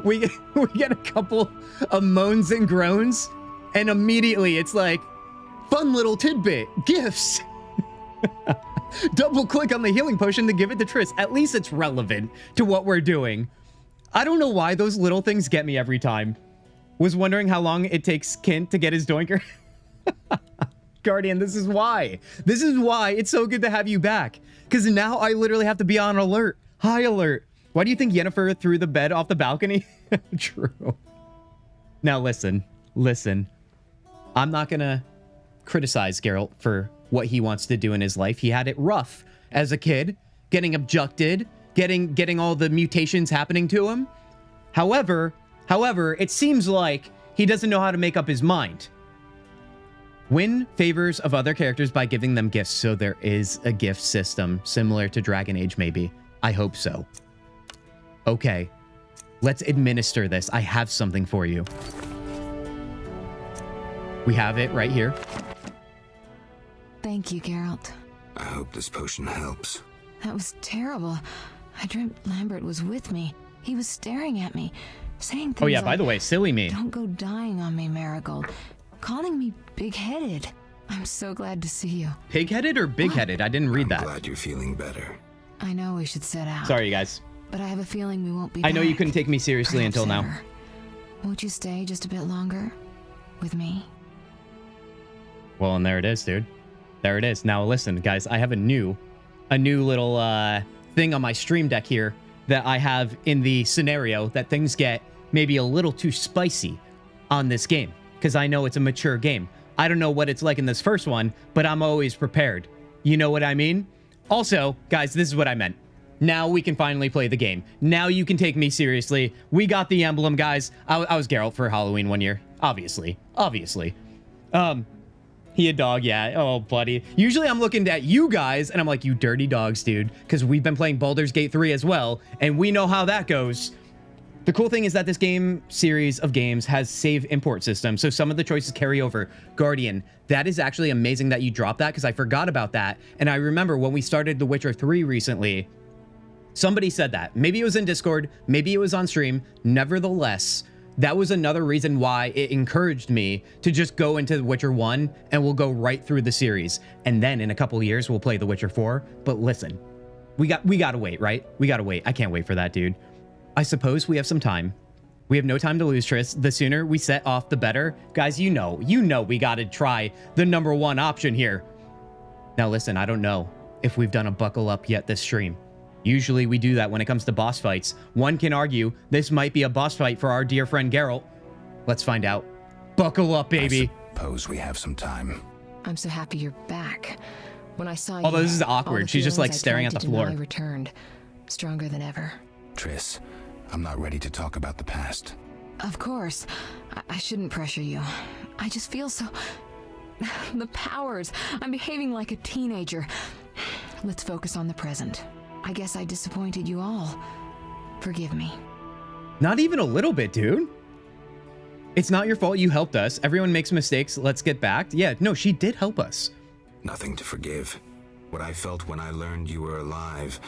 we get a couple of moans and groans, and immediately it's like, fun little tidbit, gifts. Double click on the healing potion to give it to Triss. At least it's relevant to what we're doing. I don't know why those little things get me every time. Was wondering how long it takes Kint to get his doinker. Guardian, this is why. This is why it's so good to have you back. Because now I literally have to be on alert. High alert. Why do you think Yennefer threw the bed off the balcony? True. Now listen. I'm not going to criticize Geralt for what he wants to do in his life. He had it rough as a kid, getting abducted, getting all the mutations happening to him. However, it seems like he doesn't know how to make up his mind. Win favors of other characters by giving them gifts. So there is a gift system similar to Dragon Age, maybe. I hope so. Okay, let's administer this. I have something for you. We have it right here. Thank you, Geralt. I hope this potion helps. That was terrible. I dreamt Lambert was with me. He was staring at me, saying things Oh yeah, like, by the way, silly me. Don't go dying on me, Marigold. Calling me big-headed. I'm so glad to see you. Pig-headed or big-headed? I didn't read that. I'm glad you're feeling better. I know we should set out. Sorry, you guys. But I have a feeling we won't be I know back. you couldn't take me seriously Perhaps until now. ever. Won't you stay just a bit longer? With me? Well, and there it is, dude. There it is. Now listen, guys, I have a new little thing on my stream deck here that I have in the scenario that things get maybe a little too spicy on this game, because I know it's a mature game. I don't know what it's like in this first one, but I'm always prepared. You know what I mean? Also, guys, this is what I meant. Now we can finally play the game. Now you can take me seriously. We got the emblem, guys. I was Geralt for Halloween one year. Obviously. He a dog, yeah. Oh, buddy. Usually I'm looking at you guys, and I'm like, you dirty dogs, dude. Because we've been playing Baldur's Gate 3 as well, and we know how that goes. The cool thing is that this game series of games has save import system, so some of the choices carry over. Guardian, that is actually amazing that you dropped that, because I forgot about that. And I remember when we started The Witcher 3 recently, somebody said that. Maybe it was in Discord, maybe it was on stream. Nevertheless, that was another reason why it encouraged me to just go into The Witcher 1 and we'll go right through the series. And then in a couple of years, we'll play The Witcher 4. But listen, we gotta wait, right? We gotta wait. I can't wait for that, dude. I suppose we have some time. We have no time to lose, Triss. The sooner we set off, the better. Guys, you know we gotta try the #1 option here. Now listen, I don't know if we've done a buckle up yet this stream. Usually we do that when it comes to boss fights. One can argue this might be a boss fight for our dear friend Geralt. Let's find out. Buckle up, baby. I suppose we have some time. I'm so happy you're back. When I saw you, although this is awkward. She's just like staring at the floor. I returned, stronger than ever. Triss, I'm not ready to talk about the past. Of course. I shouldn't pressure you. I just feel so... The powers. I'm behaving like a teenager. Let's focus on the present. I guess I disappointed you all. Forgive me. Not even a little bit, dude. It's not your fault. You helped us. Everyone makes mistakes. Let's get back. Yeah, no, she did help us. Nothing to forgive. What I felt when I learned you were alive.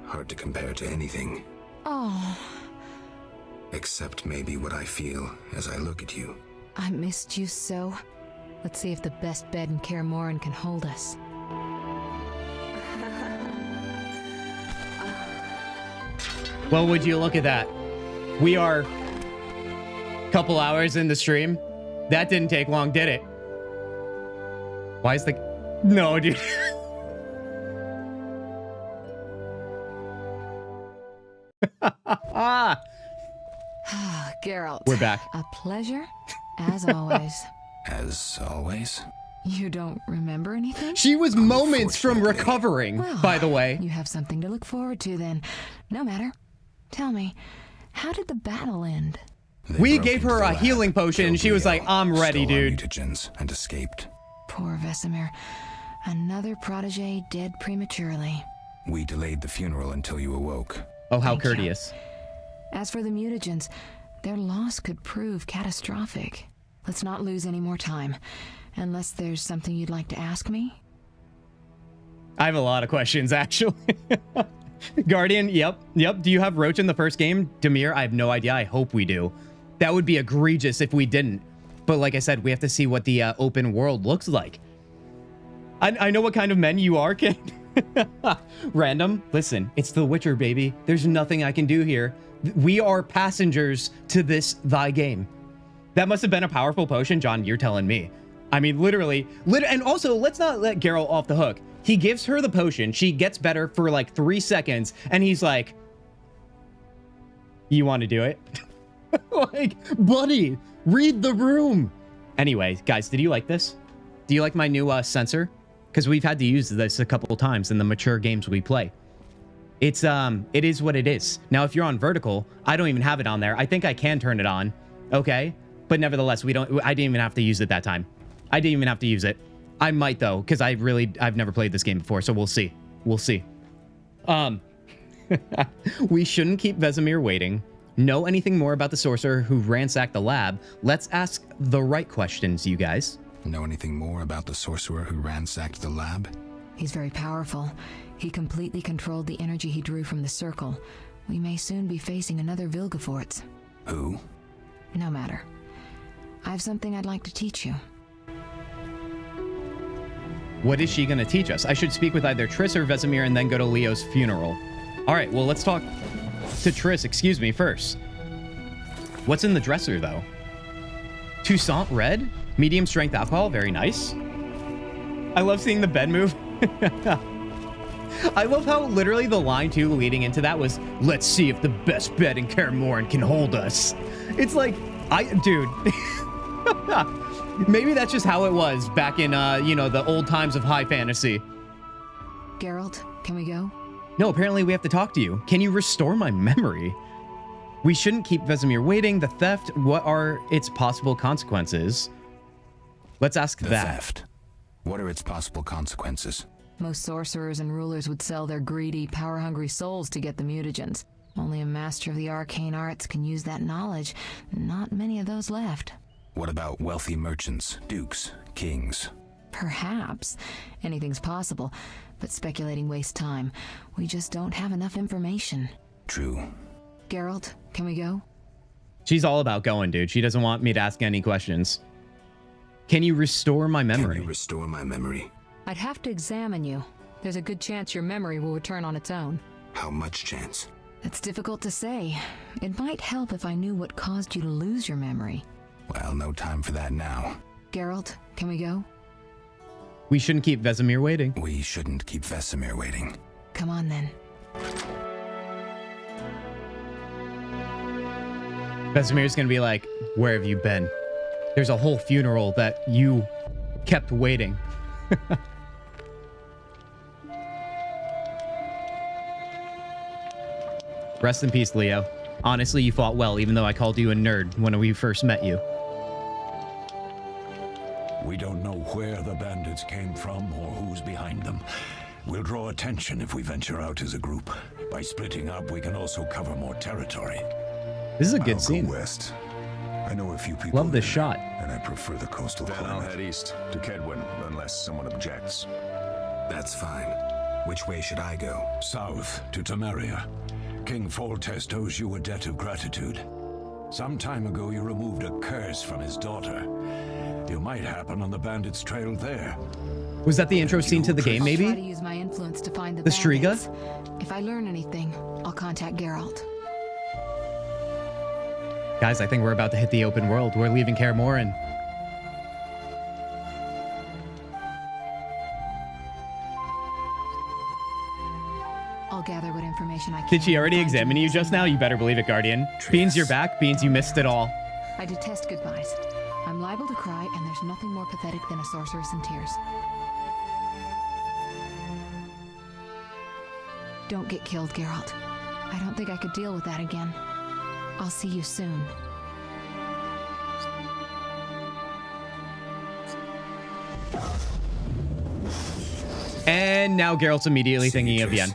Hard to compare to anything. Oh. Except maybe what I feel as I look at you. I missed you so. Let's see if the best bed in Kaer Morhen can hold us. Well, would you look at that? We are a couple hours in the stream. That didn't take long, did it? Why is the... No, dude. Geralt. We're back. A pleasure, as always. As always? You don't remember anything? She was moments from recovering, well, by the way. You have something to look forward to then. No matter. Tell me, how did the battle end? We gave her a healing potion and she was like, I'm ready, dude. Mutagens and escaped. Poor Vesemir. Another protege dead prematurely. We delayed the funeral until you awoke. Oh, how courteous. As for the mutagens, their loss could prove catastrophic. Let's not lose any more time. Unless there's something you'd like to ask me? I have a lot of questions, actually. Guardian, yep. Do you have Roach in the first game? Demir, I have no idea. I hope we do. That would be egregious if we didn't. But like I said, we have to see what the open world looks like. I know what kind of men you are, kid. Random. Listen, it's The Witcher, baby. There's nothing I can do here. We are passengers to this thy game. That must have been a powerful potion, John. You're telling me. I mean, literally. And also, let's not let Geralt off the hook. He gives her the potion. She gets better for like 3 seconds. And he's like, you want to do it? Like, buddy, read the room. Anyway, guys, did you like this? Do you like my new sensor? Because we've had to use this a couple times in the mature games we play. It is what it is. Now, if you're on vertical, I don't even have it on there. I think I can turn it on. Okay. But nevertheless, I didn't even have to use it that time. I didn't even have to use it. I might though, because I've never played this game before, so we'll see. We'll see. We shouldn't keep Vesemir waiting. Know anything more about the sorcerer who ransacked the lab? Let's ask the right questions, you guys. Know anything more about the sorcerer who ransacked the lab? He's very powerful. He completely controlled the energy he drew from the circle. We may soon be facing another Vilgefortz. Who? No matter. I have something I'd like to teach you. What is she going to teach us? I should speak with either Triss or Vesemir and then go to Leo's funeral. All right, well, let's talk to Triss, excuse me, first. What's in the dresser, though? Toussaint Red? Medium strength alcohol, very nice. I love seeing the bed move. I love how literally the line, too, leading into that was, let's see if the best bed in Kaer Morhen can hold us. It's like, dude. Maybe that's just how it was back in, you know, the old times of high fantasy. Geralt, can we go? No, apparently we have to talk to you. Can you restore my memory? We shouldn't keep Vesemir waiting. The theft, what are its possible consequences? Let's ask the that. Theft. What are its possible consequences? Most sorcerers and rulers would sell their greedy, power-hungry souls to get the mutagens. Only a master of the arcane arts can use that knowledge. Not many of those left. What about wealthy merchants, dukes, kings? Perhaps. Anything's possible, but speculating wastes time. We just don't have enough information. True. Geralt, can we go? She's all about going, dude. She doesn't want me to ask any questions. Can you restore my memory? Can you restore my memory? I'd have to examine you. There's a good chance your memory will return on its own. How much chance? It's difficult to say. It might help if I knew what caused you to lose your memory. Well, no time for that now. Geralt, can we go? We shouldn't keep Vesemir waiting. We shouldn't keep Vesemir waiting. Come on, then. Vesemir's gonna be like, where have you been? There's a whole funeral that you kept waiting. Rest in peace, Leo. Honestly, you fought well, even though I called you a nerd when we first met you. We don't know where the bandits came from or who's behind them. We'll draw attention if we venture out as a group. By splitting up, we can also cover more territory. This is a good scene. Go west. I know a few people. Love this there, shot. and I prefer the coastal Then climate. I'll head east to Kedwin, unless someone objects. That's fine. Which way should I go? South to Temeria. King Foltest owes you a debt of gratitude. Some time ago, you removed a curse from his daughter. You might happen on the bandits' trail there. Was that the intro scene to the game, I'll try to maybe? use my influence to find the Striga? bandits. If I learn anything, I'll contact Geralt. Guys, I think we're about to hit the open world. We're leaving Kaer Morhen. I'll gather what information I can. Did she already and find examine you just now? You better believe it, Guardian. Beans, you're back. Beans, you missed it all. I detest goodbyes. I'm liable to cry, and there's nothing more pathetic than a sorceress in tears. Don't get killed, Geralt. I don't think I could deal with that again. I'll see you soon. And now Geralt's immediately thinking of Yen.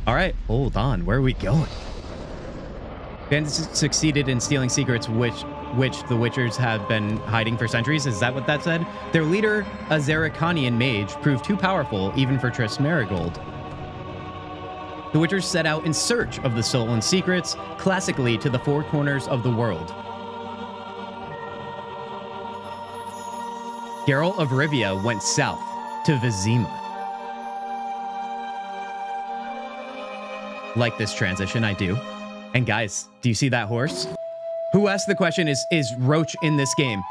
All right, hold on. Where are we going? Bandits succeeded in stealing secrets which the Witchers have been hiding for centuries. Is that what that said? Their leader, a Zerrikanian mage, proved too powerful even for Triss Merigold. The Witchers set out in search of the stolen secrets, classically to the four corners of the world. Geralt of Rivia went south to Vizima. Like this transition, I do. And guys, do you see that horse? Who asked the question, is Roach in this game?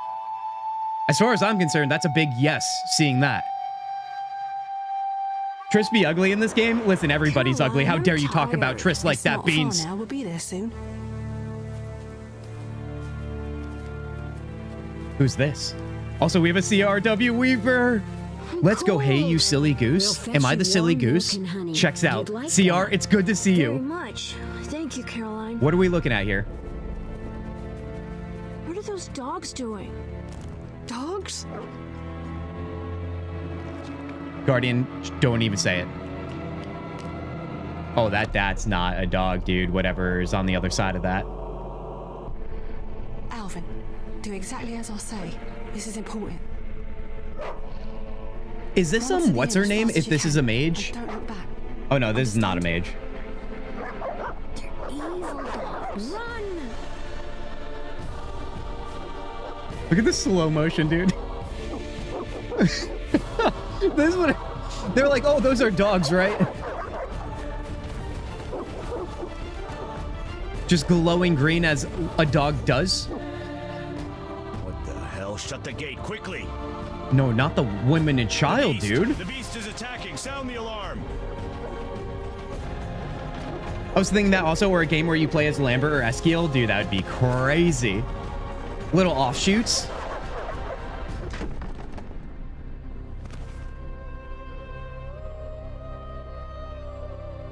As far as I'm concerned, that's a big yes, seeing that. Triss be ugly in this game? Listen, everybody's ugly. How dare you talk about Triss like that, Beans? Now we'll be there soon. Who's this? Also, we have a CRW Weaver. Let's go. Hey, you silly goose. Am I the silly goose? Checks out. CR, it's good to see Very you. much. Thank you, Caroline. What are we looking at here? What are those dogs doing? Dogs? Guardian, don't even say it. Oh, that's not a dog, dude. Whatever is on the other side of that. Alvin, do exactly as I say. This is important. Is this what's her name? If this is a mage? Don't look back. Oh no, this is not a mage. Evil dogs. Run! Look at the slow motion, dude. This is what they're like. Oh, those are dogs, right? Just glowing green as a dog does. What the hell? Shut the gate quickly! No, not the woman and child, dude. The beast is attacking. Sound the alarm. I was thinking that also, or a game where you play as Lambert or Eskiel. Dude, that would be crazy. Little offshoots.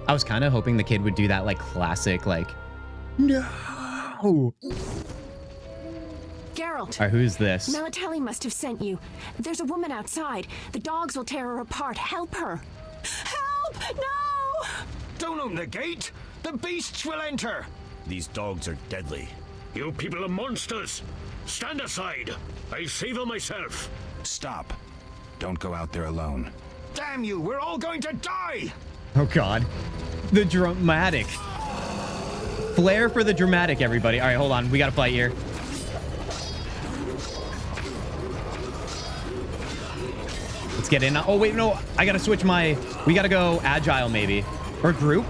I was kind of hoping the kid would do that, like, classic, like, no. Geralt. All right, who's this? Melatelli must have sent you. There's a woman outside. The dogs will tear her apart. Help her. Help! No! Don't open the gate! The beasts will enter! These dogs are deadly. You people are monsters! Stand aside! I'll save her myself! Stop. Don't go out there alone. Damn you! We're all going to die! Oh, God. The dramatic. Flair for the dramatic, everybody. All right, hold on. We got to fight here. Let's get in. Oh, wait, no. I got to switch my... We got to go agile, maybe. Or group?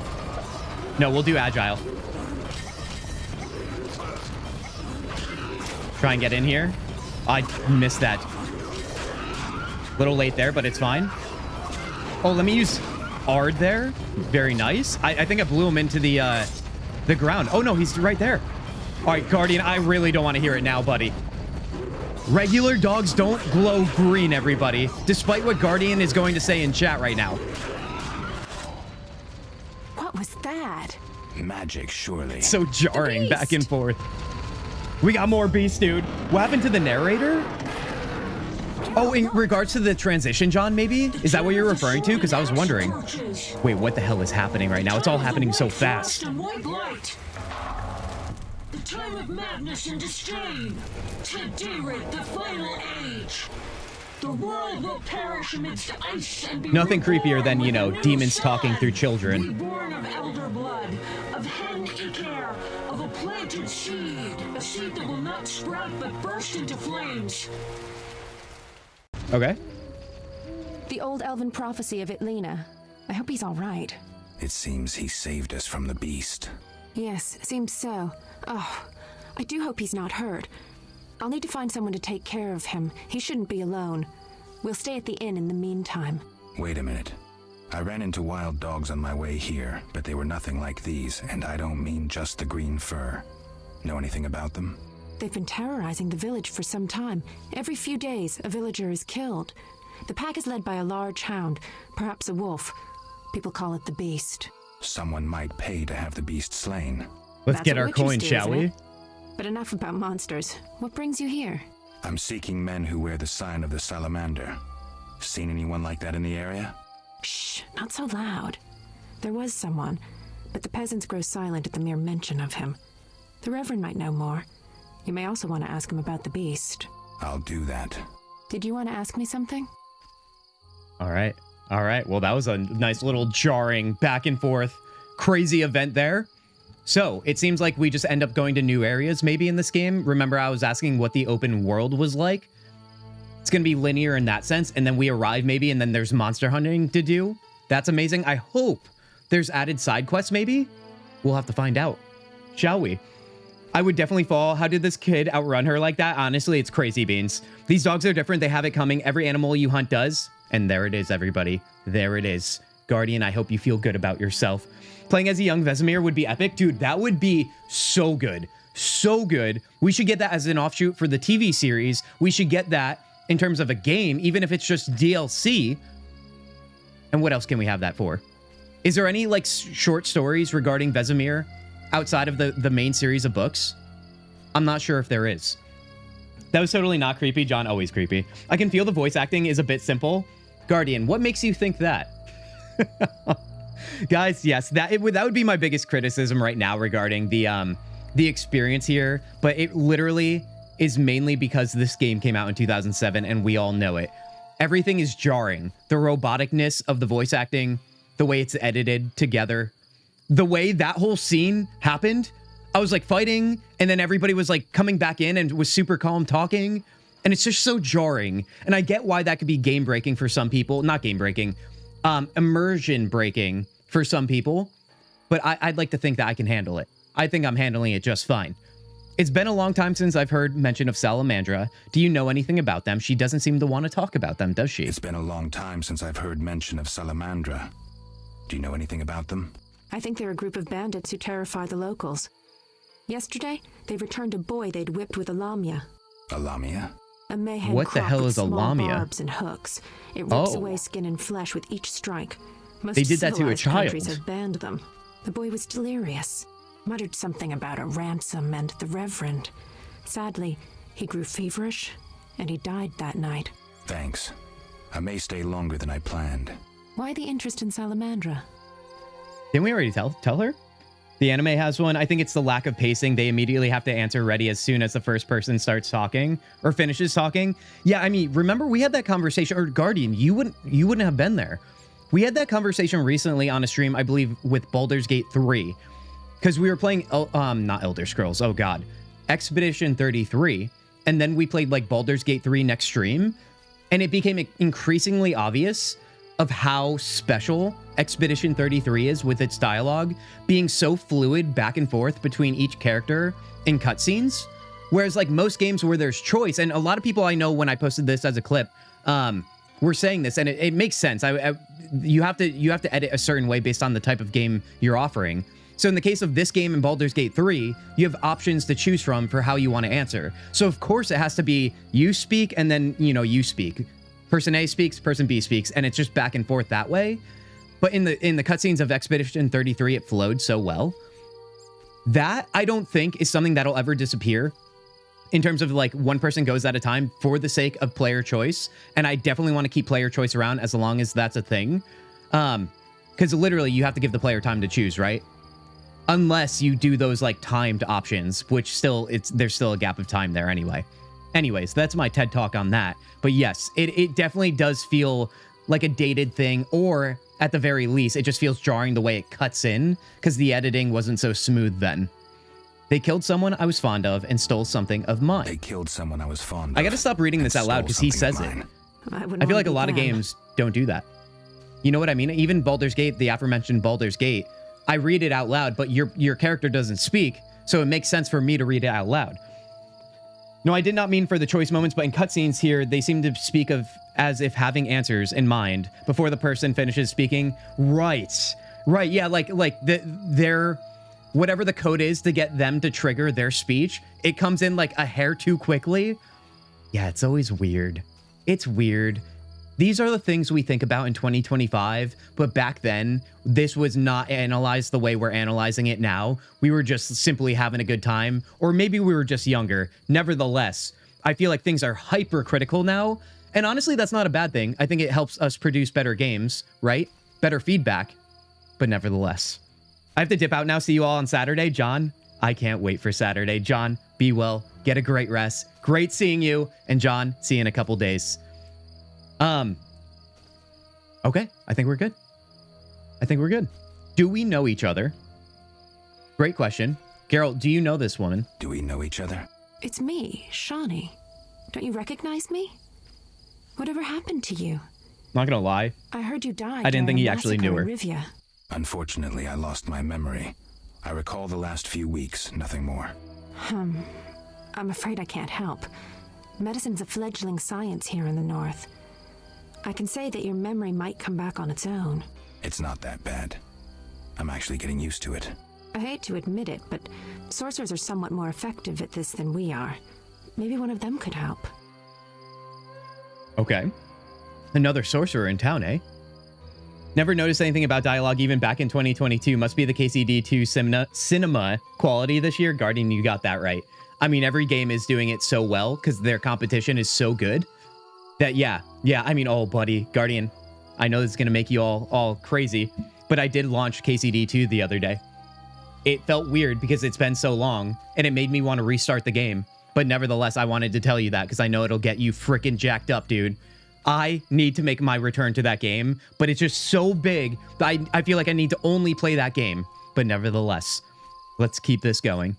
No, we'll do agile. Try and get in here. I missed that. Little late there, but it's fine. Oh, let me use Ard there. Very nice. I think I blew him into the ground. Oh, no, he's right there. All right, Guardian, I really don't want to hear it now, buddy. Regular dogs don't glow green, everybody, despite what Guardian is going to say in chat right now. that? Magic, surely. So jarring back and forth. We got more beasts, dude. What happened to the narrator? Oh, in regards to the transition, John, maybe? Is that what you're referring to? Because I was wondering. Wait, what the hell is happening right now? It's all happening so fast. The time of madness and disdain. Today, the final age. The world will perish amidst ice and be Nothing creepier than, you know, demons talking through children. Reborn of elder blood, of hen Icar, of a planted seed, a seed that will not sprout but burst into flames. Okay. The old elven prophecy of Itlena. I hope he's all right. It seems he saved us from the beast. Yes, seems so. Oh, I do hope he's not hurt. I'll need to find someone to take care of him. He shouldn't be alone. We'll stay at the inn in the meantime. Wait a minute. I ran into wild dogs on my way here, but they were nothing like these, and I don't mean just the green fur. Know anything about them? They've been terrorizing the village for some time. Every few days, a villager is killed. The pack is led by a large hound, perhaps a wolf. People call it the beast. Someone might pay to have the beast slain. Let's get our coin, shall we? But enough about monsters. What brings you here? I'm seeking men who wear the sign of the salamander. Seen anyone like that in the area? Shh, not so loud. There was someone, but the peasants grow silent at the mere mention of him. The Reverend might know more. You may also want to ask him about the beast. I'll do that. Did you want to ask me something? All right. All right. Well, that was a nice little jarring back and forth crazy event there. So it seems like we just end up going to new areas maybe in this game. Remember, I was asking what the open world was like. It's going to be linear in that sense. And then we arrive maybe, and then there's monster hunting to do. That's amazing. I hope there's added side quests maybe. We'll have to find out, shall we? I would definitely fall. How did this kid outrun her like that? Honestly, it's crazy beans. These dogs are different. They have it coming. Every animal you hunt does. And there it is, everybody. There it is. Guardian, I hope you feel good about yourself. Playing as a young Vesemir would be epic. Dude, that would be so good. So good. We should get that as an offshoot for the TV series. We should get that in terms of a game, even if it's just DLC. And what else can we have that for? Is there any, like, short stories regarding Vesemir outside of the main series of books? I'm not sure if there is. That was totally not creepy. John, always creepy. I can feel the voice acting is a bit simple. Guardian, what makes you think that? Guys, yes, that would be my biggest criticism right now regarding the experience here, but it literally is mainly because this game came out in 2007 and we all know it. Everything is jarring. The roboticness of the voice acting, the way it's edited together, the way that whole scene happened. I was like fighting and then everybody was like coming back in and was super calm talking, and it's just so jarring. And I get why that could be game breaking for some people. Not game breaking, immersion breaking for some people, but I'd like to think that I can handle it. I think I'm handling it just fine. It's been a long time since I've heard mention of Salamandra. Do you know anything about them? She doesn't seem to want to talk about them, does she? It's been a long time since I've heard mention of Salamandra. Do you know anything about them? I think they're a group of bandits who terrify the locals. Yesterday, they returned a boy they'd whipped with a lamia. A lamia? A mayhem What the hell is a lamia? Barbs and hooks. It rips away skin and flesh with each strike. Most They did that to a civilized child. countries have banned them. The boy was delirious. Muttered something about a ransom and the Reverend. Sadly, he grew feverish, and he died that night. Thanks. I may stay longer than I planned. Why the interest in Salamandra? Didn't we already tell her? The anime has one. I think it's the lack of pacing. They immediately have to answer ready as soon as the first person starts talking or finishes talking. Yeah, I mean, remember we had that conversation, or Guardian, you wouldn't have been there. We had that conversation recently on a stream, I believe, with Baldur's Gate 3. Because we were playing, not Elder Scrolls, oh god, Expedition 33, and then we played like Baldur's Gate 3 next stream, and it became increasingly obvious of how special Expedition 33 is with its dialogue, being so fluid back and forth between each character in cutscenes, whereas like most games where there's choice, and a lot of people I know when I posted this as a clip, were saying this, and it makes sense. You have to edit a certain way based on the type of game you're offering. So in the case of this game in Baldur's Gate 3, you have options to choose from for how you want to answer. So of course it has to be you speak and then, you speak. Person A speaks, person B speaks, and it's just back and forth that way. but in the cutscenes of Expedition 33, it flowed so well. That, I don't think, is something that'll ever disappear in terms of like one person goes at a time for the sake of player choice. And I definitely want to keep player choice around as long as that's a thing. Because literally you have to give the player time to choose, right? Unless you do those like timed options, which still there's still a gap of time there anyway. Anyways, that's my TED talk on that. But yes, it definitely does feel like a dated thing, or at the very least, it just feels jarring the way it cuts in because the editing wasn't so smooth then. They killed someone I was fond of and stole something of mine. They killed someone I was fond of. I gotta stop reading this out loud because he says it. I feel like a lot of games don't do that. You know what I mean? Even Baldur's Gate, the aforementioned Baldur's Gate, I read it out loud, but your character doesn't speak, so it makes sense for me to read it out loud. No, I did not mean for the choice moments, but in cutscenes here, they seem to speak of as if having answers in mind before the person finishes speaking. Right, yeah, like their whatever the code is to get them to trigger their speech, it comes in like a hair too quickly. Yeah, it's always weird. It's weird. These are the things we think about in 2025, but back then, this was not analyzed the way we're analyzing it now. We were just simply having a good time, or maybe we were just younger. Nevertheless, I feel like things are hypercritical now, and honestly, that's not a bad thing. I think it helps us produce better games, right? Better feedback, but nevertheless. I have to dip out now. See you all on Saturday. John, I can't wait for Saturday. John, be well. Get a great rest. Great seeing you. And John, see you in a couple days. Okay, I think we're good. Do we know each other? Great question. Geralt, do you know this woman? Do we know each other? It's me, Shawnee. Don't you recognize me? Whatever happened to you? Not gonna lie. I heard you died. I didn't think he actually knew her. Rivia. Unfortunately, I lost my memory. I recall the last few weeks, nothing more. I'm afraid I can't help. Medicine's a fledgling science here in the north. I can say that your memory might come back on its own. It's not that bad. I'm actually getting used to it. I hate to admit it, but sorcerers are somewhat more effective at this than we are. Maybe one of them could help. Okay. Another sorcerer in town, eh? Never noticed anything about dialogue even back in 2022. Must be the KCD2 cinema quality this year. Guardian, you got that right. I mean, every game is doing it so well because their competition is so good that, yeah, I mean, oh, buddy, Guardian, I know this is going to make you all crazy, but I did launch KCD2 the other day. It felt weird because it's been so long and it made me want to restart the game. But nevertheless, I wanted to tell you that because I know it'll get you freaking jacked up, dude. I need to make my return to that game, but it's just so big that I feel like I need to only play that game. But nevertheless, let's keep this going.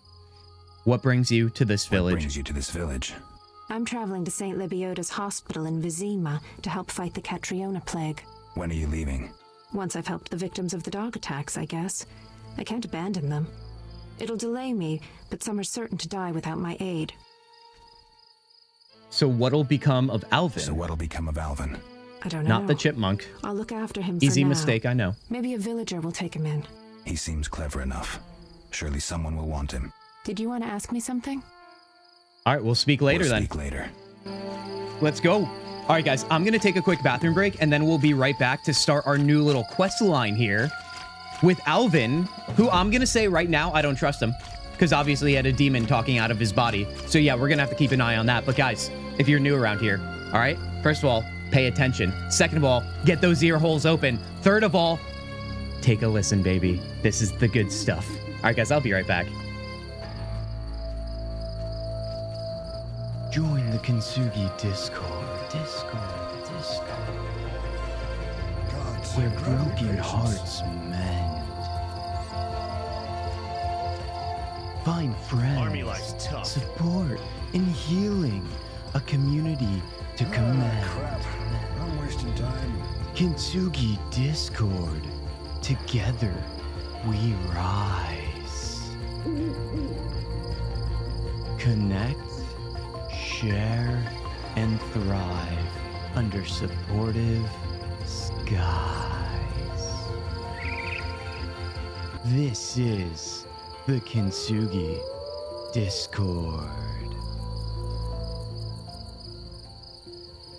What brings you to this village? I'm traveling to St. Libioda's hospital in Vizima to help fight the Catriona plague. When are you leaving? Once I've helped the victims of the dog attacks, I guess. I can't abandon them. It'll delay me, but some are certain to die without my aid. So what'll become of Alvin? I don't know. Not the chipmunk. I'll look after him Easy for now. mistake, I know. Maybe a villager will take him in. He seems clever enough. Surely someone will want him. Did you want to ask me something? All right, we'll speak later then. Let's go. All right, guys, I'm going to take a quick bathroom break, and then we'll be right back to start our new little quest line here with Alvin, who I'm going to say right now, I don't trust him, because obviously he had a demon talking out of his body. So yeah, we're going to have to keep an eye on that. But guys, if you're new around here, all right, first of all, pay attention. Second of all, get those ear holes open. Third of all, take a listen, baby. This is the good stuff. All right, guys, I'll be right back. Join the Kintzugi Discord. Where broken hearts mend. Find friends, Army life's tough. Support, and healing. A community to command. Crap. I'm wasting time. Kintzugi Discord. Together we rise. Connect, share, and thrive under supportive skies. This is the Kintzugi Discord.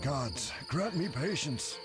Gods, grant me patience.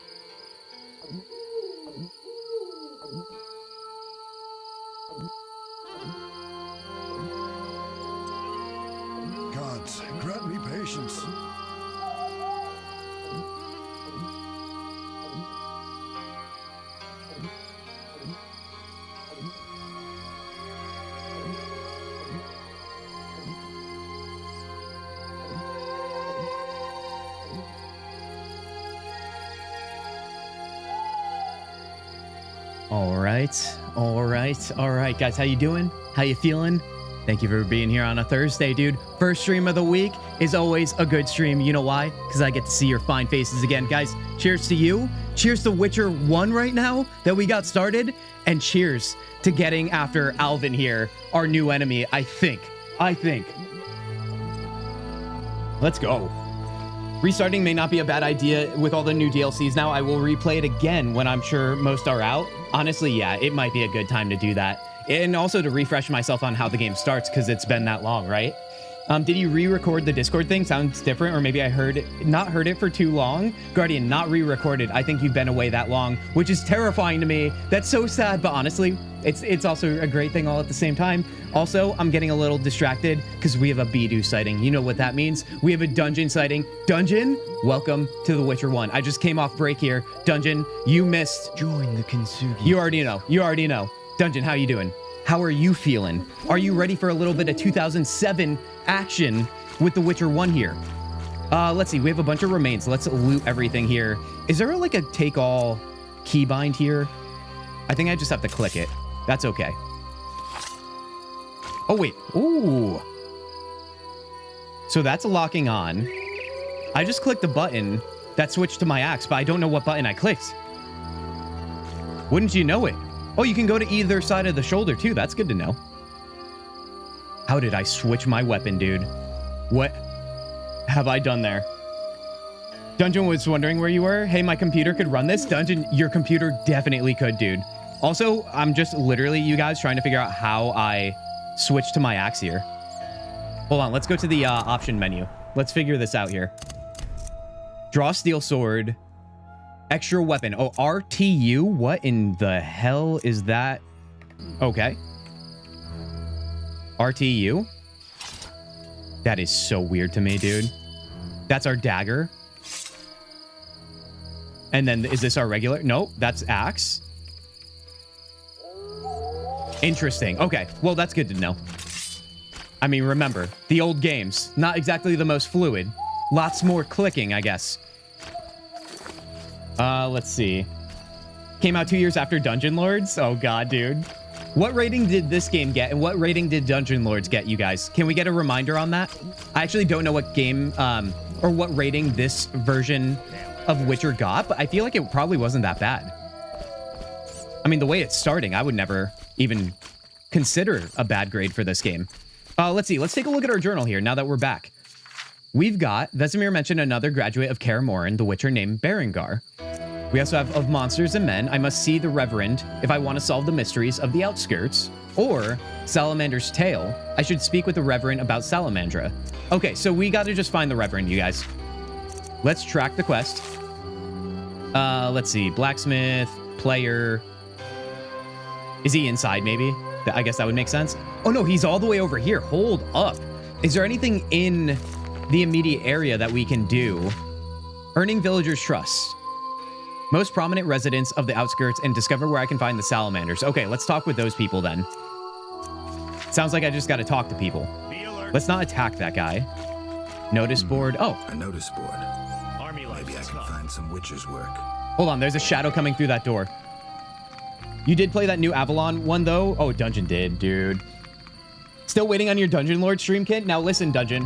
All right. All right, guys. How you doing? How you feeling? Thank you for being here on a Thursday, dude. First stream of the week is always a good stream. You know why? Because I get to see your fine faces again. Guys, cheers to you. Cheers to Witcher 1 right now that we got started. And cheers to getting after Alvin here, our new enemy, I think. Let's go. Restarting may not be a bad idea with all the new DLCs now. I will replay it again when I'm sure most are out. Honestly, yeah, it might be a good time to do that. And also to refresh myself on how the game starts because it's been that long, right? Did you re-record the Discord thing? Sounds different, or maybe I not heard it for too long. Guardian, not re-recorded. I think you've been away that long, which is terrifying to me. That's so sad, but honestly, it's also a great thing all at the same time. Also, I'm getting a little distracted because we have a Bidu sighting. You know what that means? We have a dungeon sighting. Dungeon, welcome to The Witcher 1. I just came off break here. Dungeon, you missed. Join the Kintzugi. You already know. Dungeon, how you doing? How are you feeling? Are you ready for a little bit of 2007 action with The Witcher 1 here? Let's see. We have a bunch of remains. Let's loot everything here. Is there like a take-all keybind here? I think I just have to click it. That's okay. Oh, wait. Ooh. So that's locking on. I just clicked the button that switched to my axe, but I don't know what button I clicked. Wouldn't you know it? Oh, you can go to either side of the shoulder, too. That's good to know. How did I switch my weapon, dude? What have I done there? Dungeon was wondering where you were. Hey, my computer could run this. Dungeon, your computer definitely could, dude. Also, I'm just literally, you guys, trying to figure out how I switch to my axe here. Hold on. Let's go to the option menu. Let's figure this out here. Draw steel sword. Extra weapon. Oh, RTU? What in the hell is that? Okay. RTU? That is so weird to me, dude. That's our dagger. And then is this our regular? Nope, that's axe. Interesting. Okay, well, that's good to know. I mean, remember, the old games, not exactly the most fluid. Lots more clicking, I guess. Let's see. Came out 2 years after Dungeon Lords? Oh, God, dude. What rating did this game get, and what rating did Dungeon Lords get, you guys? Can we get a reminder on that? I actually don't know what game, or what rating this version of Witcher got, but I feel like it probably wasn't that bad. I mean, the way it's starting, I would never even consider a bad grade for this game. Let's see. Let's take a look at our journal here now that we're back. We've got, Vesemir mentioned another graduate of Kaer Morhen, the Witcher named Berengar. We also have of monsters and men. I must see the Reverend if I want to solve the mysteries of the outskirts. Or Salamander's Tale. I should speak with the Reverend about Salamandra. Okay, so we got to just find the Reverend, you guys. Let's track the quest. Let's see. Blacksmith, player. Is he inside, maybe? I guess that would make sense. Oh, no, he's all the way over here. Hold up. Is there anything in the immediate area that we can do? Earning villagers' trust. Most prominent residents of the outskirts and discover where I can find the salamanders. Okay, let's talk with those people then. Sounds like I just got to talk to people. Let's not attack that guy. Notice board. Oh. A notice board. Maybe I can find some witcher's work. Hold on, there's a shadow coming through that door. You did play that new Avalon one, though? Oh, Dungeon did, dude. Still waiting on your Dungeon Lord stream, kit? Now listen, Dungeon.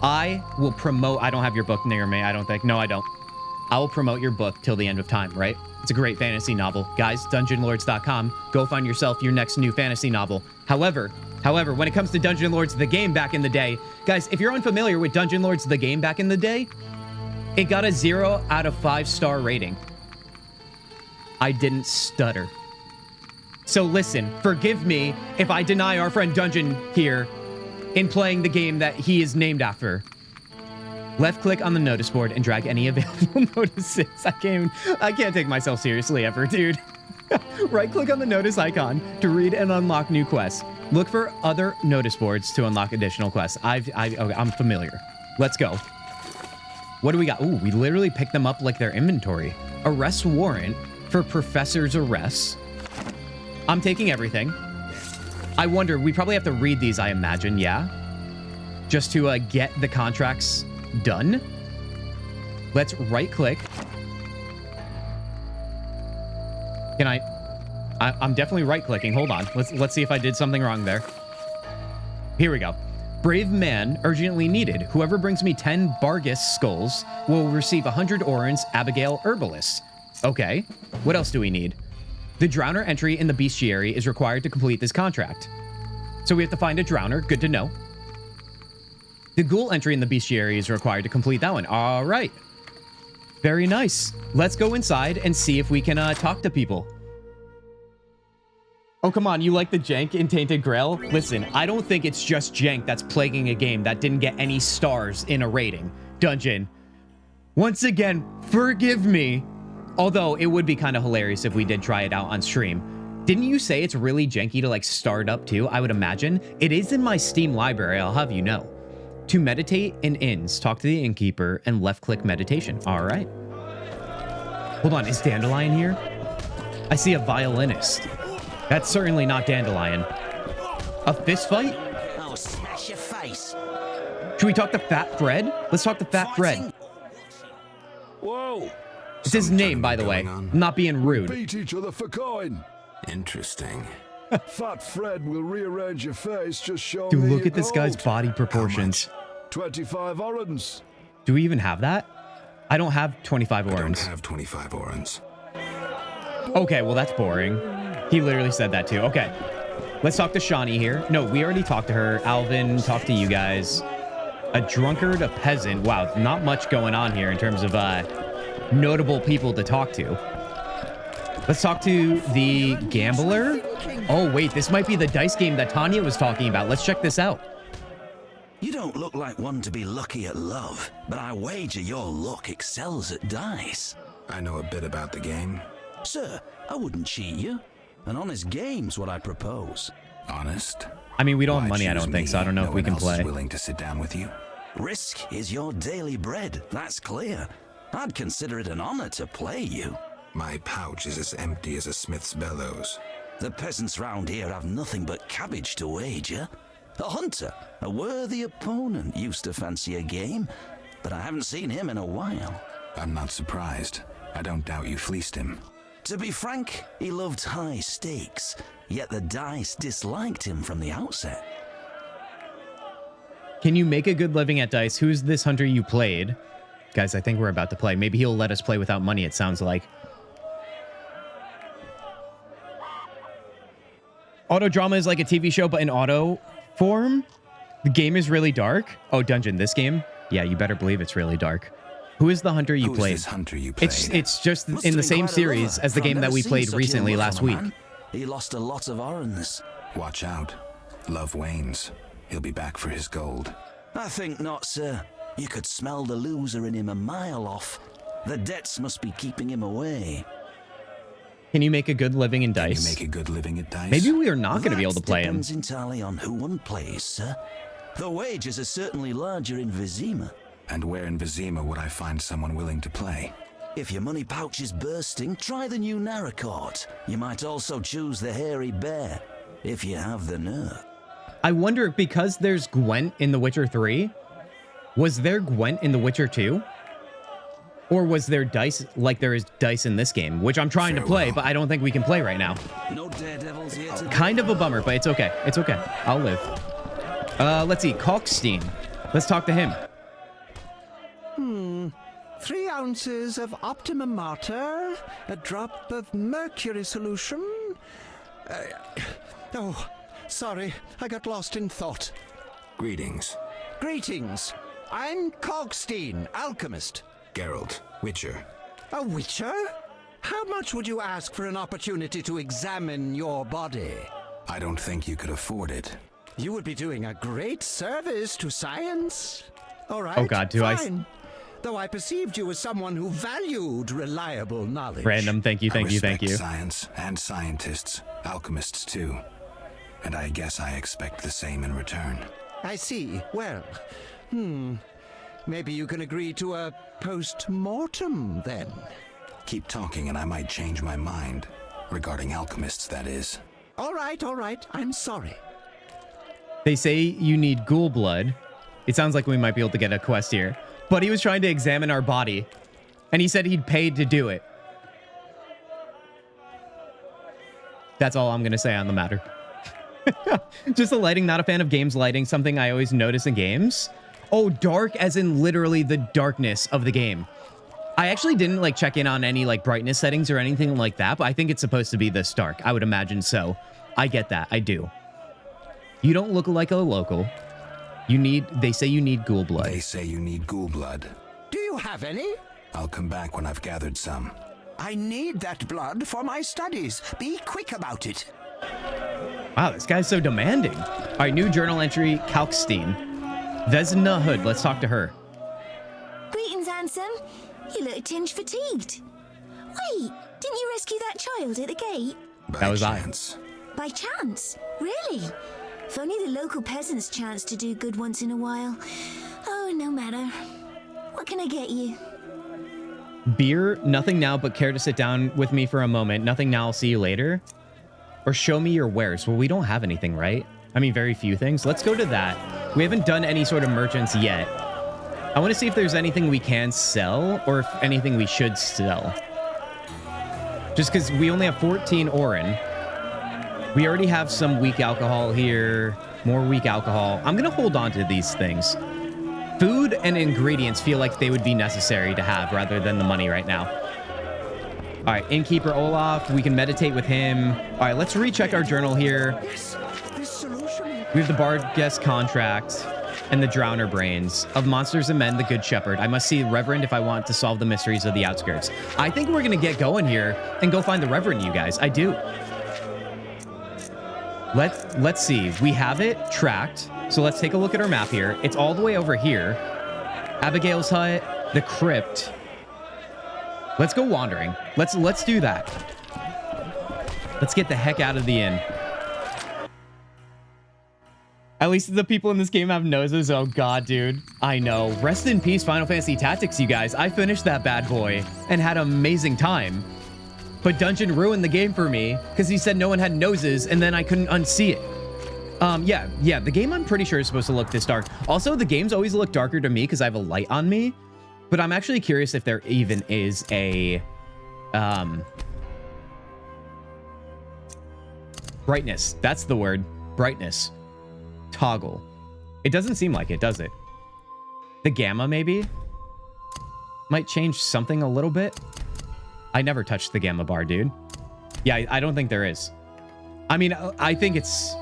I will promote... I don't have your book near me, I don't think. No, I don't. I will promote your book till the end of time, right? It's a great fantasy novel. Guys, dungeonlords.com. Go find yourself your next new fantasy novel. However, when it comes to Dungeon Lords the game back in the day, guys, if you're unfamiliar with Dungeon Lords the game back in the day, it got a 0 out of 5-star rating. I didn't stutter. So listen, forgive me if I deny our friend Dungeon here in playing the game that he is named after. Left click on the notice board and drag any available notices. I can't take myself seriously ever, dude. Right click on the notice icon to read and unlock new quests. Look for other notice boards to unlock additional quests. I'm familiar. Let's go. What do we got? Ooh, we literally picked them up like their inventory. Arrest warrant for professor's arrests. I'm taking everything. I wonder, we probably have to read these, I imagine, yeah? Just to get the contracts done. Let's right click. Can I? I'm definitely right-clicking. Hold on. Let's see if I did something wrong there. Here we go. Brave man urgently needed. Whoever brings me 10 Bargus skulls will receive 100 Orans, Abigail Herbalist. Okay. What else do we need? The Drowner entry in the bestiary is required to complete this contract. So we have to find a Drowner. Good to know. The Ghoul entry in the bestiary is required to complete that one. All right. Very nice. Let's go inside and see if we can talk to people. Oh, come on. You like the jank in Tainted Grail? Listen, I don't think it's just jank that's plaguing a game that didn't get any stars in a rating. Dungeon. Once again, forgive me. Although, it would be kind of hilarious if we did try it out on stream. Didn't you say it's really janky to, like, start up, too? I would imagine. It is in my Steam library, I'll have you know. To meditate in inns, talk to the innkeeper, and left-click meditation. All right. Hold on, is Dandelion here? I see a violinist. That's certainly not Dandelion. A fist fight? I'll smash your face. Should we talk to Fat Fred? Let's talk to Fat Fred. Whoa! It's his name, by the way. I'm not being rude. Beat each other for coin. Interesting. Fat Fred will rearrange your face, just show Dude, me look your at this guy's gold. body proportions. 25 orans. Do we even have that? I don't have 25 orans. I don't have 25 orans. Okay, well, that's boring. He literally said that too. Okay. Let's talk to Shawnee here. No, we already talked to her. Alvin, talked to you guys. A drunkard, a peasant. Wow, not much going on here in terms of notable people to talk to. Let's talk to the gambler. Oh, wait, this might be the dice game that Tanya was talking about. Let's check this out. You don't look like one to be lucky at love, but I wager your luck excels at dice. I know a bit about the game. Sir, I wouldn't cheat you. An honest game's what I propose. Honest? I mean, we don't have money, I don't think, so I don't know if we can play. Willing to sit down with you? Risk is your daily bread, that's clear. I'd consider it an honor to play you. My pouch is as empty as a smith's bellows. The peasants round here have nothing but cabbage to wager. A hunter, a worthy opponent, used to fancy a game, but I haven't seen him in a while. I'm not surprised. I don't doubt you fleeced him. To be frank, he loved high stakes, yet the dice disliked him from the outset. Can you make a good living at dice? Who's this hunter you played? Guys, I think we're about to play. Maybe he'll let us play without money, it sounds like. Auto drama is like a TV show, but in auto form. The game is really dark. Oh, Dungeon, this game? Yeah, you better believe it's really dark. Who is the hunter you played? This hunter you played? It's just in the same series as the game that we played recently last week. He lost a lot of orans. Watch out. Love wanes. He'll be back for his gold. I think not, sir. You could smell the loser in him a mile off. The debts must be keeping him away. Can you make a good living in dice? Can you make a good living at dice? Maybe we are not going to be able to play him. Depends entirely on who one plays, sir. The wages are certainly larger in Vizima. And where in Vizima would I find someone willing to play? If your money pouch is bursting, try the new Narracourt. You might also choose the Hairy Bear, if you have the nerve. I wonder, because there's Gwent in The Witcher 3, was there Gwent in The Witcher 2? Or was there dice like there is dice in this game, which I'm trying to play, but I don't think we can play right now. No daredevils here today. Kind of a bummer, but it's okay. It's okay. I'll live. Let's see. Kalkstein. Let's talk to him. 3 ounces of Optimum Mater, a drop of mercury solution. Oh, sorry, I got lost in thought. Greetings. Greetings. I'm Kalkstein, alchemist. Geralt, Witcher. A witcher? How much would you ask for an opportunity to examine your body? I don't think you could afford it. You would be doing a great service to science. All right, oh God, fine. Though I perceived you as someone who valued reliable knowledge. Random, thank you, thank you, thank you. Science and scientists, alchemists too. And I guess I expect the same in return. I see. Well, maybe you can agree to a post-mortem then. Keep talking and I might change my mind. Regarding alchemists, that is. All right, I'm sorry. They say you need ghoul blood. It sounds like we might be able to get a quest here. But he was trying to examine our body. And he said he'd paid to do it. That's all I'm going to say on the matter. Just the lighting, not a fan of games lighting, something I always notice in games. Oh, dark as in literally the darkness of the game. I actually didn't like check in on any like brightness settings or anything like that, but I think it's supposed to be this dark. I would imagine so. I get that. I do. You don't look like a local. They say you need ghoul blood. They say you need ghoul blood. Do you have any? I'll come back when I've gathered some. I need that blood for my studies. Be quick about it. Wow, this guy's so demanding. All right, new journal entry, Kalkstein. Vesna Hood, let's talk to her. Greetings, handsome. You look a tinge fatigued. Wait, didn't you rescue that child at the gate? That was chance. By chance? Really? If only the local peasants chance to do good once in a while. Oh, no matter. What can I get you? Beer, nothing now, but care to sit down with me for a moment. Nothing now, I'll see you later. Or show me your wares. Well, we don't have anything, right? I mean, very few things. Let's go to that. We haven't done any sort of merchants yet. I want to see if there's anything we can sell or if anything we should sell. Just because we only have 14 Orin. We already have some weak alcohol here. More weak alcohol. I'm going to hold on to these things. Food and ingredients feel like they would be necessary to have rather than the money right now. All right, Innkeeper Olaf, we can meditate with him. All right, let's recheck our journal here. We have the Bard Guest Contract and the Drowner Brains. Of Monsters and Men, the Good Shepherd. I must see the Reverend if I want to solve the mysteries of the outskirts. I think we're going to get going here and go find the Reverend, you guys. I do. Let's see. We have it tracked. So let's take a look at our map here. It's all the way over here. Abigail's hut, the crypt. Let's go wandering. Let's do that. Let's get the heck out of the inn. At least the people in this game have noses. Oh god, dude. I know. Rest in peace, Final Fantasy Tactics, you guys. I finished that bad boy and had an amazing time. But Dungeon ruined the game for me because he said no one had noses and then I couldn't unsee it. Yeah, the game I'm pretty sure is supposed to look this dark. Also, the games always look darker to me because I have a light on me. But I'm actually curious if there even is a brightness. That's the word. Brightness. Toggle. It doesn't seem like it, does it? The gamma, maybe? Might change something a little bit. I never touched the gamma bar, dude. Yeah, I don't think there is. I mean, I think it's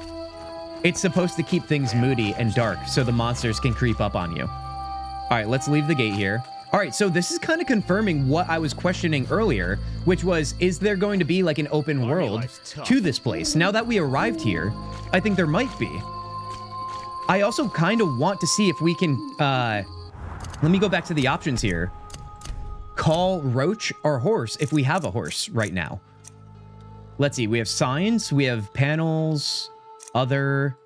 supposed to keep things moody and dark so the monsters can creep up on you. All right, let's leave the gate here. All right, so this is kind of confirming what I was questioning earlier, which was, is there going to be like an open world to this place? Now that we arrived here, I think there might be. I also kind of want to see if we can, let me go back to the options here. Call Roach or Horse if we have a horse right now. Let's see, we have signs, we have panels, other.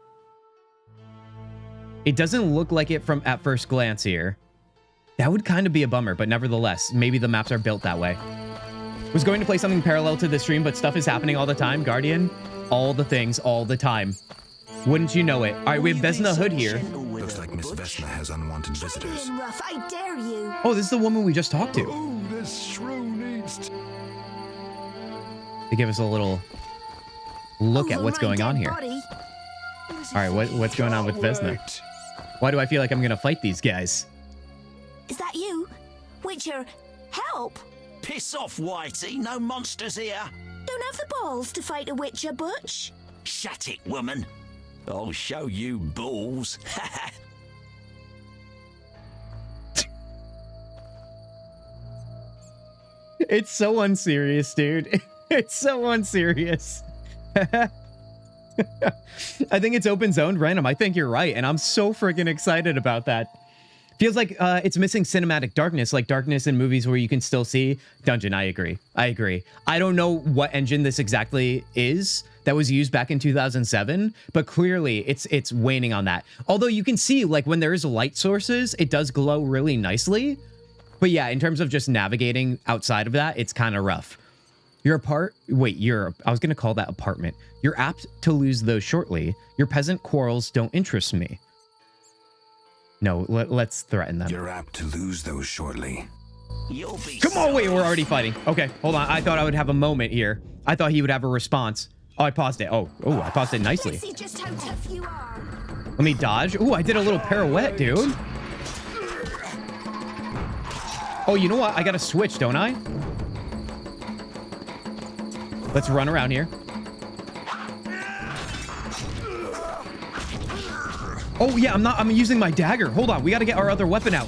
It doesn't look like it from at first glance here. That would kind of be a bummer, but nevertheless, maybe the maps are built that way. Was going to play something parallel to the stream, but stuff is happening all the time. Guardian, all the things, all the time. Wouldn't you know it? All right, we have Vesna Hood here. Looks like Miss Vesna has unwanted visitors. Rough, I dare you. Oh, this is the woman we just talked to. Oh, this shrew needs... They give us a little look at what's going on here. All right, what's going on with Vesna? Why do I feel like I'm going to fight these guys? Is that you? Witcher, help! Piss off, Whitey. No monsters here. Don't have the balls to fight a Witcher, Butch. Shut it, woman. I'll show you balls. It's so unserious, dude. It's so unserious. I think it's open zoned random. I think you're right. And I'm so freaking excited about that. Feels like it's missing cinematic darkness, like darkness in movies where you can still see. Dungeon, I agree. I agree. I don't know what engine this exactly is that was used back in 2007, but clearly it's waning on that. Although you can see, like, when there is light sources, it does glow really nicely. But yeah, in terms of just navigating outside of that, it's kind of rough. I was going to call that apartment. You're apt to lose those shortly. Your peasant quarrels don't interest me. No, let's threaten them. You're apt to lose those shortly. Come on, wait, we're already fighting. Okay, hold on. I thought I would have a moment here. I thought he would have a response. Oh, I paused it. Oh, I paused it nicely. See just how tough you are. Let me dodge. Oh, I did a little pirouette, dude. Oh, you know what? I got to switch, don't I? Let's run around here. Oh, yeah, I'm using my dagger. Hold on. We got to get our other weapon out.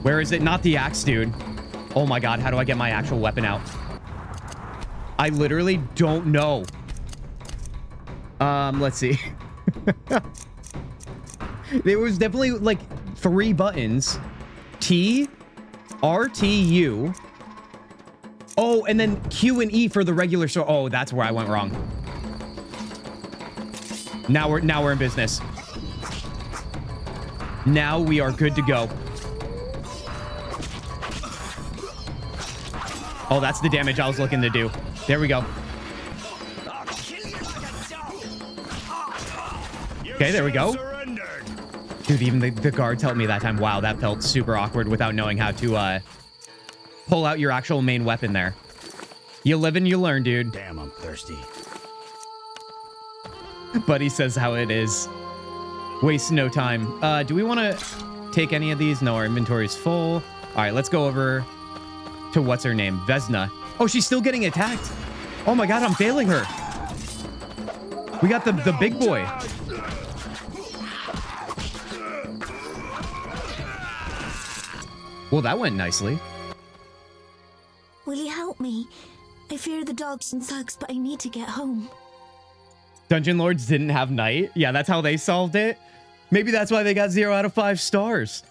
Where is it? Not the axe, dude. Oh my God. How do I get my actual weapon out? I literally don't know. Let's see. There was definitely like 3 buttons. T, R, T, U. Oh, and then Q and E for the regular sword. Oh, that's where I went wrong. Now we're in business. Now we are good to go. Oh, that's the damage I was looking to do. There we go. Okay, there we go. Dude, even the guards helped me that time. Wow, that felt super awkward without knowing how to pull out your actual main weapon there. You live and you learn, dude. Damn, I'm thirsty. Buddy says how it is. Waste no time. Do we want to take any of these? No, our inventory is full. All right, let's go over to what's her name? Vesna. Oh, she's still getting attacked. Oh my God, I'm failing her. We got the big boy. Well, that went nicely. Will you help me? I fear the dogs and thugs, but I need to get home. Dungeon Lords didn't have night. Yeah, that's how they solved it. Maybe that's why they got 0 out of 5 stars.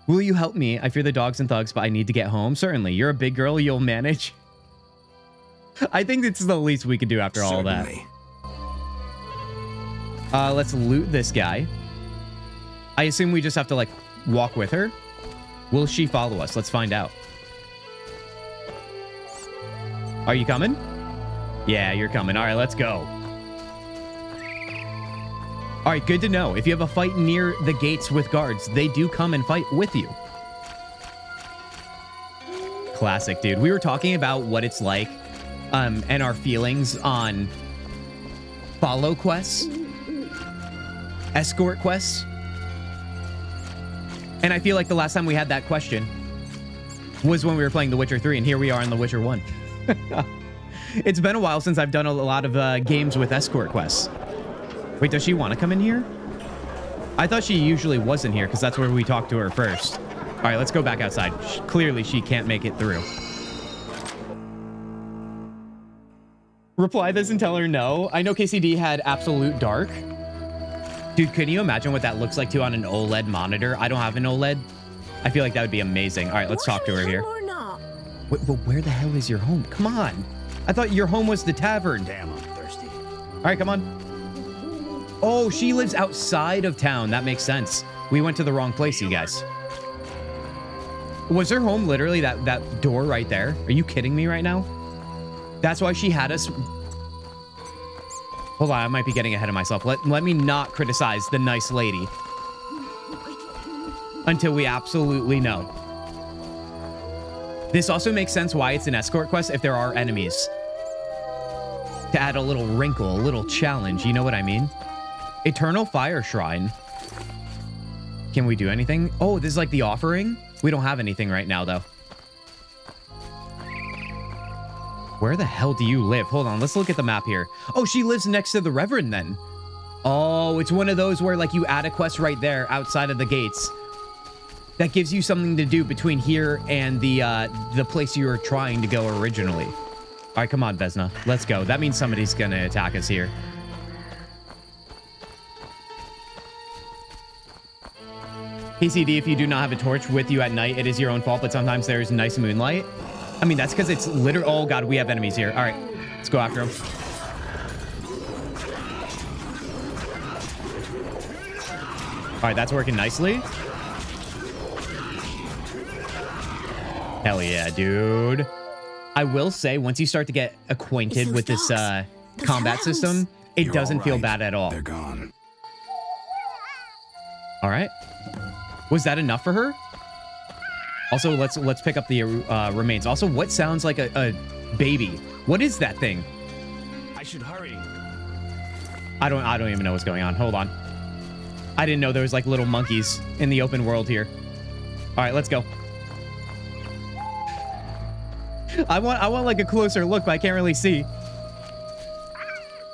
Will you help me? I fear the dogs and thugs, but I need to get home. Certainly. You're a big girl. You'll manage. I think it's the least we could do after all that. Let's loot this guy. I assume we just have to, like, walk with her. Will she follow us? Let's find out. Are you coming? Yeah, you're coming. All right, let's go. All right, good to know. If you have a fight near the gates with guards, they do come and fight with you. Classic, dude. We were talking about what it's like and our feelings on follow quests, escort quests. And I feel like the last time we had that question was when we were playing The Witcher 3, and here we are in The Witcher 1. It's been a while since I've done a lot of games with escort quests. Wait, does she want to come in here? I thought she usually wasn't here because that's where we talked to her first. All right, let's go back outside. Clearly, she can't make it through. Reply this and tell her no. I know KCD had Absolute Dark. Dude, can you imagine what that looks like too on an OLED monitor? I don't have an OLED. I feel like that would be amazing. All right, let's talk to her here. Wait, but where the hell is your home? Come on. I thought your home was the tavern. Damn, I'm thirsty. All right, come on. Oh, she lives outside of town. That makes sense. We went to the wrong place, you guys. Was her home literally that door right there? Are you kidding me right now? That's why she had us... Hold on, I might be getting ahead of myself. Let me not criticize the nice lady until we absolutely know. This also makes sense why it's an escort quest if there are enemies. To add a little wrinkle, a little challenge, you know what I mean? Eternal Fire Shrine. Can we do anything? Oh, this is like the offering? We don't have anything right now, though. Where the hell do you live? Hold on, let's look at the map here. Oh, she lives next to the Reverend then. Oh, it's one of those where like you add a quest right there outside of the gates. That gives you something to do between here and the place you were trying to go originally. All right, come on, Vesna. Let's go. That means somebody's going to attack us here. KCD, if you do not have a torch with you at night, it is your own fault, but sometimes there's nice moonlight. I mean, that's because it's literally... Oh, God, we have enemies here. All right, let's go after them. All right, that's working nicely. Hell yeah, dude. I will say, once you start to get acquainted with this combat system, it doesn't feel bad at all. They're gone. All right. Was that enough for her? Also, let's pick up the remains. Also, what sounds like a baby? What is that thing? should hurry. I don't even know what's going on. Hold on. I didn't know there was like little monkeys in the open world here. All right, let's go. I want like a closer look, but I can't really see.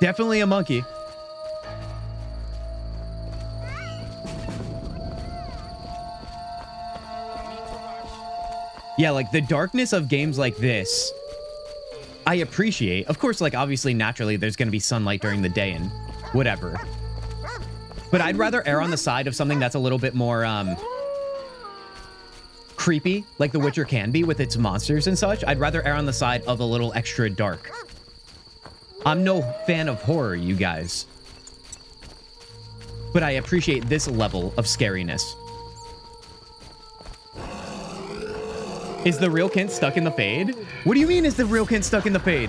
Definitely a monkey. Yeah, like the darkness of games like this, I appreciate. Of course, like obviously, naturally, there's going to be sunlight during the day and whatever. But I'd rather err on the side of something that's a little bit more creepy, like The Witcher can be with its monsters and such. I'd rather err on the side of a little extra dark. I'm no fan of horror, you guys. But I appreciate this level of scariness. Is the real Kint stuck in the fade? What do you mean is the real Kint stuck in the fade?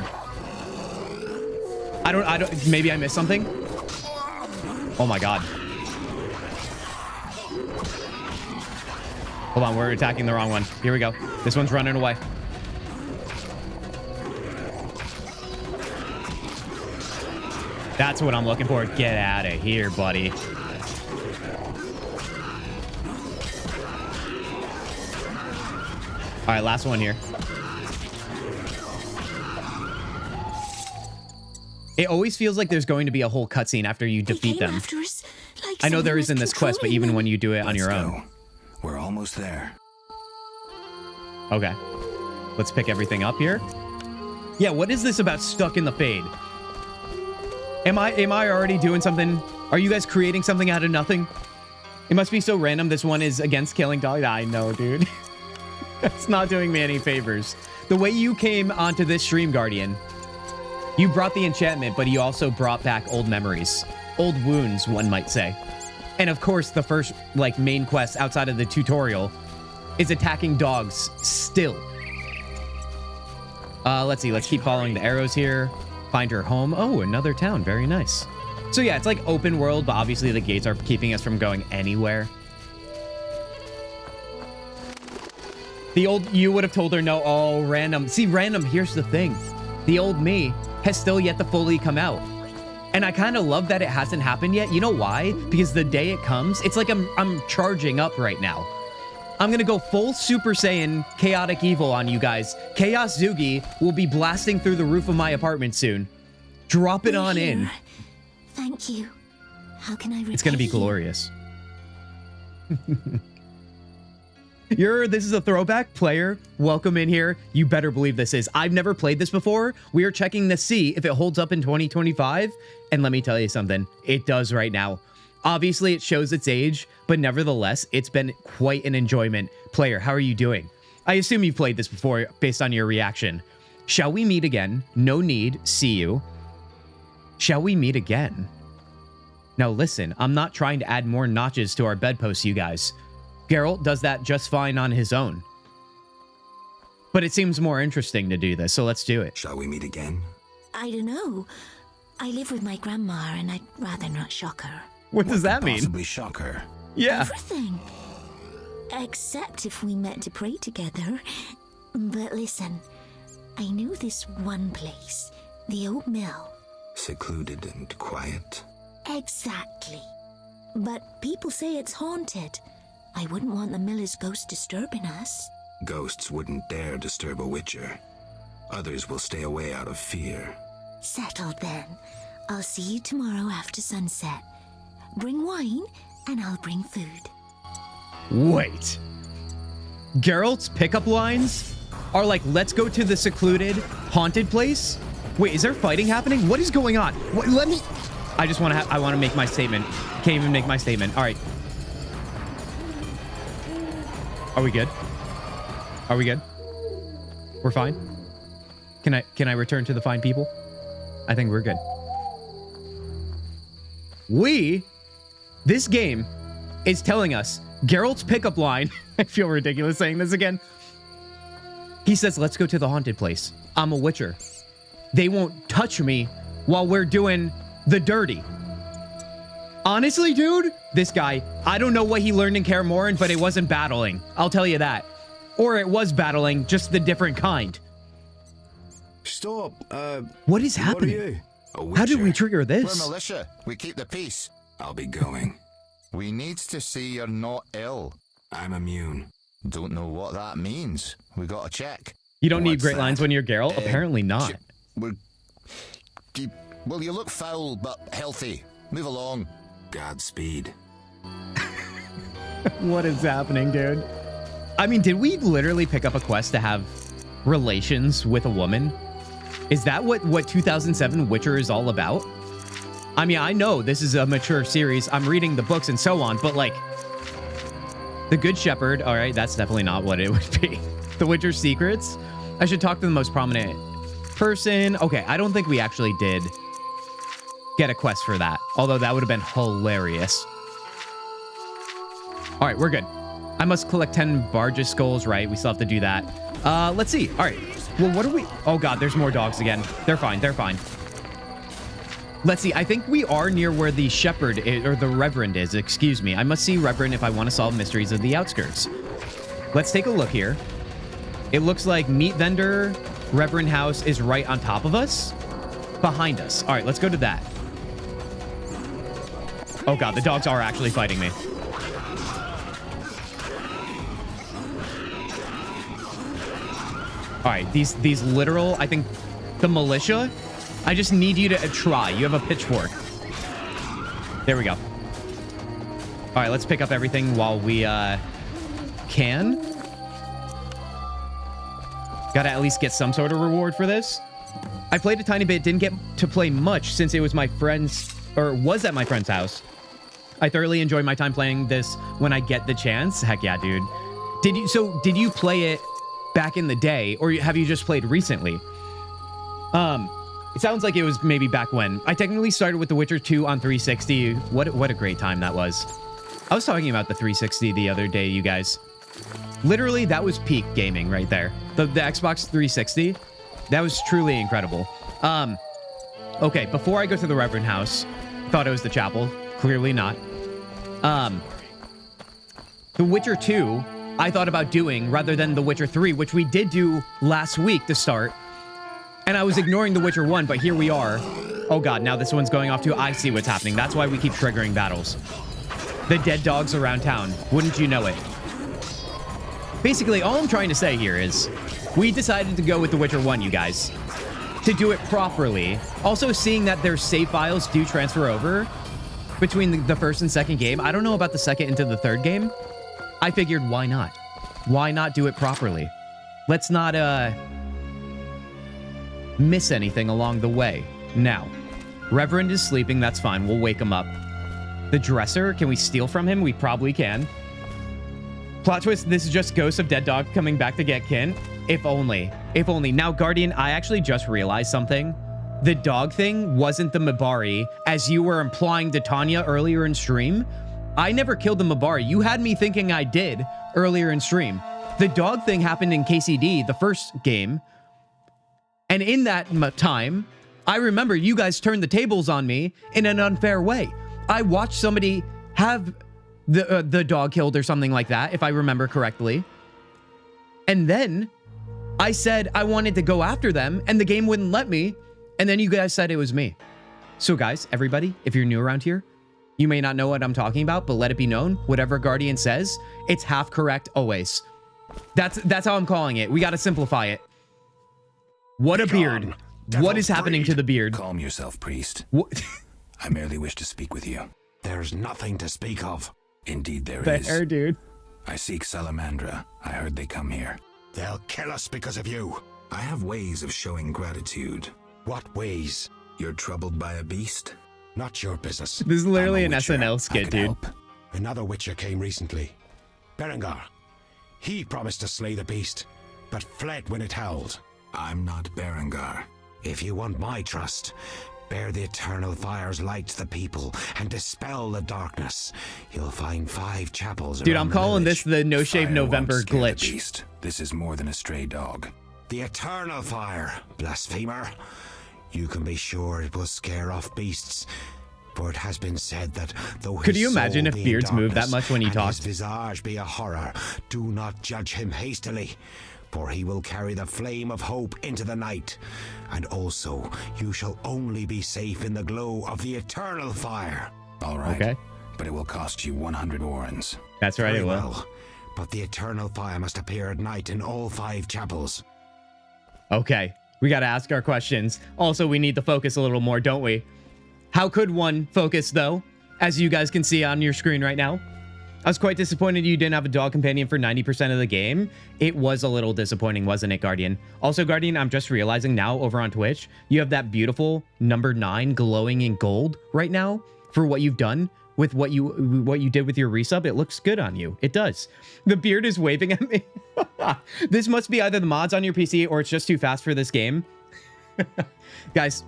I don't, maybe I missed something? Oh my god. Hold on, we're attacking the wrong one. Here we go. This one's running away. That's what I'm looking for. Get out of here, buddy. All right, last one here. It always feels like there's going to be a whole cutscene after you defeat them. I know there is in this quest, but even when you do it on your own. We're almost there. Okay. Let's pick everything up here. Yeah, what is this about stuck in the fade? Am I already doing something? Are you guys creating something out of nothing? It must be so random. This one is against killing dogs. I know, dude. That's not doing me any favors. The way you came onto this stream, Guardian, you brought the enchantment, but you also brought back old memories. Old wounds, one might say. And of course, the first, like, main quest outside of the tutorial is attacking dogs still. Let's see. Let's keep following the arrows here. Find her home. Oh, another town. Very nice. So yeah, it's like open world, but obviously the gates are keeping us from going anywhere. The old you would have told her no. Oh, random. See, random, here's the thing. The old me has still yet to fully come out. And I kind of love that it hasn't happened yet. You know why? Because the day it comes, it's like I'm charging up right now. I'm going to go full Super Saiyan chaotic evil on you guys. Chaos Zugi will be blasting through the roof of my apartment soon. Drop it on in. Thank you. How can I repay It's going to be glorious. This is a throwback player. Welcome in here. You better believe this is. I've never played this before. We are checking to see if it holds up in 2025. And let me tell you something. It does right now. Obviously, it shows its age, but nevertheless, it's been quite an enjoyment. Player, how are you doing? I assume you've played this before based on your reaction. Shall we meet again? No need. See you. Shall we meet again? Now listen, I'm not trying to add more notches to our bedposts, you guys. Geralt does that just fine on his own. But it seems more interesting to do this, so let's do it. Shall we meet again? I don't know. I live with my grandma and I'd rather not shock her. What does that mean? Possibly shock her. Yeah. Everything. Except if we met to pray together. But listen, I know this one place, the old mill. Secluded and quiet. Exactly. But people say it's haunted. I wouldn't want the miller's ghost disturbing us. Ghosts wouldn't dare disturb a witcher. Others will stay away out of fear. Settled then. I'll see you tomorrow after sunset. Bring wine, and I'll bring food. Wait. Geralt's pickup lines are like, let's go to the secluded, haunted place? Wait, is there fighting happening? What is going on? What, let me... I just want to I want to make my statement. Can't even make my statement. All right. Are we good? Are we good? We're fine? Can I return to the fine people? I think we're good. This game is telling us Geralt's pickup line. I feel ridiculous saying this again. He says, let's go to the haunted place. I'm a witcher. They won't touch me while we're doing the dirty. Honestly, dude, this guy, I don't know what he learned in Kaer Morhen, but it wasn't battling. I'll tell you that. Or it was battling, just the different kind. Stop. What is happening? What are you? How did we trigger We're this? militia. We keep the peace. I'll be going. We needs to see you're not ill. I'm immune. Don't know what that means. We gotta check. You don't need What's great that? lines when you're Geralt? Apparently not. Well, you look foul but healthy. Move along. Godspeed. What is happening, dude? I mean, did we literally pick up a quest to have relations with a woman? Is that what 2007 Witcher is all about? I mean, I know this is a mature series. I'm reading the books and so on, but like, the Good Shepherd, all right, that's definitely not what it would be. The Witcher Secrets? I should talk to the most prominent person. Okay, I don't think we actually did get a quest for that, although that would have been hilarious. All right, we're good. I must collect 10 Barges skulls, right? We still have to do that. Let's see. All right. Well, what are we? Oh, God, there's more dogs again. They're fine. They're fine. Let's see. I think we are near where the shepherd is, or the Reverend is. Excuse me. I must see Reverend if I want to solve mysteries of the outskirts. Let's take a look here. It looks like Meat Vendor, Reverend House is right on top of us. Behind us. All right, let's go to that. Oh, God, the dogs are actually fighting me. All right, these literal, I think, the militia, I just need you to try. You have a pitchfork. There we go. All right, let's pick up everything while we can. Gotta at least get some sort of reward for this. I played a tiny bit, didn't get to play much since it was my friend's, or was at my friend's house. I thoroughly enjoy my time playing this when I get the chance. Heck yeah, dude. Did you play it back in the day, or have you just played recently? It sounds like it was maybe back when. I technically started with The Witcher 2 on 360. What a great time that was. I was talking about the 360 the other day, you guys. Literally, that was peak gaming right there. The Xbox 360, that was truly incredible. Okay, before I go to the Reverend House, thought it was the chapel. Clearly not. The Witcher 2, I thought about doing rather than The Witcher 3, which we did do last week to start. And I was ignoring The Witcher 1, but here we are. Oh God, now this one's going off too. I see what's happening. That's why we keep triggering battles. The dead dogs around town. Wouldn't you know it? Basically, all I'm trying to say here is we decided to go with The Witcher 1, you guys, to do it properly. Also, seeing that their save files do transfer over between the first and second game. I don't know about the second into the third game. I figured, why not? Why not do it properly? Let's not miss anything along the way. Now, Reverend is sleeping. That's fine. We'll wake him up. The dresser, can we steal from him? We probably can. Plot twist, this is just Ghost of Dead Dog coming back to get Kin. If only. If only. Now, Guardian, I actually just realized something. The dog thing wasn't the Mabari, as you were implying to Tanya earlier in stream. I never killed the Mabari. You had me thinking I did earlier in stream. The dog thing happened in KCD, the first game. And in that time, I remember you guys turned the tables on me in an unfair way. I watched somebody have the dog killed or something like that, if I remember correctly. And then I said I wanted to go after them, and the game wouldn't let me. And then you guys said it was me. So guys, everybody, if you're new around here, you may not know what I'm talking about, but let it be known, whatever Guardian says, it's half correct always. That's how I'm calling it. We got to simplify it. What a beard. What is happening to the beard? Calm yourself, priest. What? I merely wish to speak with you. There's nothing to speak of. Indeed there is. Fair, dude. I seek Salamandra. I heard they come here. They'll kill us because of you. I have ways of showing gratitude. What ways? You're troubled by a beast? Not your business. This is literally an SNL skit, dude. Help. Another Witcher came recently. Berengar. He promised to slay the beast, but fled when it howled. I'm not Berengar. If you want my trust, bear the eternal fire's light to the people and dispel the darkness. You'll find 5 chapels. Dude, I'm calling this the No Shave November glitch. Beast. This is more than a stray dog. The eternal fire, blasphemer. You can be sure it will scare off beasts. For it has been said that though could you imagine if beards move that much when he talks? His visage be a horror. Do not judge him hastily. for he will carry the flame of hope into the night. And also, you shall only be safe in the glow of the eternal fire. All right. Okay. But it will cost you 100 warrens. That's right, Very it will. well. But the eternal fire must appear at night in all 5 chapels. Okay. We got to ask our questions. Also, we need to focus a little more, don't we? How could one focus, though? As you guys can see on your screen right now. I was quite disappointed you didn't have a dog companion for 90% of the game. It was a little disappointing, wasn't it, Guardian? Also, Guardian, I'm just realizing now over on Twitch, you have that beautiful number 9 glowing in gold right now for what you've done with what you did with your resub. It looks good on you. It does. The beard is waving at me. This must be either the mods on your PC or it's just too fast for this game. Guys,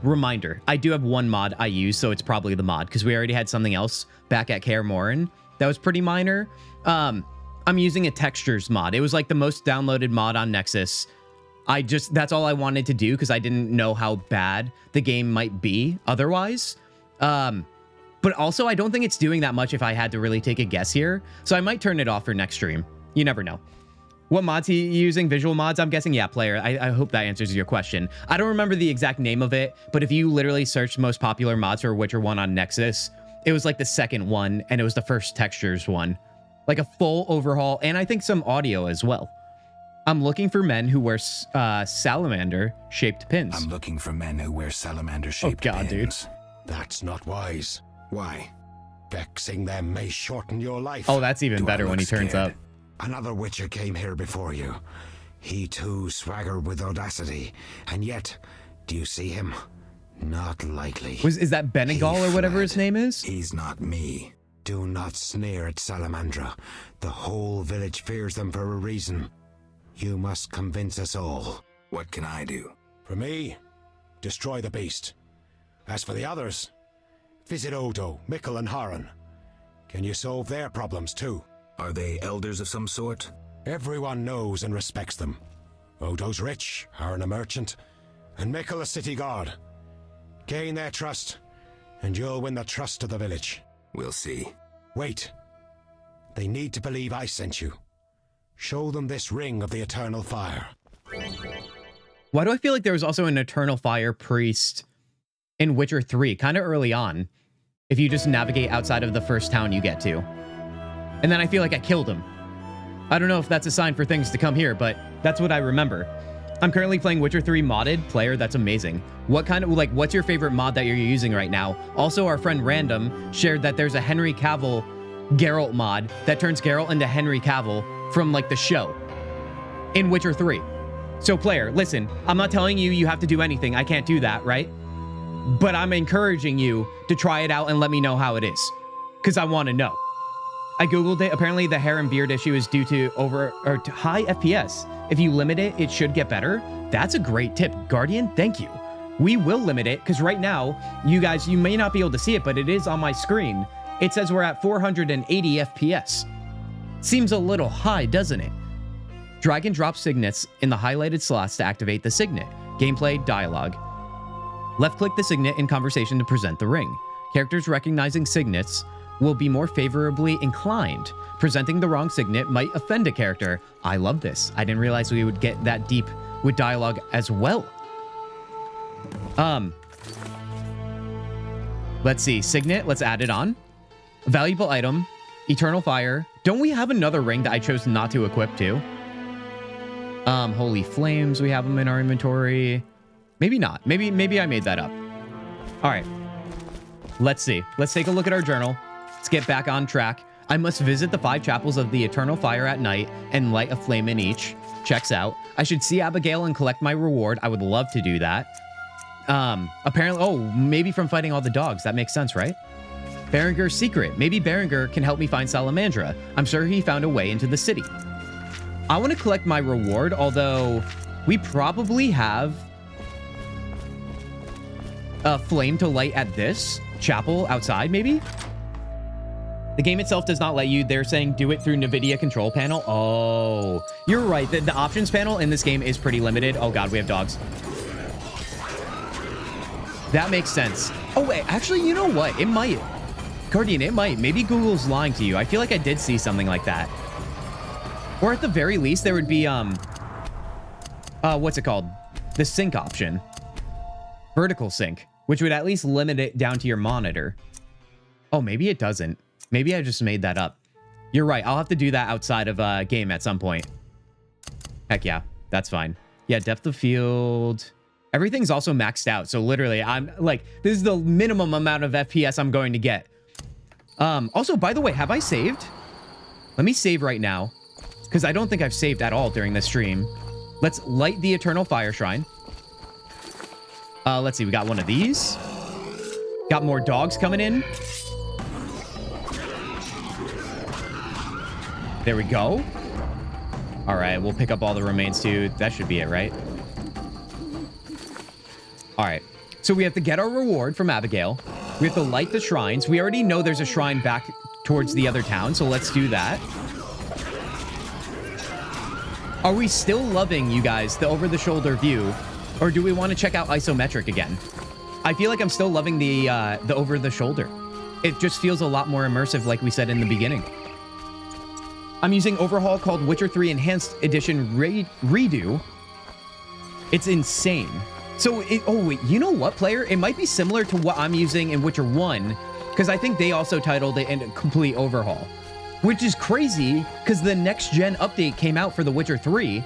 reminder, I do have one mod I use, so it's probably the mod because we already had something else back at Kaer Morhen that was pretty minor. I'm using a textures mod. It was like the most downloaded mod on Nexus. That's all I wanted to do because I didn't know how bad the game might be otherwise. But also, I don't think it's doing that much if I had to really take a guess here. So I might turn it off for next stream. You never know. What mods he using? Visual mods? I'm guessing, yeah, player. I hope that answers your question. I don't remember the exact name of it, but if you literally search most popular mods for Witcher 1 on Nexus, it was like the second one, and it was the first textures one. Like a full overhaul, and I think some audio as well. I'm looking for men who wear salamander-shaped pins. I'm looking for men who wear salamander-shaped pins. Oh god, dude. That's not wise. Why? Vexing them may shorten your life. Oh, that's even better when he turns up. Another Witcher came here before you. He too swaggered with audacity. And yet, do you see him? Not likely. Is that Benegal or whatever his name is? He's not me. Do not sneer at Salamandra. The whole village fears them for a reason. You must convince us all. What can I do? For me, destroy the beast. As for the others, visit Odo, Mikkel, and Haran. Can you solve their problems too? Are they elders of some sort? Everyone knows and respects them. Odo's rich, Haran a merchant, and Mikkel a city guard. Gain their trust, and you'll win the trust of the village. We'll see. Wait. They need to believe I sent you. Show them this ring of the eternal fire. Why do I feel like there was also an eternal fire priest in Witcher 3, kind of early on, if you just navigate outside of the first town you get to? And then I feel like I killed him. I don't know if that's a sign for things to come here, but that's what I remember. I'm currently playing Witcher 3 modded. Player, that's amazing. What kind of, like, what's your favorite mod that you're using right now? Also, our friend Random shared that there's a Henry Cavill Geralt mod that turns Geralt into Henry Cavill from, like, the show in Witcher 3. So, player, listen, I'm not telling you you have to do anything. I can't do that, right? But I'm encouraging you to try it out and let me know how it is, because I want to know. I googled it. Apparently, the hair and beard issue is due to high FPS. If you limit it, it should get better. That's a great tip, Guardian. Thank you. We will limit it because right now, you guys, you may not be able to see it, but it is on my screen. It says we're at 480 FPS. Seems a little high, doesn't it? Drag and drop signets in the highlighted slots to activate the signet. Gameplay, dialogue. Left-click the signet in conversation to present the ring. Characters recognizing signets will be more favorably inclined. Presenting the wrong signet might offend a character. I love this. I didn't realize we would get that deep with dialogue as well. Let's see. Signet, let's add it on. Valuable item. Eternal fire. Don't we have another ring that I chose not to equip too? Holy flames, we have them in our inventory. Maybe not. Maybe I made that up. All right. Let's see. Let's take a look at our journal. Let's get back on track. I must visit the 5 chapels of the eternal fire at night and light a flame in each. Checks out. I should see Abigail and collect my reward. I would love to do that. Apparently, oh, maybe from fighting all the dogs. That makes sense, right? Berenger's secret. Maybe Berenger can help me find Salamandra. I'm sure he found a way into the city. I want to collect my reward, although we probably have a flame to light at this chapel outside, maybe? The game itself does not let you. They're saying do it through NVIDIA control panel. Oh, you're right. The options panel in this game is pretty limited. Oh god, we have dogs. That makes sense. Oh wait, actually, you know what? It might. Guardian, it might. Maybe Google's lying to you. I feel like I did see something like that. Or at the very least, there would be, what's it called? The sync option. Vertical sync, which would at least limit it down to your monitor. Oh, maybe it doesn't. Maybe I just made that up. You're right. I'll have to do that outside of game at some point. Heck yeah. That's fine. Yeah, depth of field. Everything's also maxed out. So literally, I'm like, this is the minimum amount of FPS I'm going to get. Also, by the way, have I saved? Let me save right now, because I don't think I've saved at all during this stream. Let's light the Eternal Fire Shrine. Let's see. We got one of these. Got more dogs coming in. There we go. All right, we'll pick up all the remains too. That should be it, right? All right. So we have to get our reward from Abigail. We have to light the shrines. We already know there's a shrine back towards the other town, so let's do that. Are we still loving, you guys, the over-the-shoulder view, or do we want to check out isometric again? I feel like I'm still loving the over-the-shoulder. It just feels a lot more immersive, like we said in the beginning. I'm using overhaul called Witcher 3 Enhanced Edition Redo. It's insane. So, oh wait, you know what, player? It might be similar to what I'm using in Witcher 1, because I think they also titled it a complete overhaul. Which is crazy, because the next-gen update came out for The Witcher 3.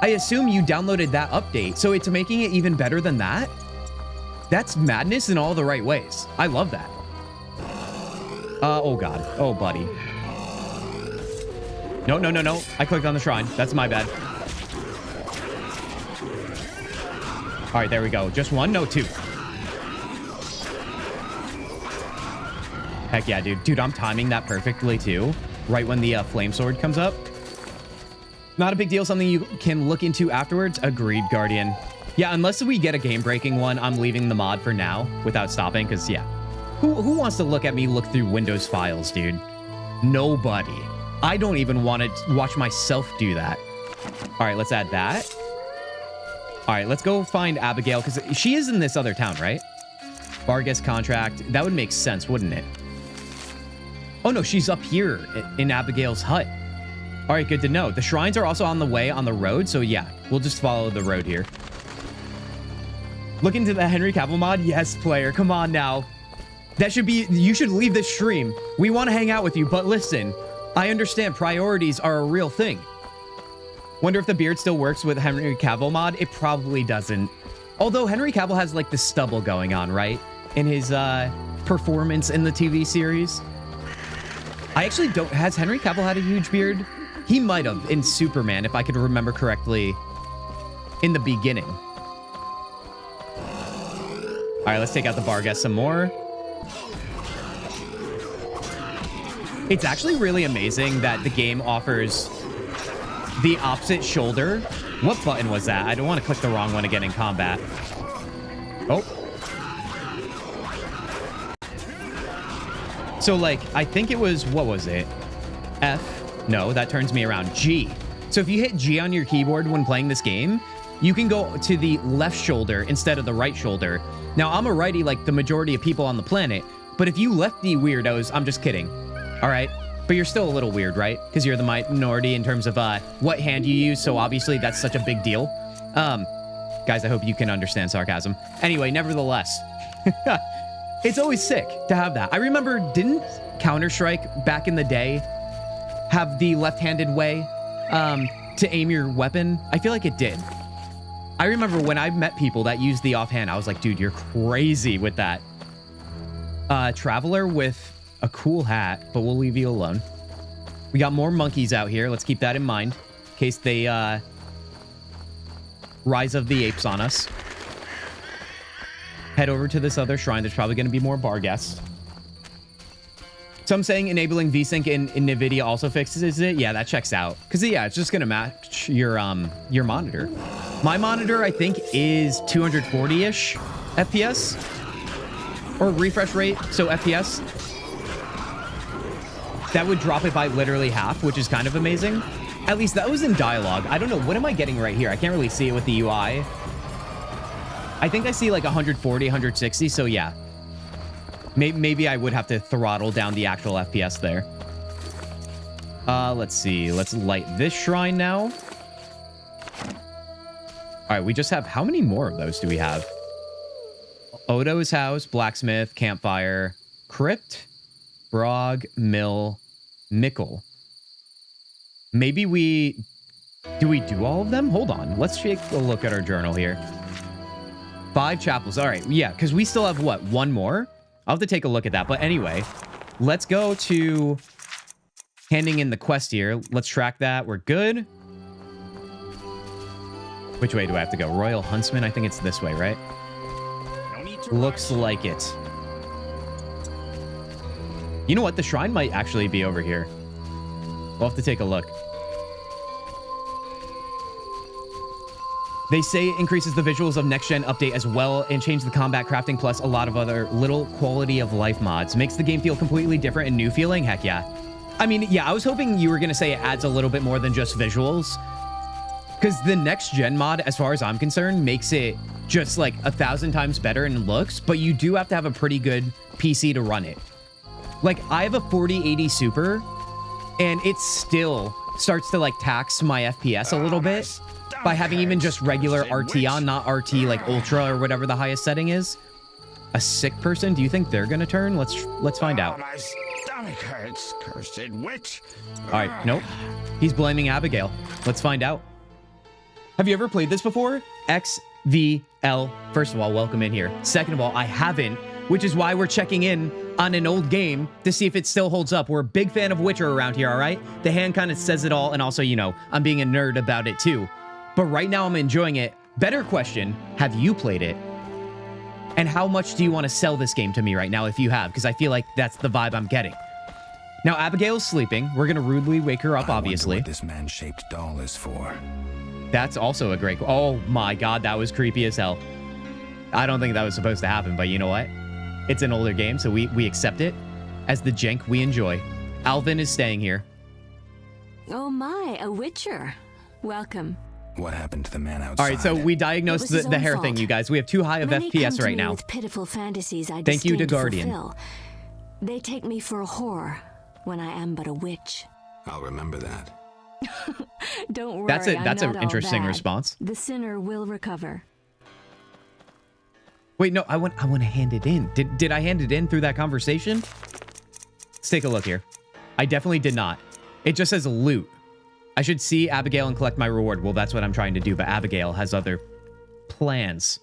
I assume you downloaded that update, so it's making it even better than that? That's madness in all the right ways. I love that. Oh god. Oh, buddy. No, no, no, no. I clicked on the shrine. That's my bad. All right, there we go. Just one? No, two. Heck yeah, dude. Dude, I'm timing that perfectly, too. Right when the flame sword comes up. Not a big deal. Something you can look into afterwards. Agreed, Guardian. Yeah, unless we get a game-breaking one, I'm leaving the mod for now without stopping, because, yeah. Who wants to look at me look through Windows files, dude? Nobody. I don't even want to watch myself do that. All right, let's add that. All right, let's go find Abigail, because she is in this other town, right? Vargas contract. That would make sense, wouldn't it? Oh, no, she's up here in Abigail's hut. All right, good to know. The shrines are also on the way on the road, so yeah, we'll just follow the road here. Look into the Henry Cavill mod? Yes, player. Come on now. That should be... You should leave this stream. We want to hang out with you, but listen, I understand priorities are a real thing. Wonder if the beard still works with Henry Cavill mod? It probably doesn't. Although Henry Cavill has like the stubble going on, right? In his performance in the TV series. I actually don't... Has Henry Cavill had a huge beard? He might have in Superman, if I could remember correctly, in the beginning. All right, let's take out the Vargas some more. It's actually really amazing that the game offers the opposite shoulder. What button was that? I don't want to click the wrong one again in combat. Oh. So, like, I think it was, what was it? F. No, that turns me around. G. So if you hit G on your keyboard when playing this game, you can go to the left shoulder instead of the right shoulder. Now, I'm a righty like the majority of people on the planet, but if you lefty weirdos, I'm just kidding. All right? But you're still a little weird, right? Because you're the minority in terms of what hand you use, so obviously that's such a big deal. Guys, I hope you can understand sarcasm. Anyway, nevertheless, it's always sick to have that. I remember, didn't Counter-Strike back in the day have the left-handed way to aim your weapon? I feel like it did. I remember when I met people that used the offhand, I was like, dude, you're crazy with that. Traveler with a cool hat, but we'll leave you alone. We got more monkeys out here. Let's keep that in mind in case they rise of the apes on us. Head over to this other shrine. There's probably going to be more bar guests. So I'm saying enabling VSync in NVIDIA also fixes it. Yeah, that checks out. Because, yeah, it's just going to match your monitor. My monitor, I think, is 240-ish FPS. Or refresh rate, so FPS. That would drop it by literally half, which is kind of amazing. At least that was in dialogue. I don't know. What am I getting right here? I can't really see it with the UI. I think I see like 140, 160. So, yeah. Maybe I would have to throttle down the actual FPS there. Let's see. Let's light this shrine now. All right, we just have... How many more of those do we have? Odo's house, blacksmith, campfire, crypt, Brog, mill, Mickle. Maybe we... Do we do all of them? Hold on. Let's take a look at our journal here. 5 chapels. All right. Yeah, because we still have, what, 1 more? I'll have to take a look at that. But anyway, let's go to handing in the quest here. Let's track that. We're good. Which way do I have to go? Royal Huntsman? I think it's this way, right? Looks like it. You know what? The shrine might actually be over here. We'll have to take a look. They say it increases the visuals of next-gen update as well and change the combat crafting plus a lot of other little quality of life mods. Makes the game feel completely different and new feeling. Heck yeah. I mean, yeah, I was hoping you were going to say it adds a little bit more than just visuals. Because the next-gen mod, as far as I'm concerned, makes it just like 1,000 times better in looks, but you do have to have a pretty good PC to run it. Like, I have a 4080 Super, and it still starts to like tax my FPS a little bit. By having even just regular RT on, not RT like Ultra or whatever the highest setting is. A sick person? Do you think they're gonna turn? Let's find out. My stomach hurts, cursed witch. All right, nope. He's blaming Abigail. Let's find out. Have you ever played this before? XVL. First of all, welcome in here. Second of all, I haven't, which is why we're checking in on an old game to see if it still holds up. We're a big fan of Witcher around here, all right? The hand kind of says it all, and also, you know, I'm being a nerd about it too. But right now I'm enjoying it. Better question, have you played it? And how much do you want to sell this game to me right now if you have? Because I feel like that's the vibe I'm getting. Now, Abigail's sleeping. We're going to rudely wake her up, obviously. What this man-shaped doll is for. That's also a great... Oh my god, that was creepy as hell. I don't think that was supposed to happen, but you know what? It's an older game, so we accept it as the jank we enjoy. Alvin is staying here. Oh my, a Witcher. Welcome. What happened to the man outside? All right, so we diagnosed the hair thing, you guys. We have too high of FPS right now. With pitiful fantasies I Thank you to Guardian. Fulfill. They take me for a whore when I am but a witch. I'll remember that. Don't worry, that's I'm an not interesting all bad. response. The sinner will recover. Wait, no, I want to hand it in. Did I hand it in through that conversation? Let's take a look here. I definitely did not. It just says loot. I should see Abigail and collect my reward. Well, that's what I'm trying to do, but Abigail has other plans.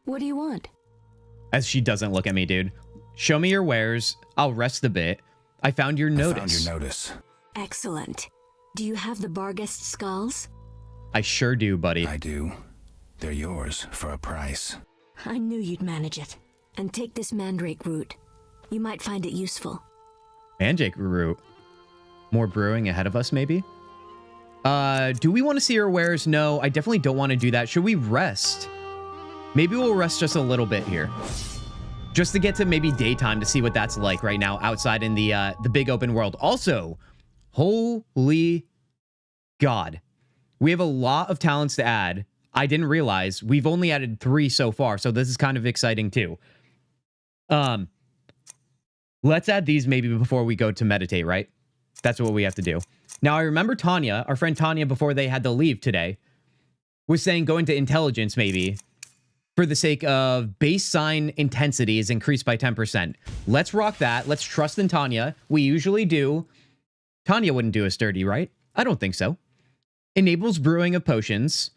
What do you want? As she doesn't look at me, dude. Show me your wares. I'll rest a bit. I found your notice. Excellent. Do you have the Barghest skulls? I sure do, buddy. I do. They're yours for a price. I knew you'd manage it. And take this mandrake root. You might find it useful. Mandrake root? More brewing ahead of us, maybe? Do we want to see her wares? No, I definitely don't want to do that. Should we rest? Maybe we'll rest just a little bit here. Just to get to maybe daytime to see what that's like right now outside in the big open world. Also, holy God. We have a lot of talents to add. I didn't realize we've only added 3 so far, so this is kind of exciting too. Let's add these maybe before we go to meditate, right? That's what we have to do. Now, I remember Tanya, our friend Tanya, before they had to leave today, was saying go into intelligence maybe for the sake of base sign intensity is increased by 10%. Let's rock that. Let's trust in Tanya. We usually do. Tanya wouldn't do us dirty, right? I don't think so. Enables brewing of potions.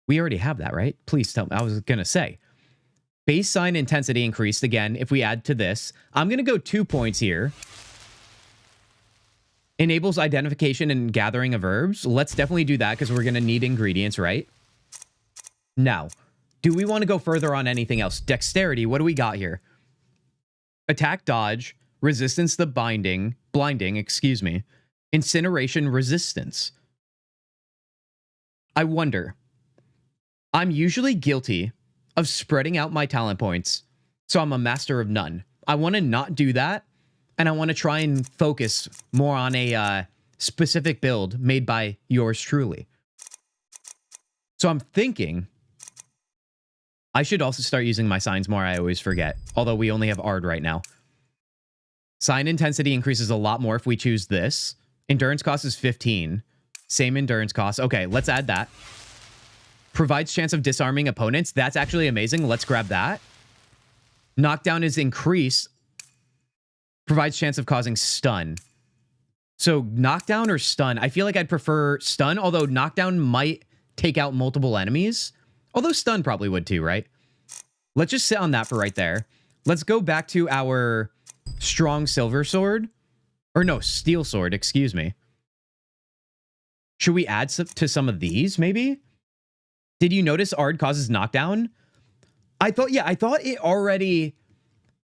We already have that, right? Please tell me. I was going to say. Base sign intensity increased again if we add to this. I'm going to go 2 points here. Enables identification and gathering of herbs. Let's definitely do that because we're going to need ingredients, right? Now, do we want to go further on anything else? Dexterity, what do we got here? Attack dodge, resistance to blinding, excuse me. Incineration resistance. I wonder. I'm usually guilty of spreading out my talent points, so I'm a master of none. I want to not do that. And I want to try and focus more on a specific build made by yours truly. So I'm thinking I should also start using my signs more. I always forget. Although we only have Ard right now. Sign intensity increases a lot more if we choose this. Endurance cost is 15. Same endurance cost. Okay, let's add that. Provides chance of disarming opponents. That's actually amazing. Let's grab that. Knockdown is increased. Provides chance of causing stun. So knockdown or stun? I feel like I'd prefer stun, although knockdown might take out multiple enemies. Although stun probably would too, right? Let's just sit on that for right there. Let's go back to our strong silver sword. Or no, steel sword, excuse me. Should we add to some of these, maybe? Did you notice Ard causes knockdown? I thought it already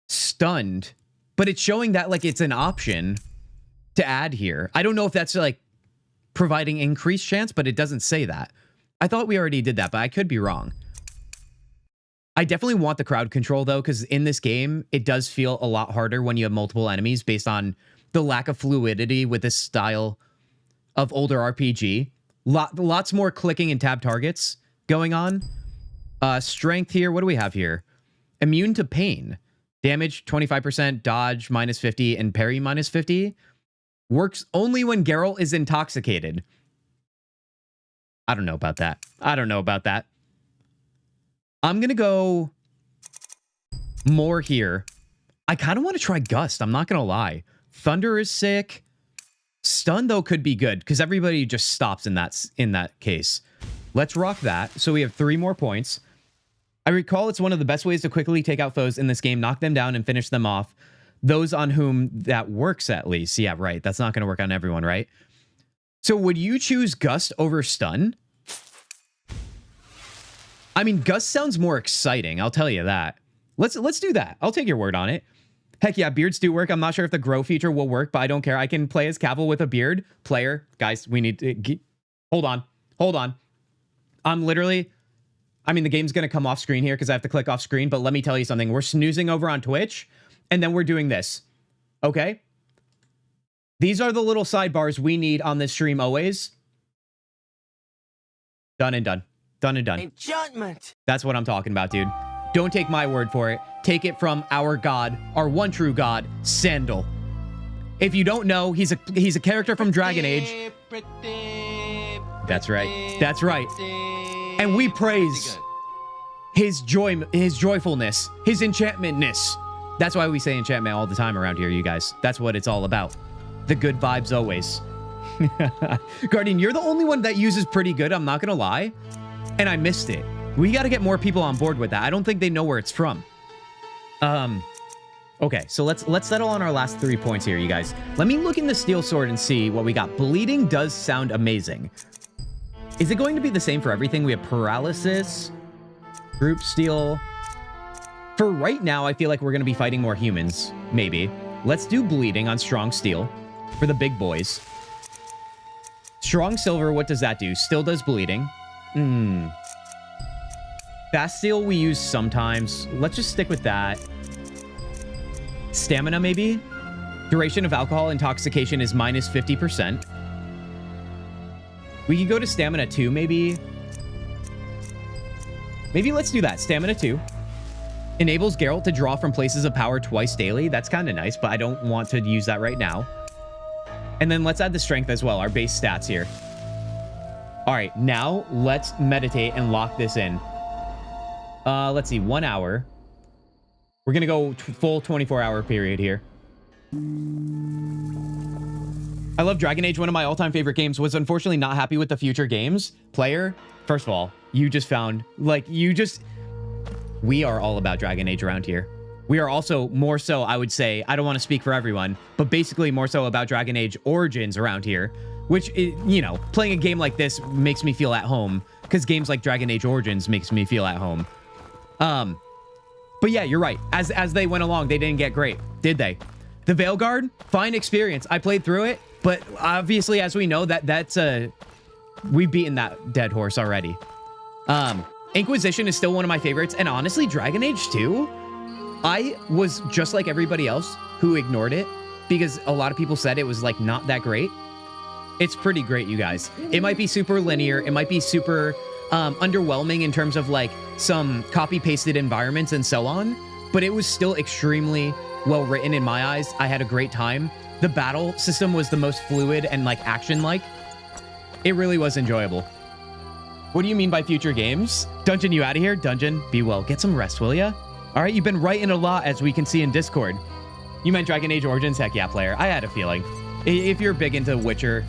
stunned, but it's showing that like it's an option to add here. I don't know if that's like providing increased chance, but it doesn't say that. I thought we already did that, but I could be wrong. I definitely want the crowd control though, because in this game, it does feel a lot harder when you have multiple enemies based on the lack of fluidity with this style of older RPG. Lots more clicking and tab targets going on. Strength here, what do we have here? Immune to pain. Damage 25%, dodge minus 50, and parry minus 50. Works only when Geralt is intoxicated. I don't know about that. I don't know about that. I'm going to go more here. I kind of want to try Gust. I'm not going to lie. Thunder is sick. Stun, though, could be good because everybody just stops in that case. Let's rock that. So we have 3 more points. I recall it's one of the best ways to quickly take out foes in this game, knock them down and finish them off. Those on whom that works, at least. Yeah, right. That's not going to work on everyone, right? So would you choose Gust over Stun? I mean, Gust sounds more exciting. I'll tell you that. Let's do that. I'll take your word on it. Heck yeah, beards do work. I'm not sure if the grow feature will work, but I don't care. I can play as Cavill with a beard. Player, guys, we need to... Hold on. Hold on. I'm literally... I mean, the game's going to come off screen here because I have to click off screen, but let me tell you something. We're snoozing over on Twitch, and then we're doing this. Okay? These are the little sidebars we need on this stream always. Done and done. Done and done. Enchantment. That's what I'm talking about, dude. Don't take my word for it. Take it from our god, our one true god, Sandal. If you don't know, he's a character from Dragon Age. That's right. That's right. And we praise his joyfulness, his enchantmentness. That's why we say enchantment all the time around here, you guys. That's what it's all about. The good vibes always. Guardian, you're the only one that uses pretty good, I'm not gonna lie. And I missed it. We got to get more people on board with that. I don't think they know where it's from. Okay, so let's settle on our last 3 points here, you guys. Let me look in the steel sword and see what we got. Bleeding does sound amazing. Is it going to be the same for everything? We have paralysis, group steel. For right now, I feel like we're going to be fighting more humans, maybe. Let's do bleeding on strong steel for the big boys. Strong silver, what does that do? Still does bleeding. Fast steel we use sometimes. Let's just stick with that. Stamina, maybe? Duration of alcohol intoxication is minus 50%. We can go to stamina 2, maybe. Maybe let's do that. Stamina 2. Enables Geralt to draw from places of power twice daily. That's kind of nice, but I don't want to use that right now. And then let's add the strength as well, our base stats here. All right, now let's meditate and lock this in. Let's see, 1 hour. We're going to go full 24-hour period here. I love Dragon Age. One of my all-time favorite games. Was unfortunately not happy with the future games. Player, first of all, you just found, like, we are all about Dragon Age around here. We are also more so, I would say, I don't want to speak for everyone, but basically more so about Dragon Age Origins around here, which, you know, playing a game like this makes me feel at home because games like Dragon Age Origins makes me feel at home. But yeah, you're right. As they went along, they didn't get great, did they? The Veilguard, fine experience. I played through it, but obviously, as we know, that's we've beaten that dead horse already. Inquisition is still one of my favorites, and honestly, Dragon Age 2, I was just like everybody else who ignored it because a lot of people said it was like not that great. It's pretty great, you guys. It might be super linear. It might be super underwhelming in terms of like some copy-pasted environments and so on, but it was still extremely well written in my eyes. I had a great time. The battle system was the most fluid and like action-like. It really was enjoyable. What do you mean by future games? Dungeon, you out of here? Dungeon, be well. Get some rest, will ya? All right, you've been writing a lot, as we can see in Discord. You meant Dragon Age Origins? Heck yeah, player. I had a feeling. If you're big into Witcher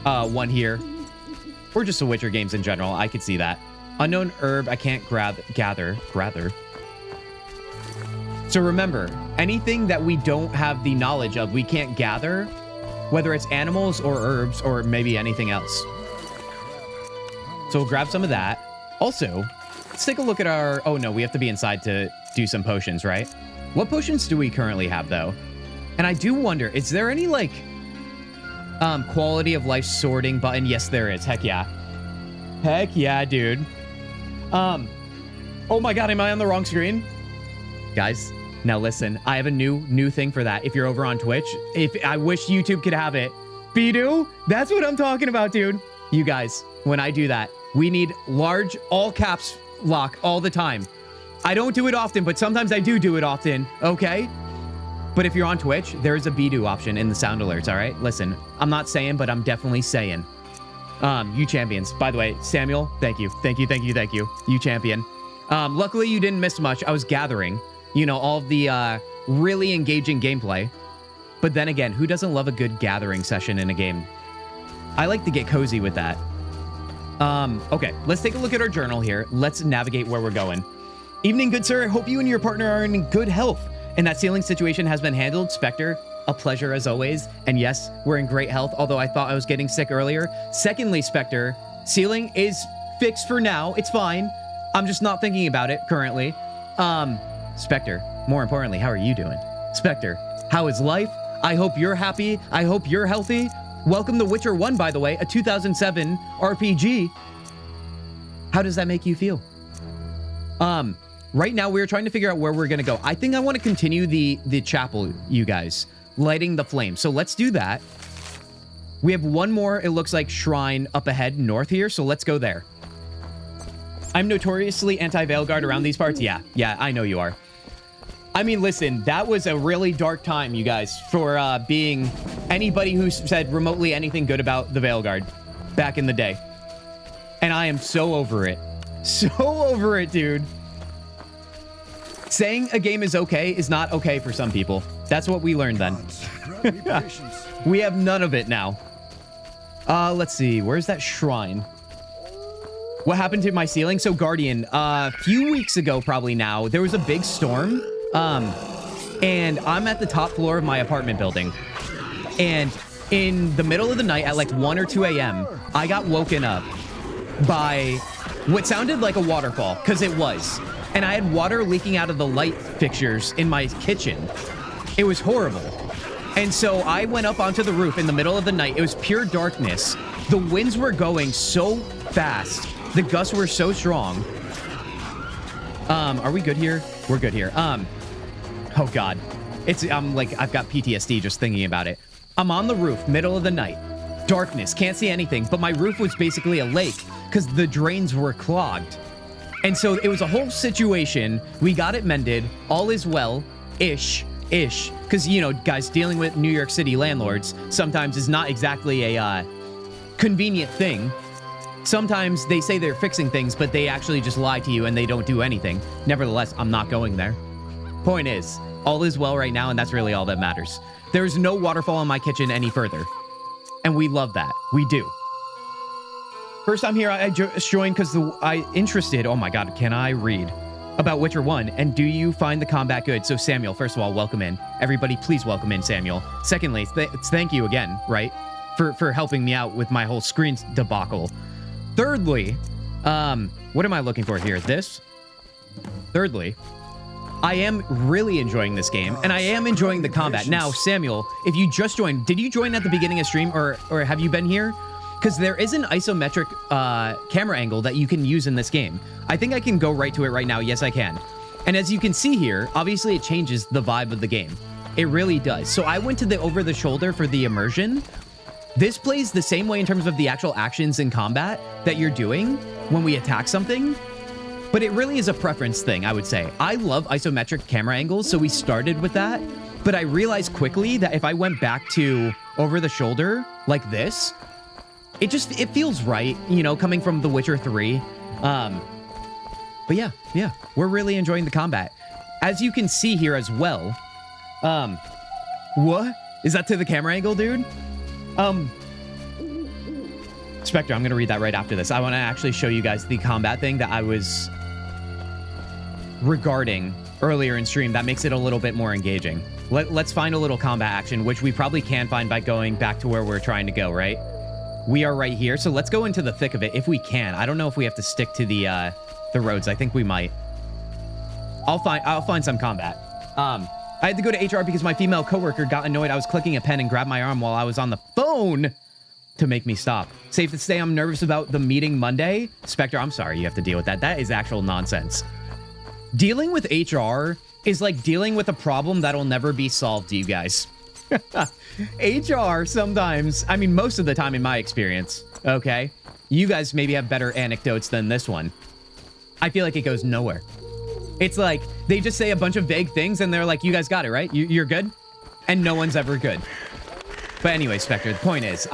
1 here, or just the Witcher games in general, I could see that. Unknown herb I can't gather. So remember, anything that we don't have the knowledge of, we can't gather, whether it's animals or herbs or maybe anything else. So we'll grab some of that. Also, let's take a look at our... Oh, no, we have to be inside to do some potions, right? What potions do we currently have, though? And I do wonder, is there any, like, quality of life sorting button? Yes, there is. Heck yeah. Heck yeah, dude. Oh my god, am I on the wrong screen? Guys, now listen, I have a new thing for that. If you're over on Twitch, I wish YouTube could have it. Bidu, that's what I'm talking about, dude. You guys, when I do that, we need large all caps lock all the time. I don't do it often, but sometimes I do it often, okay? But if you're on Twitch, there is a Bidu option in the sound alerts, all right? Listen, I'm not saying, but I'm definitely saying. You champions. By the way, Samuel, thank you. You champion. Luckily, you didn't miss much. I was gathering, you know, all of the really engaging gameplay. But then again, who doesn't love a good gathering session in a game? I like to get cozy with that. Okay, let's take a look at our journal here. Let's navigate where we're going. Evening, good sir. Hope you and your partner are in good health. And that ceiling situation has been handled. Spectre, a pleasure as always. And yes, we're in great health, although I thought I was getting sick earlier. Secondly, Spectre, ceiling is fixed for now. It's fine. I'm just not thinking about it currently. Spectre, more importantly, how are you doing? Spectre, how is life? I hope you're happy. I hope you're healthy. Welcome to Witcher 1, by the way, a 2007 RPG. How does that make you feel? Right now, we're trying to figure out where we're going to go. I think I want to continue the chapel, you guys, lighting the flame. So let's do that. We have one more, it looks like, shrine up ahead north here. So let's go there. I'm notoriously anti-Veilguard around these parts. Yeah, I know you are. I mean, listen, that was a really dark time, you guys, for being anybody who said remotely anything good about the Veilguard back in the day. And I am so over it. So over it, dude. Saying a game is okay is not okay for some people. That's what we learned then. We have none of it now. Let's see. Where's that shrine? What happened to my ceiling? So, Guardian, a few weeks ago, probably now, there was a big storm. And I'm at the top floor of my apartment building. And in the middle of the night at like 1 or 2 a.m., I got woken up by what sounded like a waterfall, because it was. And I had water leaking out of the light fixtures in my kitchen. It was horrible. And so I went up onto the roof in the middle of the night. It was pure darkness. The winds were going so fast. The gusts were so strong. Are we good here? We're good here. Oh God. I've got PTSD just thinking about it. I'm on the roof, middle of the night. Darkness, can't see anything, but my roof was basically a lake because the drains were clogged. And so it was a whole situation. We got it mended. All is well-ish. Because, you know, guys, dealing with New York City landlords sometimes is not exactly a convenient thing. Sometimes they say they're fixing things, but they actually just lie to you and they don't do anything. Nevertheless, I'm not going there. Point is, all is well right now, and that's really all that matters. There's no waterfall in my kitchen any further. And we love that. We do. First time here, I joined because I interested. Oh my God, can I read about Witcher 1? And do you find the combat good? So Samuel, first of all, welcome in. Everybody, please welcome in Samuel. Secondly, thank you again, right? For helping me out with my whole screen debacle. Thirdly, what am I looking for here? This? Thirdly, I am really enjoying this game, and I am enjoying the combat. Now, Samuel, if you just joined, did you join at the beginning of stream, or have you been here? Because there is an isometric camera angle that you can use in this game. I think I can go right to it right now. Yes, I can. And as you can see here, obviously it changes the vibe of the game. It really does. So I went to the over-the-shoulder for the immersion. This plays the same way in terms of the actual actions in combat that you're doing when we attack something. But it really is a preference thing, I would say. I love isometric camera angles, so we started with that. but I realized quickly that if I went back to over the shoulder like this, it feels right, you know, coming from The Witcher 3. But yeah, we're really enjoying the combat. As you can see here as well, what? Is that to the camera angle, dude? Spectre, I'm going to read that right after this. I want to actually show you guys the combat thing that I was regarding earlier in stream. That makes it a little bit more engaging. Let's find a little combat action, which we probably can find by going back to where we're trying to go, right? We are right here, so let's go into the thick of it if we can. I don't know if we have to stick to the roads. I think we might. I'll find some combat. I had to go to HR because my female coworker got annoyed I was clicking a pen and grabbed my arm while I was on the phone to make me stop. Safe to say I'm nervous about the meeting Monday. Spectre, I'm sorry you have to deal with that. That is actual nonsense. Dealing with HR is like dealing with a problem that'll never be solved, you guys. HR sometimes, I mean, most of the time in my experience, okay? You guys maybe have better anecdotes than this one. I feel like it goes nowhere. It's like they just say a bunch of vague things and they're like, you guys got it, right? You're good? And no one's ever good. But anyway, Spectre, the point is,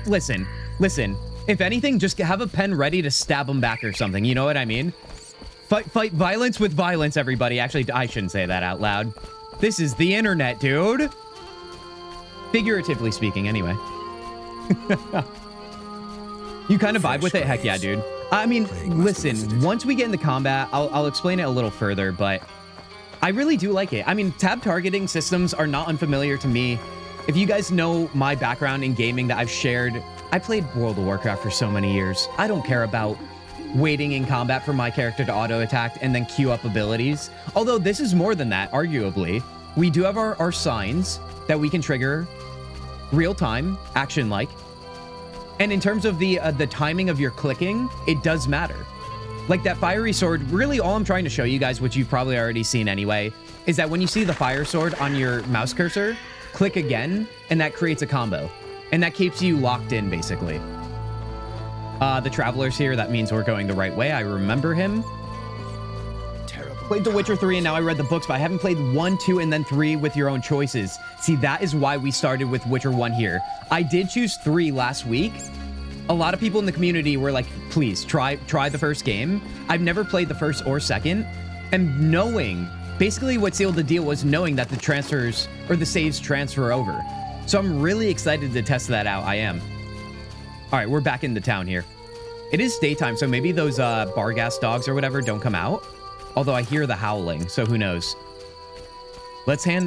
listen. If anything, just have a pen ready to stab them back or something. You know what I mean? Fight violence with violence, everybody. Actually, I shouldn't say that out loud. This is the internet, dude. Figuratively speaking, anyway. You kind of vibe with it? Heck yeah, dude. I mean, listen, once we get into combat, I'll explain it a little further, but I really do like it. I mean, tab targeting systems are not unfamiliar to me. If you guys know my background in gaming that I've shared, I played World of Warcraft for so many years. I don't care about waiting in combat for my character to auto-attack and then queue up abilities. Although this is more than that, arguably. We do have our signs that we can trigger real-time, action-like. And in terms of the timing of your clicking, it does matter. Like that fiery sword, really all I'm trying to show you guys, which you've probably already seen anyway, is that when you see the fire sword on your mouse cursor, click again, and that creates a combo. And that keeps you locked in, basically. The Traveler's here. That means we're going the right way. I remember him. Terrible. Played The Witcher 3, and now I read the books, but I haven't played 1, 2, and then 3 with your own choices. See, that is why we started with Witcher 1 here. I did choose 3 last week. A lot of people in the community were like, please, try the first game. I've never played the first or second. And knowing... Basically, what sealed the deal was knowing that the transfers or the saves transfer over. So I'm really excited to test that out. I am. All right, we're back in the town here. It is daytime, so maybe those Barghast dogs or whatever don't come out. Although I hear the howling, so who knows? Let's hand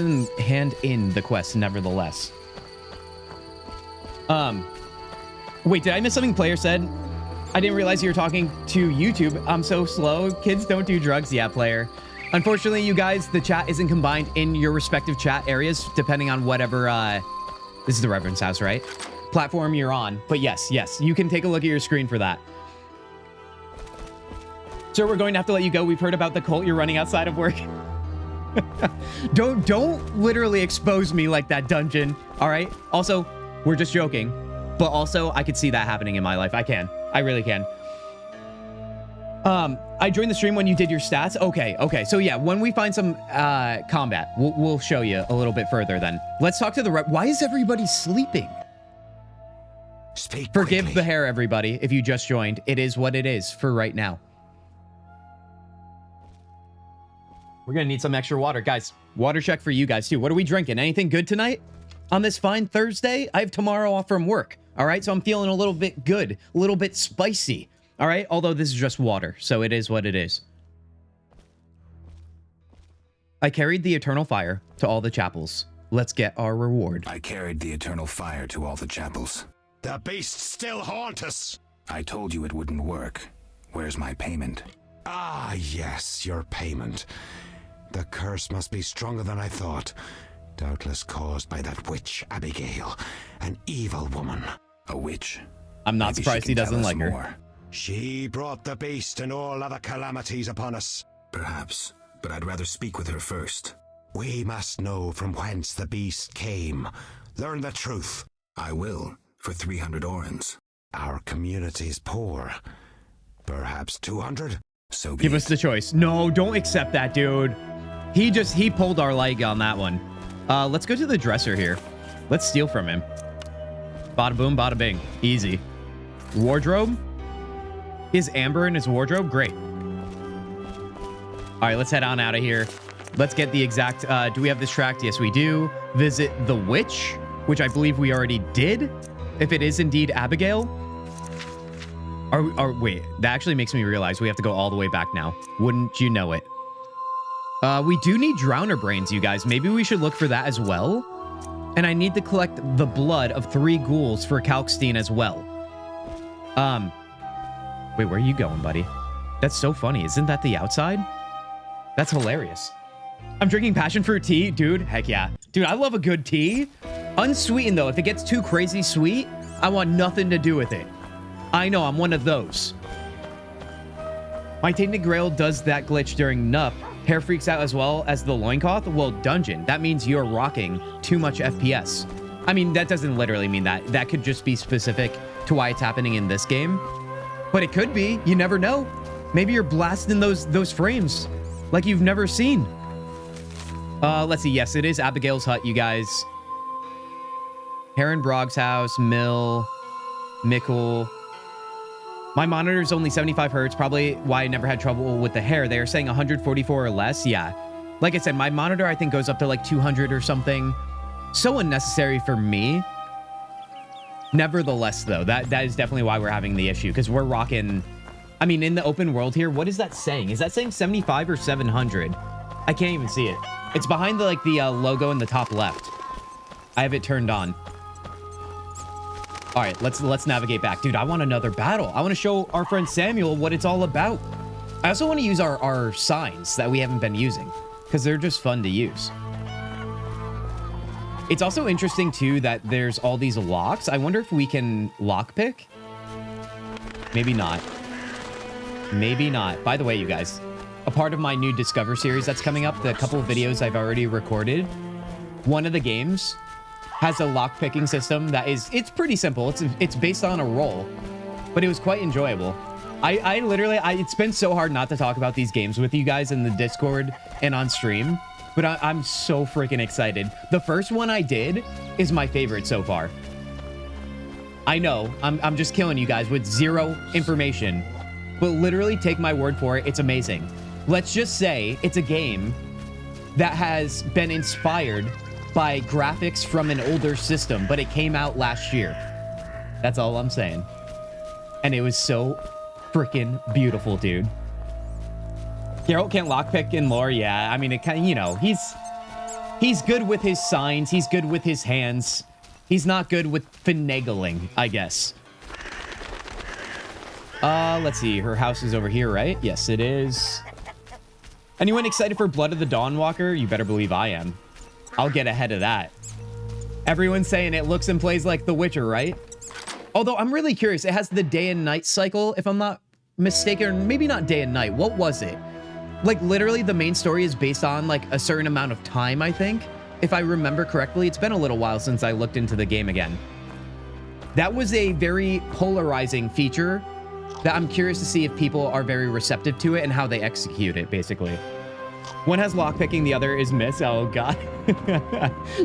in the quest, nevertheless. Wait, did I miss something player said? I didn't realize you were talking to YouTube. I'm so slow. Kids don't do drugs. Yeah, player. Unfortunately, you guys, the chat isn't combined in your respective chat areas, depending on whatever, this is the Reverend's house, right? Platform you're on. But yes, you can take a look at your screen for that. Sir, we're going to have to let you go. We've heard about the cult you're running outside of work. Don't literally expose me like that, Dungeon. All right? Also, we're just joking. But also, I could see that happening in my life. I can. I really can. I joined the stream when you did your stats. Okay. So yeah, when we find some combat, we'll show you a little bit further then. Let's talk to the rep. Why is everybody sleeping? Forgive the hair, everybody, if you just joined. It is what it is for right now. We're gonna need some extra water. Guys, water check for you guys too. What are we drinking? Anything good tonight? On this fine Thursday? I have tomorrow off from work. All right, so I'm feeling a little bit good, a little bit spicy. All right, although this is just water, so it is what it is. I carried the eternal fire to all the chapels. Let's get our reward. I carried the eternal fire to all the chapels. The beasts still haunt us. I told you it wouldn't work. Where's my payment? Ah, yes, your payment. The curse must be stronger than I thought. Doubtless caused by that witch, Abigail. An evil woman. A witch? I'm not surprised he doesn't like her. More. She brought the beast and all other calamities upon us. Perhaps, but I'd rather speak with her first. We must know from whence the beast came. Learn the truth. I will, for 300 orens. Our community's poor. Perhaps 200? So be Give us the choice. No, don't accept that, dude. He pulled our leg on that one. Let's go to the dresser here. Let's steal from him. Bada boom, bada bing. Easy. Wardrobe? Is amber in his wardrobe? Great. All right, let's head on out of here. Let's get the exact... do we have this tracked? Yes, we do. Visit the witch, which I believe we already did. If it is indeed Abigail. Wait, that actually makes me realize we have to go all the way back now. Wouldn't you know it? We do need drowner brains, you guys. Maybe we should look for that as well. And I need to collect the blood of 3 ghouls for Kalkstein as well. Wait, where are you going, buddy? That's so funny. Isn't that the outside? That's hilarious. I'm drinking passion fruit tea. Dude, heck yeah. Dude, I love a good tea. Unsweetened, though. If it gets too crazy sweet, I want nothing to do with it. I know, I'm one of those. My Tainted Grail does that glitch during NUP. Hair freaks out as well as the loincloth. Well, dungeon. That means you're rocking too much FPS. I mean, that doesn't literally mean that. That could just be specific to why it's happening in this game. But it could be. You never know. Maybe you're blasting those frames like you've never seen. Let's see. Yes, it is Abigail's hut, you guys. Heron Brogg's house, Mill, Mickle. My monitor is only 75 hertz, probably why I never had trouble with the hair. They are saying 144 or less. Yeah. Like I said, my monitor, I think, goes up to like 200 or something. So unnecessary for me. Nevertheless, though, that is definitely why we're having the issue, because we're rocking... I mean, in the open world here, what is that saying? Is that saying 75 or 700? I can't even see it. It's behind the logo in the top left. I have it turned on. All right, let's navigate back. Dude, I want another battle. I want to show our friend Samuel what it's all about. I also want to use our signs that we haven't been using, because they're just fun to use. It's also interesting, too, that there's all these locks. I wonder if we can lockpick? Maybe not. Maybe not. By the way, you guys, a part of my new Discover series that's coming up, the couple of videos I've already recorded, one of the games has a lockpicking system that is, it's pretty simple. It's based on a roll, but it was quite enjoyable. I literally, it's been so hard not to talk about these games with you guys in the Discord and on stream, but I'm so freaking excited. The first one I did is my favorite so far. I know, I'm just killing you guys with zero information, but literally take my word for it, it's amazing. Let's just say it's a game that has been inspired by graphics from an older system, but it came out last year. That's all I'm saying. And it was so freaking beautiful, dude. Geralt can't lockpick in lore, yeah. I mean, it kind of, you know, he's good with his signs. He's good with his hands. He's not good with finagling, I guess. Let's see. Her house is over here, right? Yes, it is. Anyone excited for Blood of the Dawnwalker? You better believe I am. I'll get ahead of that. Everyone's saying it looks and plays like The Witcher, right? Although I'm really curious. It has the day and night cycle, if I'm not mistaken. Maybe not day and night. What was it? Like, literally, the main story is based on, like, a certain amount of time, I think. If I remember correctly. It's been a little while since I looked into the game again. That was a very polarizing feature that I'm curious to see if people are very receptive to it and how they execute it, basically. One has lockpicking, the other is miss. Oh, God.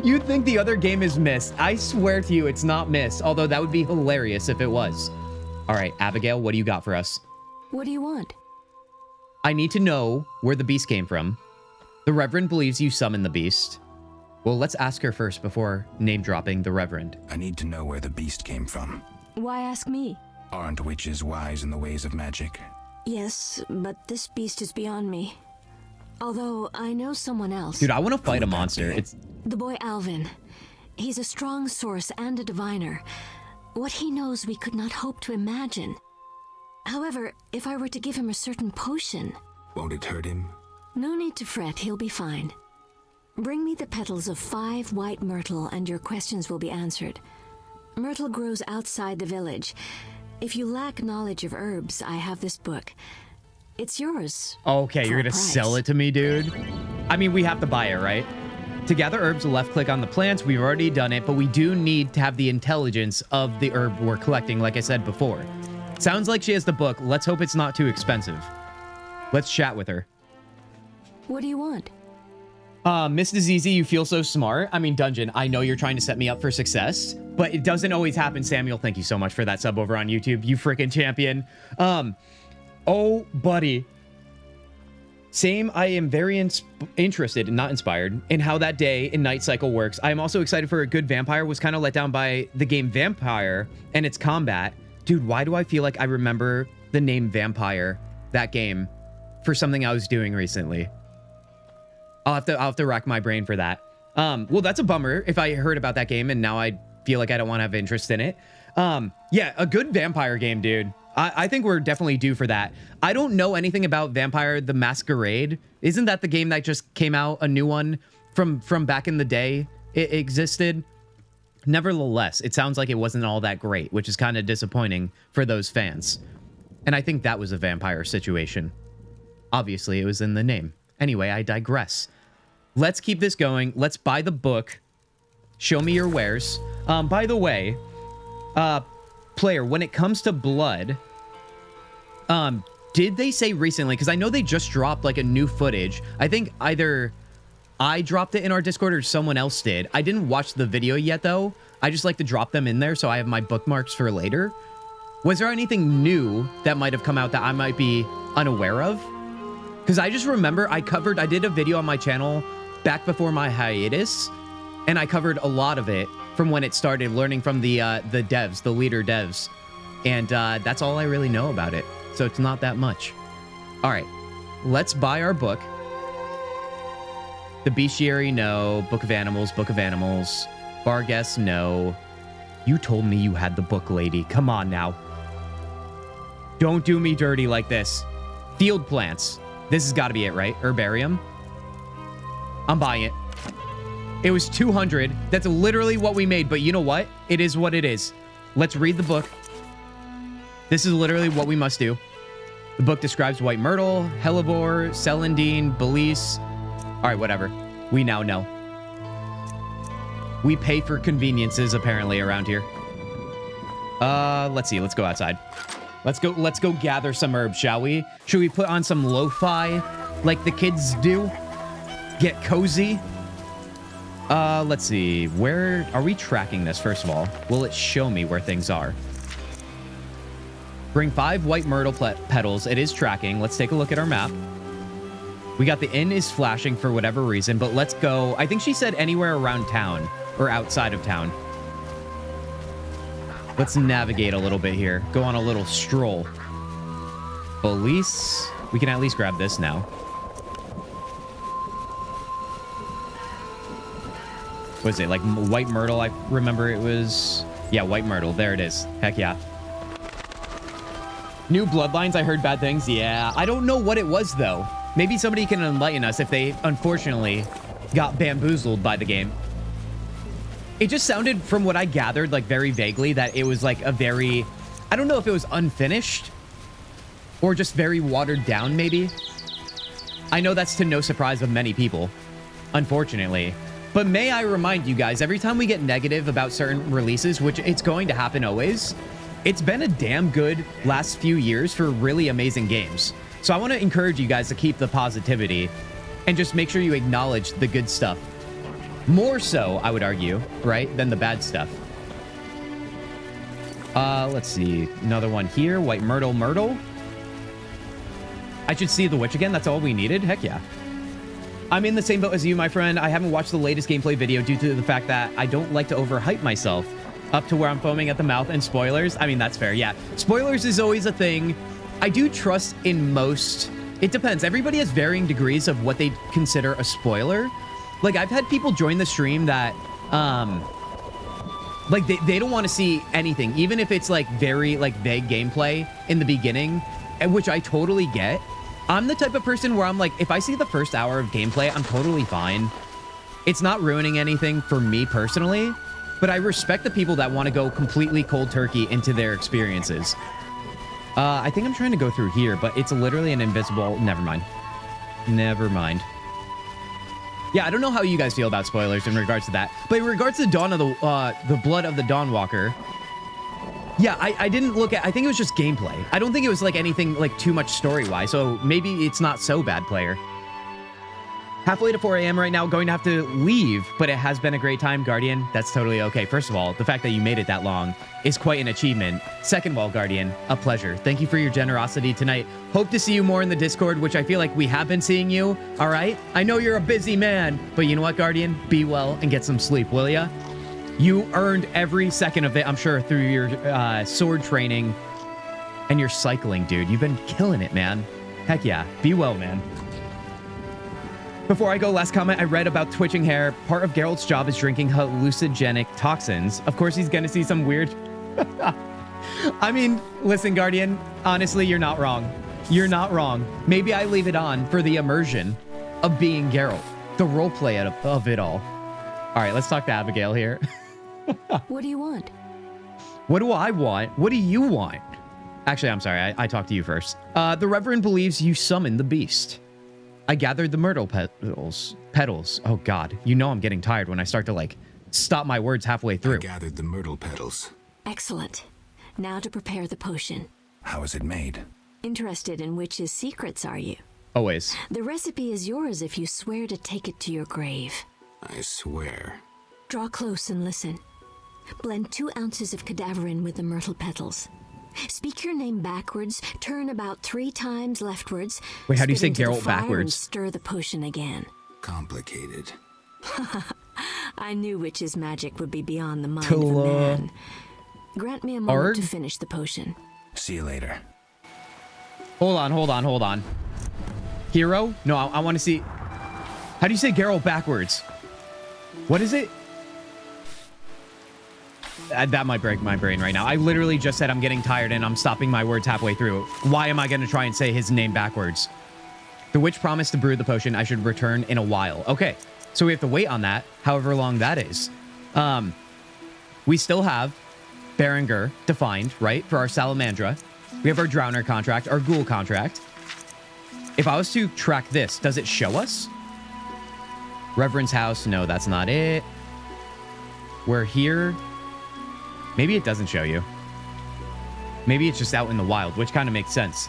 You'd think the other game is miss. I swear to you, it's not miss. Although that would be hilarious if it was. All right, Abigail, what do you got for us? What do you want? I need to know where the beast came from. The Reverend believes you summoned the beast. Well, let's ask her first before name-dropping the Reverend. I need to know where the beast came from. Why ask me? Aren't witches wise in the ways of magic? Yes, but this beast is beyond me. Although I know someone else. Dude, I want to fight a monster. It's the boy Alvin. He's a strong source and a diviner. What he knows we could not hope to imagine. However, if I were to give him a certain potion... Won't it hurt him? No need to fret, he'll be fine. Bring me the petals of 5 white myrtle and your questions will be answered. Myrtle grows outside the village. If you lack knowledge of herbs, I have this book. It's yours. Okay, you're gonna sell it to me, dude? I mean, we have to buy it, right? To gather herbs, left-click on the plants. We've already done it, but we do need to have the intelligence of the herb we're collecting, like I said before. Sounds like she has the book. Let's hope it's not too expensive. Let's chat with her. What do you want? Miss Diseasy, you feel so smart. I mean, Dungeon, I know you're trying to set me up for success, but it doesn't always happen. Samuel, thank you so much for that sub over on YouTube. You freaking champion. Oh, buddy. Same, I am very interested, not inspired, in how that day in Night Cycle works. I am also excited for a good vampire. Was kind of let down by the game Vampire and its combat. Dude, why do I feel like I remember the name Vampire, that game, for something I was doing recently? I'll have to rack my brain for that. Well, that's a bummer if I heard about that game and now I feel like I don't want to have interest in it. Yeah, a good vampire game, dude. I think we're definitely due for that. I don't know anything about Vampire the Masquerade. Isn't that the game that just came out, a new one from back in the day? It existed. Nevertheless, it sounds like it wasn't all that great, which is kind of disappointing for those fans. And I think that was a vampire situation. Obviously, it was in the name. Anyway, I digress. Let's keep this going. Let's buy the book. Show me your wares. By the way, player, when it comes to blood, did they say recently, because I know they just dropped like a new footage. I think either I dropped it in our Discord or someone else did. I didn't watch the video yet though. I just like to drop them in there so I have my bookmarks for later. Was there anything new that might have come out that I might be unaware of? Because I just remember I did a video on my channel back before my hiatus, and I covered a lot of it from when it started, learning from the devs, the leader devs. And that's all I really know about it. So it's not that much. All right, let's buy our book. The Bestiary, no. Book of Animals, Barguess, no. You told me you had the book, lady. Come on now. Don't do me dirty like this. Field plants. This has got to be it, right? Herbarium. I'm buying it. It was 200. That's literally what we made, but you know what? It is what it is. Let's read the book. This is literally what we must do. The book describes white myrtle, hellebore, celandine, belize. All right, whatever. We now know. We pay for conveniences apparently around here. Let's see. Let's go outside. Let's go gather some herbs, shall we? Should we put on some lo-fi like the kids do? Get cozy? Let's see. Where are we tracking this, first of all? Will it show me where things are? Bring 5 white myrtle petals. It is tracking. Let's take a look at our map. We got the inn is flashing for whatever reason, but let's go. I think she said anywhere around town or outside of town. Let's navigate a little bit here. Go on a little stroll. Police. We can at least grab this now. What is it? Like white myrtle? I remember it was... Yeah, white myrtle. There it is. Heck yeah. New bloodlines. I heard bad things. Yeah. I don't know what it was, though. Maybe somebody can enlighten us if they, unfortunately, got bamboozled by the game. It just sounded, from what I gathered, like very vaguely, that it was like a very... I don't know if it was unfinished or just very watered down, maybe. I know that's to no surprise of many people, unfortunately. But may I remind you guys, every time we get negative about certain releases, which it's going to happen always, it's been a damn good last few years for really amazing games. So I want to encourage you guys to keep the positivity and just make sure you acknowledge the good stuff. More so, I would argue, right, than the bad stuff. Let's see. Another one here. White myrtle. I should see the witch again. That's all we needed. Heck yeah. I'm in the same boat as you, my friend. I haven't watched the latest gameplay video due to the fact that I don't like to overhype myself up to where I'm foaming at the mouth. And spoilers, I mean, that's fair. Yeah, spoilers is always a thing. I do trust in most. It depends. Everybody has varying degrees of what they consider a spoiler. Like, I've had people join the stream that, like, they don't want to see anything, even if it's, like, very, like, vague gameplay in the beginning, which I totally get. I'm the type of person where I'm like, if I see the first hour of gameplay, I'm totally fine. It's not ruining anything for me personally, but I respect the people that want to go completely cold turkey into their experiences. I think I'm trying to go through here, but it's literally an invisible... Never mind. Yeah, I don't know how you guys feel about spoilers in regards to that, but in regards to Dawn of the Blood of the Dawnwalker, yeah, I didn't look at... I think it was just gameplay. I don't think it was like anything like too much story-wise, so maybe it's not so bad, player. Halfway to 4 a.m. right now, going to have to leave, but it has been a great time, Guardian. That's totally okay. First of all, the fact that you made it that long is quite an achievement. Second of all, Guardian, a pleasure. Thank you for your generosity tonight. Hope to see you more in the Discord, which I feel like we have been seeing you, all right? I know you're a busy man, but you know what, Guardian? Be well and get some sleep, will ya? You earned every second of it, I'm sure, through your sword training and your cycling, dude. You've been killing it, man. Heck yeah. Be well, man. Before I go, last comment, I read about twitching hair. Part of Geralt's job is drinking hallucinogenic toxins. Of course, he's gonna see some weird... I mean, listen, Guardian, honestly, you're not wrong. You're not wrong. Maybe I leave it on for the immersion of being Geralt, the roleplay of it all. All right, let's talk to Abigail here. What do you want? What do I want? What do you want? Actually, I'm sorry, I talked to you first. The Reverend believes you summoned the beast. I gathered the myrtle petals. Oh God, you know I'm getting tired when I start to like stop my words halfway through. I gathered the myrtle petals. Excellent. Now to prepare the potion. How is it made? Interested in witch's secrets, are you? Always. The recipe is yours if you swear to take it to your grave. I swear. Draw close and listen. Blend 2 ounces of cadaverine with the myrtle petals. Speak your name backwards, turn about 3 times leftwards. Wait, how do you say spit into the Geralt fire backwards? And stir the potion again. Complicated. I knew witch's magic would be beyond the mind of a man. Grant me a moment to finish the potion. See you later. Hold on. Hero? No, I want to see... How do you say Geralt backwards? What is it? That might break my brain right now. I literally just said I'm getting tired and I'm stopping my words halfway through. Why am I going to try and say his name backwards? The witch promised to brew the potion. I should return in a while. Okay, so we have to wait on that, however long that is. We still have Berengar defined, right, for our Salamandra. We have our Drowner contract, our Ghoul contract. If I was to track this, does it show us? Reverend's house. No, that's not it. We're here. Maybe it doesn't show you. Maybe it's just out in the wild, which kind of makes sense.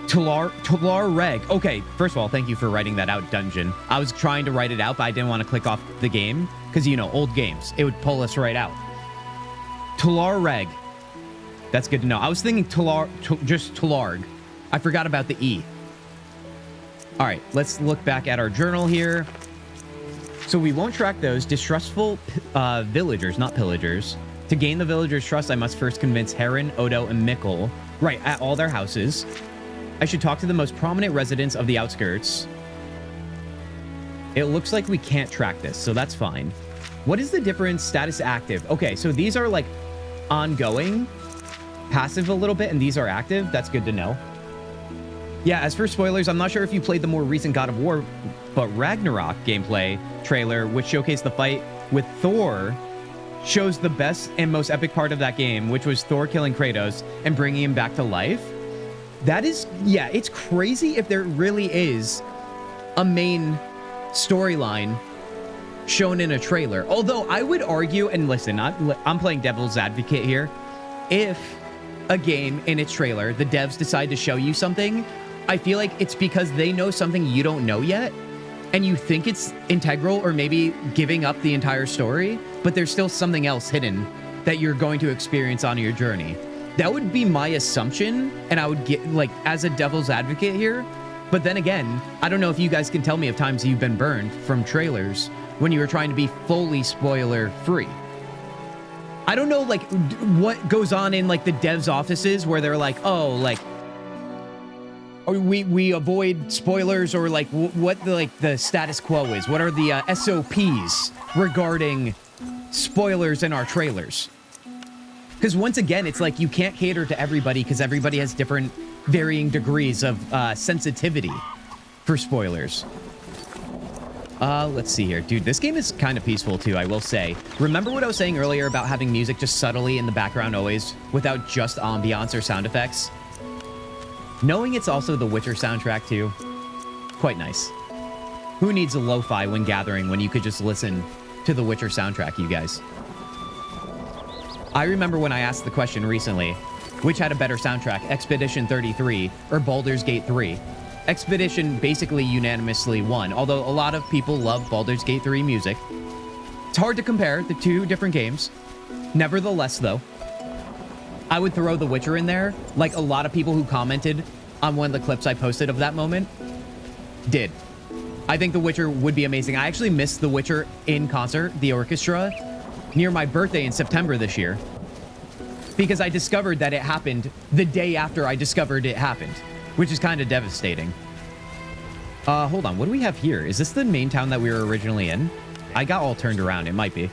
Tular Reg. Okay, first of all, thank you for writing that out, Dungeon. I was trying to write it out, but I didn't want to click off the game because, you know, old games. It would pull us right out. Tular Reg. That's good to know. I was thinking just Tularg. I forgot about the E. All right, let's look back at our journal here. So we won't track those distrustful villagers, not pillagers. To gain the villagers' trust, I must first convince Heron, Odo, and Mikkel, right, at all their houses. I should talk to the most prominent residents of the outskirts. It looks like we can't track this, so that's fine. What is the difference? Status active. Okay, so these are like ongoing, passive a little bit, and these are active. That's good to know. Yeah, as for spoilers, I'm not sure if you played the more recent God of War, but Ragnarok gameplay trailer, which showcased the fight with Thor, shows the best and most epic part of that game, which was Thor killing Kratos and bringing him back to life. That is, yeah, it's crazy if there really is a main storyline shown in a trailer. Although I would argue, and listen, I'm playing devil's advocate here, if a game in its trailer, the devs decide to show you something, I feel like it's because they know something you don't know yet, and you think it's integral or maybe giving up the entire story, but there's still something else hidden that you're going to experience on your journey. That would be my assumption, and I would get, like, as a devil's advocate here. But then again, I don't know if you guys can tell me of times you've been burned from trailers when you were trying to be fully spoiler-free. I don't know, like, what goes on in, like, the devs' offices where they're like, oh, like, we avoid spoilers, or like what the status quo is. What are the SOPs regarding spoilers in our trailers? Because once again, it's like you can't cater to everybody because everybody has different varying degrees of sensitivity for spoilers. Let's see here. Dude, this game is kind of peaceful too, I will say. Remember what I was saying earlier about having music just subtly in the background always without just ambiance or sound effects? Knowing it's also the Witcher soundtrack too, quite nice. Who needs a lo-fi when gathering when you could just listen to the Witcher soundtrack, you guys? I remember when I asked the question recently, which had a better soundtrack, Expedition 33 or Baldur's Gate 3? Expedition basically unanimously won, although a lot of people love Baldur's Gate 3 music. It's hard to compare the two different games. Nevertheless, though, I would throw The Witcher in there, like a lot of people who commented on one of the clips I posted of that moment did. I think The Witcher would be amazing. I actually missed The Witcher in concert, the orchestra, near my birthday in September this year, because I discovered that it happened the day after I discovered it happened, which is kind of devastating. Hold on, what do we have here? Is this the main town that we were originally in? I got all turned around, it might be.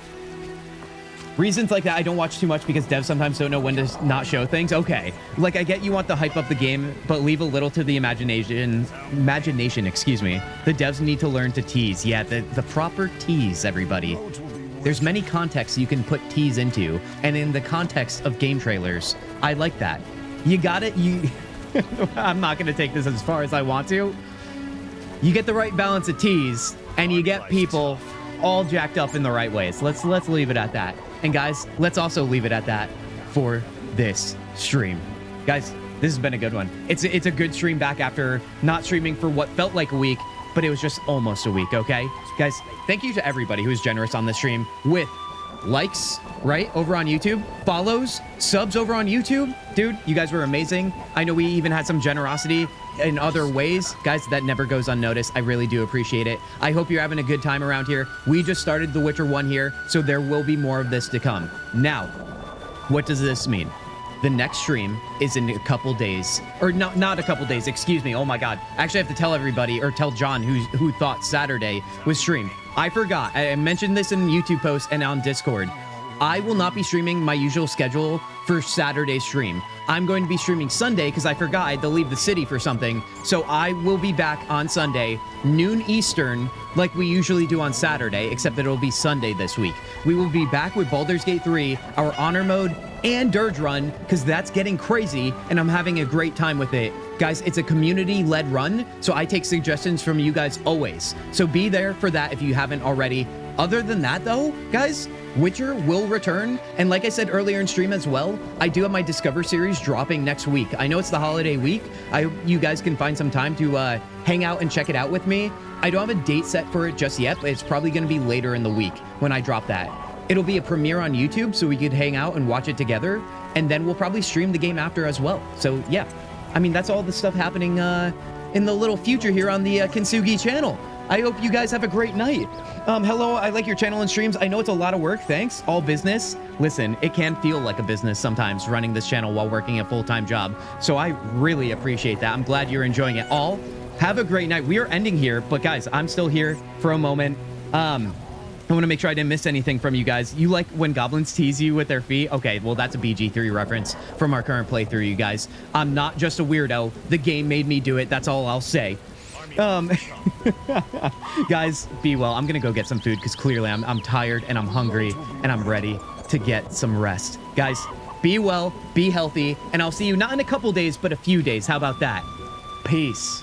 Reasons like that, I don't watch too much because devs sometimes don't know when to not show things. Okay, like I get you want to hype up the game, but leave a little to the imagination, excuse me. The devs need to learn to tease. Yeah, the proper tease, everybody. There's many contexts you can put tease into, and in the context of game trailers, I like that. You got it, I'm not gonna take this as far as I want to. You get the right balance of tease, and you get people all jacked up in the right ways. Let's leave it at that. And guys, let's also leave it at that for this stream. Guys, this has been a good one. It's a good stream back after not streaming for what felt like a week, but it was just almost a week, okay? Guys, thank you to everybody who was generous on this stream with likes, right, over on YouTube, follows, subs over on YouTube. Dude, you guys were amazing. I know we even had some generosity in other ways. Guys, that never goes unnoticed. I really do appreciate it. I hope you're having a good time around here. We just started The Witcher 1 here, so there will be more of this to come. Now, what does this mean? The next stream is in a couple days. Or not a couple days, excuse me. Oh my God. Actually, I have to tell everybody, or tell John who thought Saturday was stream. I forgot. I mentioned this in YouTube posts and on Discord. I will not be streaming my usual schedule for Saturday's stream. I'm going to be streaming Sunday because I forgot I had to leave the city for something. So I will be back on Sunday, noon Eastern, like we usually do on Saturday, except that it'll be Sunday this week. We will be back with Baldur's Gate 3, our honor mode, and Dirge Run, because that's getting crazy, and I'm having a great time with it. Guys, it's a community-led run, so I take suggestions from you guys always. So be there for that if you haven't already. Other than that, though, guys, Witcher will return, and like I said earlier in stream as well, I do have my Discover series dropping next week. I know it's the holiday week. I hope you guys can find some time to hang out and check it out with me. I don't have a date set for it just yet, but it's probably going to be later in the week when I drop that. It'll be a premiere on YouTube, so we could hang out and watch it together, and then we'll probably stream the game after as well. So yeah, I mean, that's all the stuff happening in the little future here on the Kintzugi channel. I hope you guys have a great night. Hello, I like your channel and streams. I know it's a lot of work, thanks. All business. Listen, it can feel like a business sometimes running this channel while working a full-time job. So I really appreciate that. I'm glad you're enjoying it all. Have a great night. We are ending here, but guys, I'm still here for a moment. I want to make sure I didn't miss anything from you guys. You like when goblins tease you with their feet? Okay, well, that's a BG3 reference from our current playthrough, you guys. I'm not just a weirdo. The game made me do it. That's all I'll say. Guys, be well. I'm gonna go get some food because clearly I'm tired and I'm hungry and I'm ready to get some rest. Guys, be well, be healthy, and I'll see you not in a couple days, but a few days. How about that? Peace.